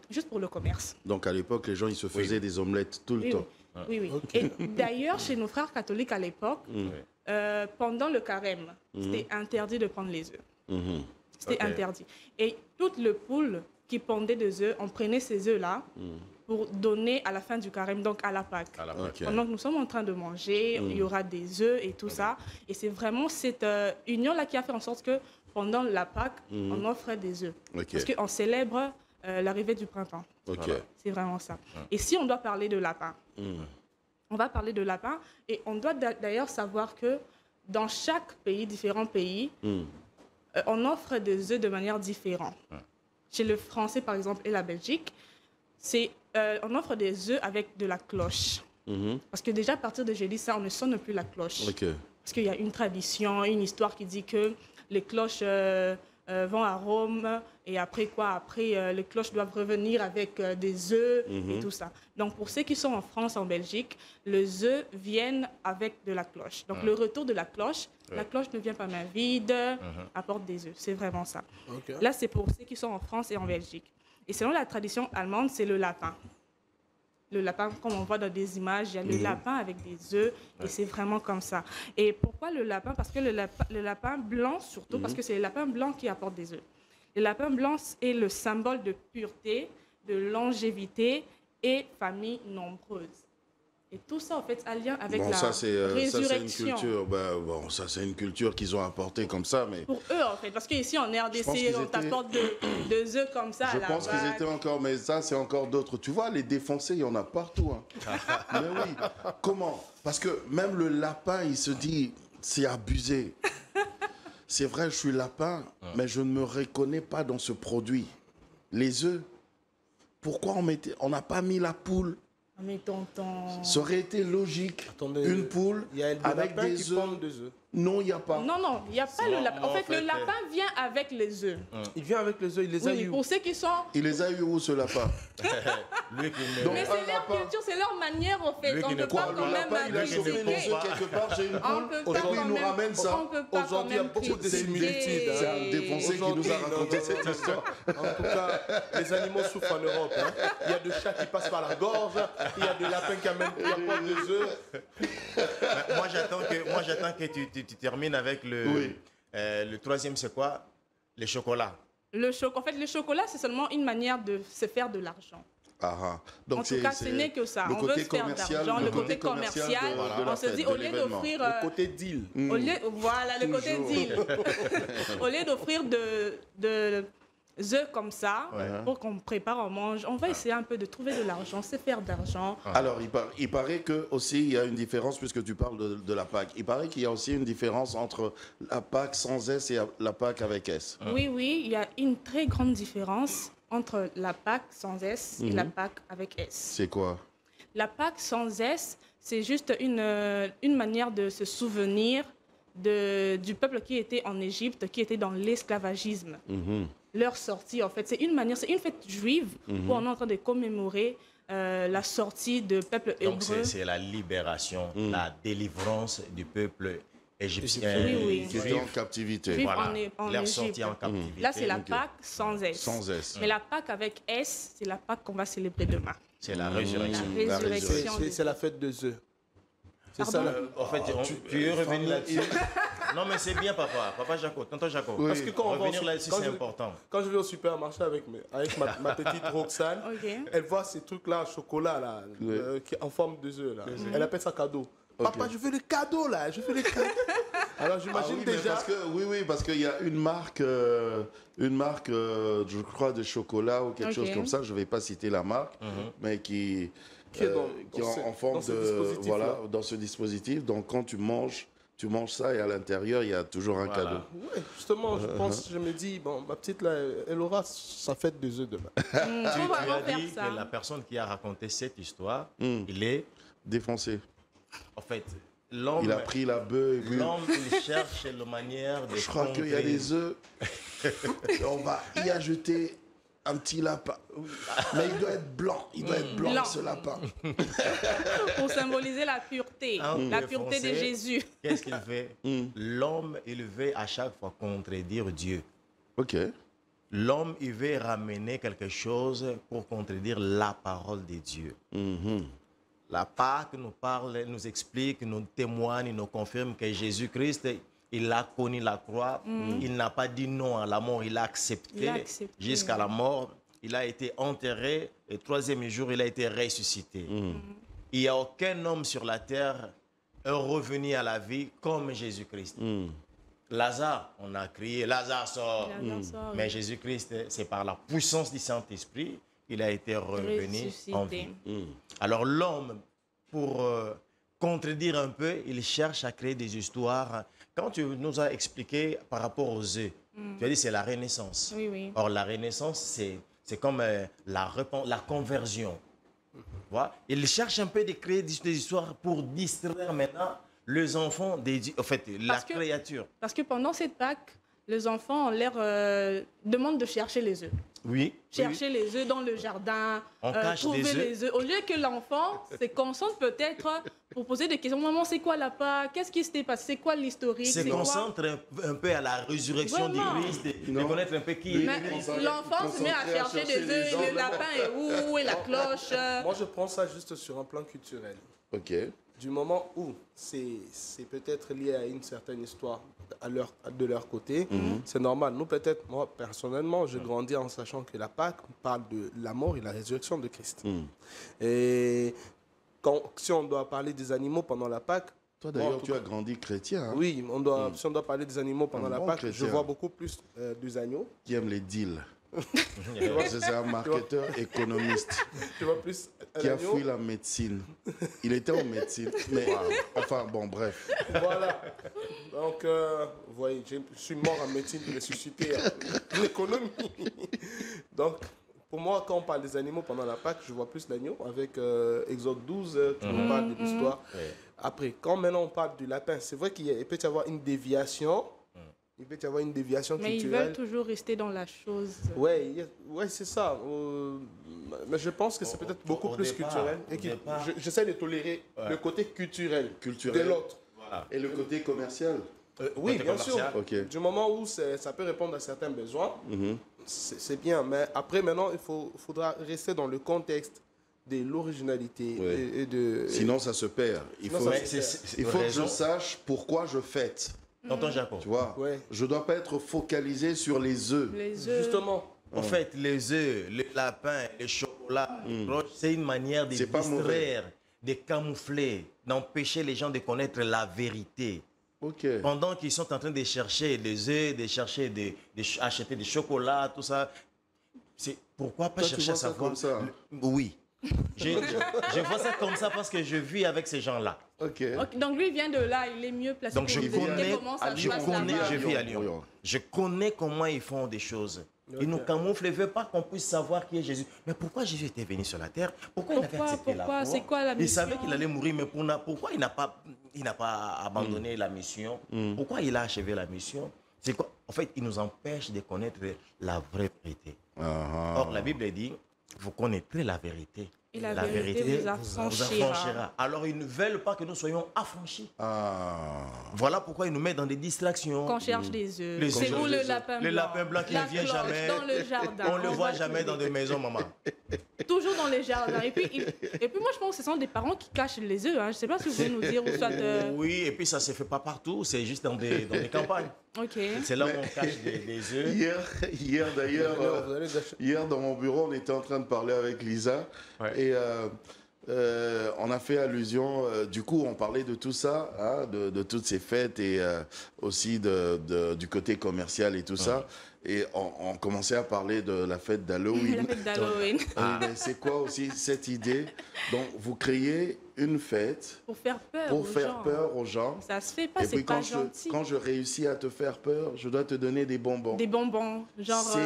juste pour le commerce. Donc, à l'époque, les gens, ils se faisaient des omelettes tout le temps. Oui, oui. Et d'ailleurs, chez nos frères catholiques à l'époque, pendant le carême, c'était interdit de prendre les œufs. C'était interdit. Et toutes les poules qui pondaient des œufs, on prenait ces œufs-là pour donner à la fin du carême, donc à la Pâque. Pendant que nous sommes en train de manger, il y aura des œufs et tout ça. Et c'est vraiment cette union-là qui a fait en sorte que pendant la Pâque, on offre des œufs. Parce qu'on célèbre l'arrivée du printemps. C'est vraiment ça. Et si on doit parler de lapin, on va parler de lapin et on doit d'ailleurs savoir que dans chaque pays, différents pays, on offre des œufs de manière différente. Chez le français, par exemple, et la Belgique, on offre des œufs avec de la cloche. Parce que déjà, à partir de jeudi, ça, on ne sonne plus la cloche. Parce qu'il y a une tradition, une histoire qui dit que les cloches vont à Rome et après quoi? Après, les cloches doivent revenir avec des œufs et tout ça. Donc, pour ceux qui sont en France, en Belgique, les œufs viennent avec de la cloche. Donc, le retour de la cloche ne vient pas main vide, apporte des œufs. C'est vraiment ça. Là, c'est pour ceux qui sont en France et en Belgique. Et selon la tradition allemande, c'est le lapin. Le lapin, comme on voit dans des images, il y a le lapin avec des œufs et c'est vraiment comme ça. Et pourquoi le lapin? Parce que le lapin blanc, surtout, parce que c'est le lapin blanc qui apporte des œufs. Le lapin blanc est le symbole de pureté, de longévité et famille nombreuse. Et tout ça, en fait, a lien avec la résurrection. Ça, c'est une culture. Ça, c'est une culture qu'ils ont apportée comme ça. Mais pour eux, en fait. Parce qu'ici, en RDC, on t'apporte des œufs comme ça. Je pense qu'ils étaient encore... Mais ça, c'est encore d'autres. Tu vois, les défoncés, il y en a partout. Mais oui. Comment? Parce que même le lapin, il se dit, c'est abusé. C'est vrai, je suis lapin, mais je ne me reconnais pas dans ce produit. Les œufs. Pourquoi on n'a pas mis la poule? Mais tonton... Ça aurait été logique. Attendez, une poule avec des œufs. Non, il n'y a pas. Non, il n'y a pas le lapin. En fait, le lapin vient avec les œufs. Il vient avec les œufs, il les a eu. Pour ceux qui sont... Il les a eu où, ce lapin? Mais c'est leur culture, c'est leur manière, en fait. On ne peut pas quand même il a chauffé les œufs quelque part chez une poule. Aujourd'hui, il nous ramène ça. Aujourd'hui, il y a beaucoup de similitudes. C'est un défoncé qui nous a raconté cette histoire. En tout cas, les animaux souffrent en Europe. Il y a des chats qui passent par la gorge. Il y a des lapins qui amènent des œufs. Moi, j'attends que tu termines avec le troisième, c'est quoi? Le chocolat. En fait, le chocolat, c'est seulement une manière de se faire de l'argent. Donc en tout cas, ce n'est que ça. On veut se faire d'argent. Le côté commercial, on se dit, au lieu d'offrir... Le côté deal. Voilà, le côté deal. Au lieu d'offrir de œufs comme ça, pour qu'on prépare, on mange, on va essayer un peu de trouver de l'argent, se faire d'argent. Alors, il paraît que aussi il y a une différence, puisque tu parles de la Pâque. Il paraît qu'il y a aussi une différence entre la Pâque sans S et la Pâque avec S. Oui, il y a une très grande différence entre la Pâque sans S et la Pâque avec S. C'est quoi? La Pâque sans S, c'est juste une manière de se souvenir du peuple qui était en Égypte, qui était dans l'esclavagisme. leur sortie, en fait. C'est une manière, c'est une fête juive où on est en train de commémorer la sortie du peuple hébreu. Donc c'est la libération, la délivrance du peuple égyptien. Qui était en captivité. Voilà, leur Égypte. sortie en captivité. Là, c'est la Pâque sans S. Sans S. Mais la Pâque avec S, c'est la Pâque qu'on va célébrer demain. C'est la résurrection. La résurrection. C'est la fête des œufs. C'est ça. En fait, tu veux revenir là-dessus? Non, mais c'est bien, papa. Papa Jaco, tonton Jaco. Parce que quand revenir là-dessus, c'est important. Quand je vais au supermarché avec ma petite Roxane, elle voit ces trucs-là, chocolat, là, qui en forme d'œufs. Elle appelle ça cadeau. Papa, je veux le cadeau, là. Je veux le cadeau. Alors, j'imagine déjà... Parce qu'il y a une marque, je crois, de chocolat ou quelque chose comme ça. Je ne vais pas citer la marque, mais qui est en forme dans ce dispositif. Donc, quand tu manges ça et à l'intérieur, il y a toujours un cadeau. Oui, justement, je me dis, bon, ma petite, là, elle aura sa fête des œufs demain. Tu as dit que la personne qui a raconté cette histoire, il est défoncé. En fait, l'homme... Il a pris la bœuf. L'homme, il cherche la manière de... Je crois qu'il y a des œufs. On va y ajouter un petit lapin. Mais il doit être blanc. Il doit être blanc, ce lapin. Pour symboliser la pureté. La pureté de Jésus. Qu'est-ce qu'il fait? L'homme, il veut à chaque fois contredire Dieu. Ok. L'homme, il veut ramener quelque chose pour contredire la parole de Dieu. La Pâque nous parle, nous explique, nous témoigne, nous confirme que Jésus-Christ, il a connu la croix. Il n'a pas dit non à la mort, il a accepté jusqu'à la mort. Il a été enterré et le troisième jour, il a été ressuscité. Il n'y a aucun homme sur la terre revenu à la vie comme Jésus-Christ. Lazare, on a crié, Lazare sort. Mais Jésus-Christ, c'est par la puissance du Saint-Esprit, il a été revenu en vie. Alors l'homme, pour contredire un peu, il cherche à créer des histoires. Quand tu nous as expliqué par rapport aux œufs, tu as dit c'est la Renaissance. Or la Renaissance, c'est comme la conversion. Voilà. Il cherche un peu de créer des histoires pour distraire maintenant les enfants, la créature. Parce que pendant cette Pâque, les enfants, on leur demande de chercher les œufs. Chercher les œufs dans le jardin, trouver les œufs. Au lieu que l'enfant se concentre peut-être pour poser des questions. Maman, c'est quoi la Pâque? Qu'est-ce qui s'est passé? C'est quoi l'historique? Se concentre un peu à la résurrection du Christ, de connaître un peu qui est. L'enfant se met à chercher des œufs, le lapin est où? Et la cloche? Moi, je prends ça juste sur un plan culturel. Ok. Du moment où c'est peut-être lié à une certaine histoire de leur côté, c'est normal. Nous, peut-être, moi, personnellement, je grandis en sachant que la Pâque parle de la mort et la résurrection de Christ. Et si on doit parler des animaux pendant la Pâque... Toi, d'ailleurs, tu as grandi chrétien. Hein? Oui, si on doit parler des animaux pendant la Pâque, je vois beaucoup plus des agneaux. Qui aiment les deals. C'est un marketeur économiste qui a fui la médecine. Il était en médecine, mais enfin bon, bref. Voilà. Donc, vous voyez, je suis mort en médecine pour ressusciter l'économie. Donc, pour moi, quand on parle des animaux pendant la Pâque, je vois plus l'agneau avec Exode 12 qui nous parle de l'histoire. Après, quand maintenant on parle du lapin, c'est vrai qu'il peut y avoir une déviation. Il peut y avoir une déviation culturelle. Mais ils veulent toujours rester dans la chose. Ouais, c'est ça. Mais je pense que c'est peut-être beaucoup plus culturel. Et j'essaie de tolérer le côté culturel de l'autre. Voilà. Et le côté commercial. Oui, bien sûr. Okay. Du moment où ça peut répondre à certains besoins, c'est bien. Mais après, maintenant, il faudra rester dans le contexte de l'originalité. Ouais. Sinon, ça se perd. Il faut que je sache pourquoi je fête. Tonton Jaco. Tu vois, je ne dois pas être focalisé sur les œufs. Justement. En fait, les œufs, les lapins, les chocolats, c'est une manière de distraire, de camoufler, d'empêcher les gens de connaître la vérité. Pendant qu'ils sont en train de chercher des œufs, d'acheter des chocolats, tout ça, pourquoi pas chercher à savoir comme ça? Oui. Je vois ça comme ça parce que je vis avec ces gens-là. Donc lui vient de là, il est mieux placé. Donc je vis à Lyon. Je connais comment ils font des choses. Ils nous camouflent, ils ne veulent pas qu'on puisse savoir qui est Jésus. Mais pourquoi Jésus était venu sur la terre? Pourquoi il avait accepté la croix? C'est quoi la mission? Il savait qu'il allait mourir, mais pourquoi il n'a pas abandonné la mission? Pourquoi il a achevé la mission? C'est quoi? En fait, il nous empêche de connaître la vraie vérité. Or, la Bible dit, vous connaîtrez la vérité. Et la vérité vous affranchira. Alors, ils ne veulent pas que nous soyons affranchis. Voilà pourquoi ils nous mettent dans des distractions. Qu'on cherche des œufs. C'est où le lapin blanc? Le lapin blanc qui ne vient jamais. Dans le jardin. On ne le voit jamais dans des maisons, maman. Toujours dans les jardins. Et puis, moi, je pense que ce sont des parents qui cachent les œufs. Hein. Je ne sais pas si vous pouvez nous dire où soit... Oui, et puis ça ne se fait pas partout. C'est juste dans des campagnes. Ok. C'est là où on cache des œufs. Hier d'ailleurs, hier dans mon bureau, on était en train de parler avec Lisa. Ouais. Et on a fait allusion, du coup on parlait de tout ça, hein, de toutes ces fêtes et aussi du côté commercial et tout ça. Et on commençait à parler de la fête d'Halloween. La fête d'Halloween. C'est quoi aussi cette idée? Donc vous créez une fête pour faire peur aux gens. Ça se fait pas, c'est pas gentil. Quand je réussis à te faire peur, je dois te donner des bonbons. Des bonbons, genre...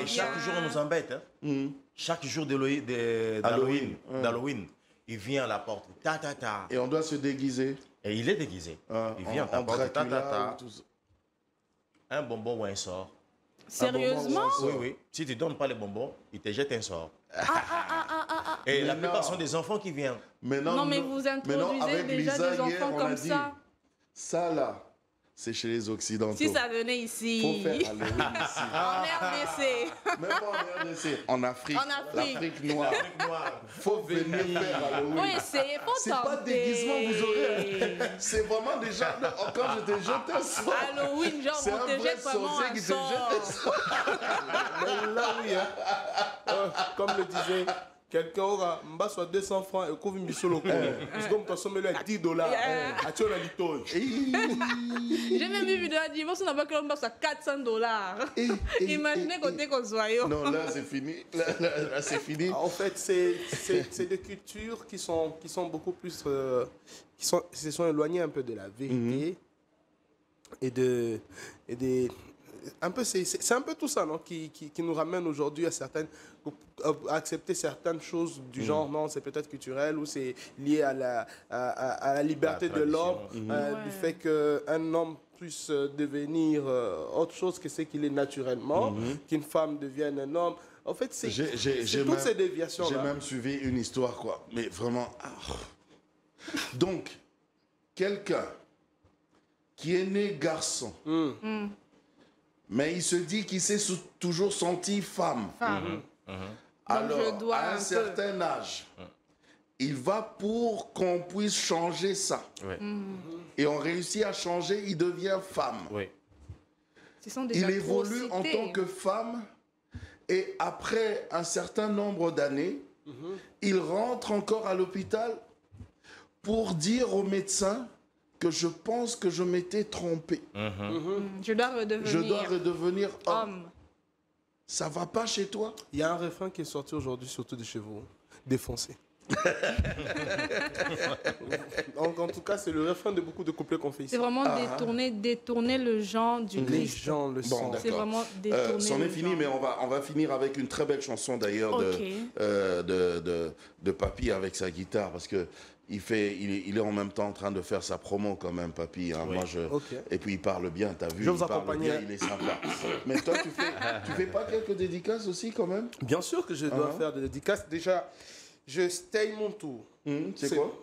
Chaque jour on nous embête. Hein? Chaque jour d'Halloween, il vient à la porte. Ta, ta, ta. Et on doit se déguiser. Et il est déguisé. Il vient à ta porte. Ta, ta, ta. Un bonbon ou un sort. Sérieusement? Oui, oui. Si tu ne donnes pas les bonbons, il te jette un sort. Et la plupart sont des enfants qui viennent. Mais vous introduisez déjà des enfants comme ça. Ça là, c'est chez les Occidentaux. Si ça venait ici. Faut faire Halloween ici. En RDC. Même pas en RDC. En Afrique. L'Afrique noire. Faut venir faire Halloween. Oui, c'est pas déguisement, vous aurez. C'est vraiment déjà. Quand je te jette un sort. Halloween, genre, on te jette vraiment un sort. Là, oui, hein. Comme le disait. Quelqu'un aura soit 200 francs et couvre une bicholo. C'est comme quand on met à 10 $. J'ai même vu une vidéo dit, on n'a pas que l'on passe à 400 $. Imaginez côté qu'on soit. Non, là c'est fini. Là c'est fini. En fait, c'est des cultures qui sont beaucoup plus. Qui se sont éloignées un peu de la vérité et des. Un peu, c'est un peu tout ça, non, qui nous ramène aujourd'hui à accepter certaines choses du genre, non, c'est peut-être culturel ou c'est lié à la liberté de l'homme, du fait qu'un homme puisse devenir autre chose que ce qu'il est naturellement, qu'une femme devienne un homme. En fait, c'est toutes ces déviations-là. J'ai même suivi une histoire, quoi. Mais vraiment... Donc, quelqu'un qui est né garçon... Mais il se dit qu'il s'est toujours senti femme. Alors, à un certain âge, il va pour qu'on puisse changer ça. Et on réussit à changer, il devient femme. Il évolue en tant que femme et après un certain nombre d'années, il rentre encore à l'hôpital pour dire au médecin que je pense que je m'étais trompé. Je dois redevenir homme. Ça va pas chez toi? Il y a un refrain qui est sorti aujourd'hui, surtout de chez vous. Défoncé. Donc, en tout cas, c'est le refrain de beaucoup de couplets qu'on fait ici. C'est vraiment détourner le genre du Christ. Les gens le sont. C'est vraiment détourner c'en est fini, mais on va finir avec une très belle chanson d'ailleurs de Papy avec sa guitare, parce que il est en même temps en train de faire sa promo quand même, Papy. Hein. Moi, et puis il parle bien, t'as vu, il parle bien, il est sympa. Mais toi, tu fais pas quelques dédicaces aussi quand même? Bien sûr que je dois faire des dédicaces. Déjà, je stay mon tour. C'est quoi?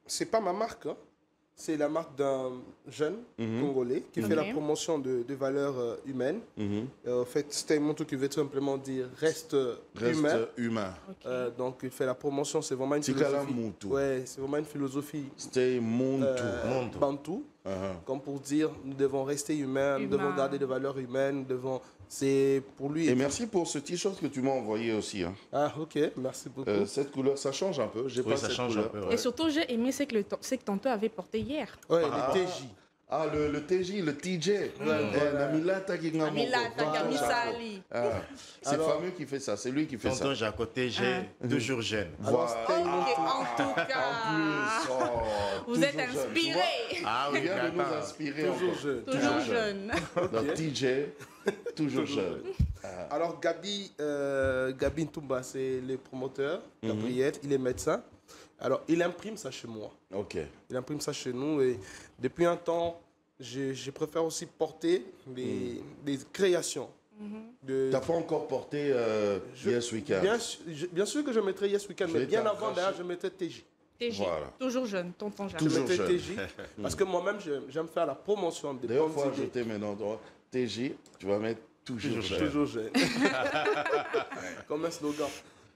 C'est pas ma marque, hein. C'est la marque d'un jeune Congolais qui fait la promotion de valeurs humaines. En fait, Stay Montou qui veut tout simplement dire reste humain. Donc, il fait la promotion, c'est vraiment une philosophie. Ouais, c'est vraiment une philosophie. Stay Montou. Bantou. Comme pour dire, nous devons rester humains, nous devons garder des valeurs humaines, c'est pour lui. Et merci pour ce t-shirt que tu m'as envoyé aussi. Hein. Ah, ok, merci beaucoup. Cette couleur, ça change un peu. Ça change un peu. Et surtout, j'ai aimé ce que Tonton avait porté hier. Ouais, le TJ. Ah, le TJ, le TJ. C'est fameux qui fait ça, c'est lui qui fait ça. Tonton Jaco TG, toujours jeune. En tout cas, vous êtes inspiré. Ah oui, viens de nous inspirer. Toujours jeune. Donc TJ, toujours jeune. Alors Gabi Ntumba, c'est le promoteur, Gabriel, il est médecin. Alors il imprime ça chez moi. Ok. Il imprime ça chez nous et depuis un temps, je préfère aussi porter des créations. Tu n'as pas encore porté Yes Weekend? Bien sûr que je mettrai Yes Weekend, mais bien avant, d'ailleurs, je mettrais TJ. TJ, voilà. Toujours jeune, tonton Jacques. Je mettrai TJ, parce que moi-même, j'aime faire la promotion des D'ailleurs, il faut ajouter maintenant TJ, tu vas mettre toujours jeune. Toujours jeune. Comme un slogan.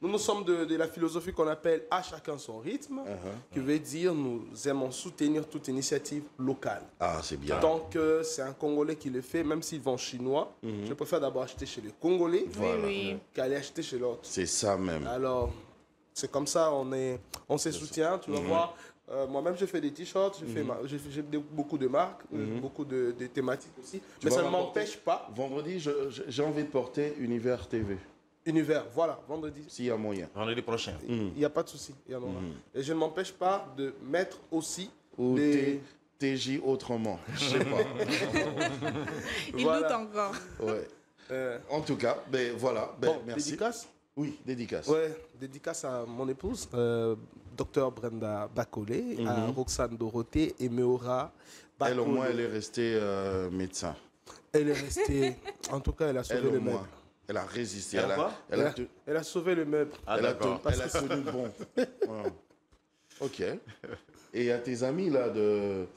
Nous sommes de la philosophie qu'on appelle « à chacun son rythme », qui veut dire nous aimons soutenir toute initiative locale. Ah, c'est bien. Tant que c'est un Congolais qui le fait, même s'ils vont chinois, je préfère d'abord acheter chez les Congolais qu'aller acheter chez l'autre. C'est ça même. Alors, c'est comme ça, on se soutient, tu vas voir. Moi-même, je fais des t-shirts, j'ai beaucoup de marques, beaucoup de thématiques aussi. Mais ça ne m'empêche pas. Vendredi, j'ai envie de porter Univers TV. Univers, voilà, vendredi. S'il y a moyen. Vendredi prochain. Il n'y a pas de souci, il y en aura. Et je ne m'empêche pas de mettre aussi ou TJ autrement. Je sais pas. Il doute encore. Ouais. En tout cas, voilà. Bon, merci. Dédicace? Oui, dédicace. Ouais, dédicace à mon épouse, Dr Brenda Bacolé, à Roxane Dorothée et Meora Bacolé. Elle, au moins, elle est restée médecin. Elle est restée... En tout cas, elle a sauvé le meuble. Elle a résisté. Elle a sauvé le meuble. Ah, elle a tenu bon. Voilà. Ok. Et à tes amis là de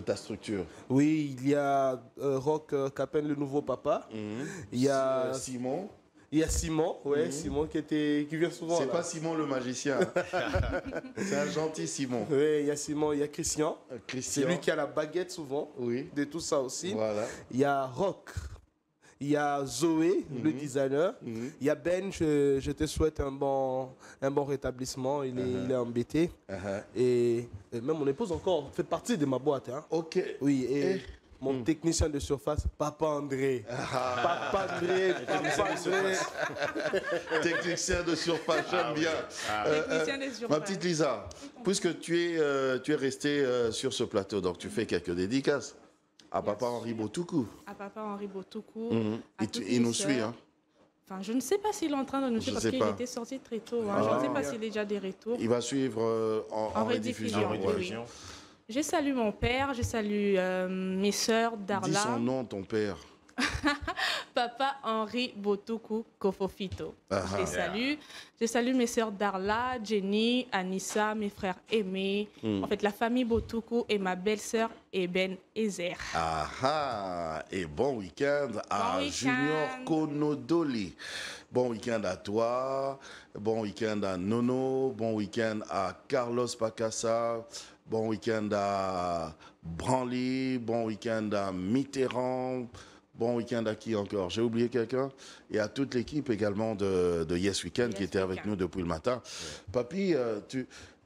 ta structure? Oui, il y a Rock Capen, le nouveau papa. Il y a Simon. Il y a Simon, Simon qui vient souvent. C'est pas Simon le magicien. C'est un gentil Simon. Oui, il y a Simon, il y a Christian. C'est lui qui a la baguette souvent. Oui. De tout ça aussi. Voilà. Il y a Rock. Il y a Zoé, le designer. Il y a Ben, je te souhaite un bon rétablissement. Il est embêté. Et même mon épouse encore fait partie de ma boîte. Hein. Ok. Oui, et mon technicien de surface, Papa André. Papa André. Technicien de surface, j'aime bien. Technicien de surface. Ma petite Lisa, puisque tu es restée sur ce plateau, donc tu fais quelques dédicaces. À Papa Henri Botoukou. À Papa Henri Botoukou. Il nous suit, hein? Enfin, je ne sais pas s'il est en train de nous suivre parce qu'il était sorti très tôt. Hein. Je ne sais pas s'il est déjà des retours. Il va suivre en rediffusion. Oui. Je salue mon père, je salue mes sœurs Darla. Dis son nom, ton père. Papa Henri Botoukou Kofofito. Je salue mes sœurs Darla, Jenny, Anissa, mes frères Aimé, en fait la famille Botoukou et ma belle-sœur Eben Ezer. Et bon week-end à Junior Konodoli. Bon week-end à toi, bon week-end à Nono, bon week-end à Carlos Pacassa, bon week-end à Branly, bon week-end à Mitterrand. Bon week-end à qui encore? J'ai oublié quelqu'un? Et à toute l'équipe également de Yes Weekend qui était avec nous depuis le matin. Papy,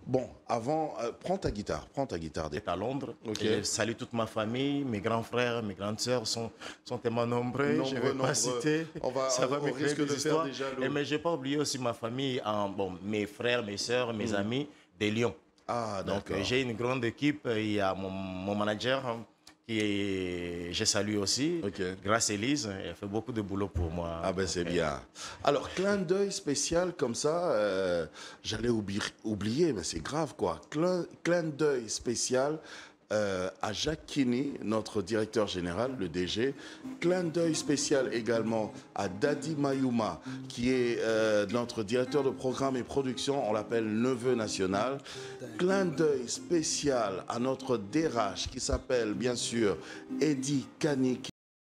bon, avant, prends ta guitare. C'est à Londres. Okay. Je salue toute ma famille, mes grands frères, mes grandes sœurs sont tellement nombreux. Je ne vais pas citer. Ça va me créer des histoires. Mais je n'ai pas oublié aussi ma famille, mes frères, mes sœurs, mes amis de Lyon. Donc j'ai une grande équipe. Il y a mon manager. Je salue aussi, grâce à Elise, elle fait beaucoup de boulot pour moi. Ah ben c'est bien. Alors, clin d'œil spécial comme ça, j'allais oublier, mais c'est grave quoi. Clin d'œil spécial à Jacques Kini, notre directeur général, le DG. Clin d'œil spécial également à Dadi Mayuma, qui est notre directeur de programme et production, on l'appelle Neveu National. Clin d'œil spécial à notre DRH qui s'appelle bien sûr Eddie Kanike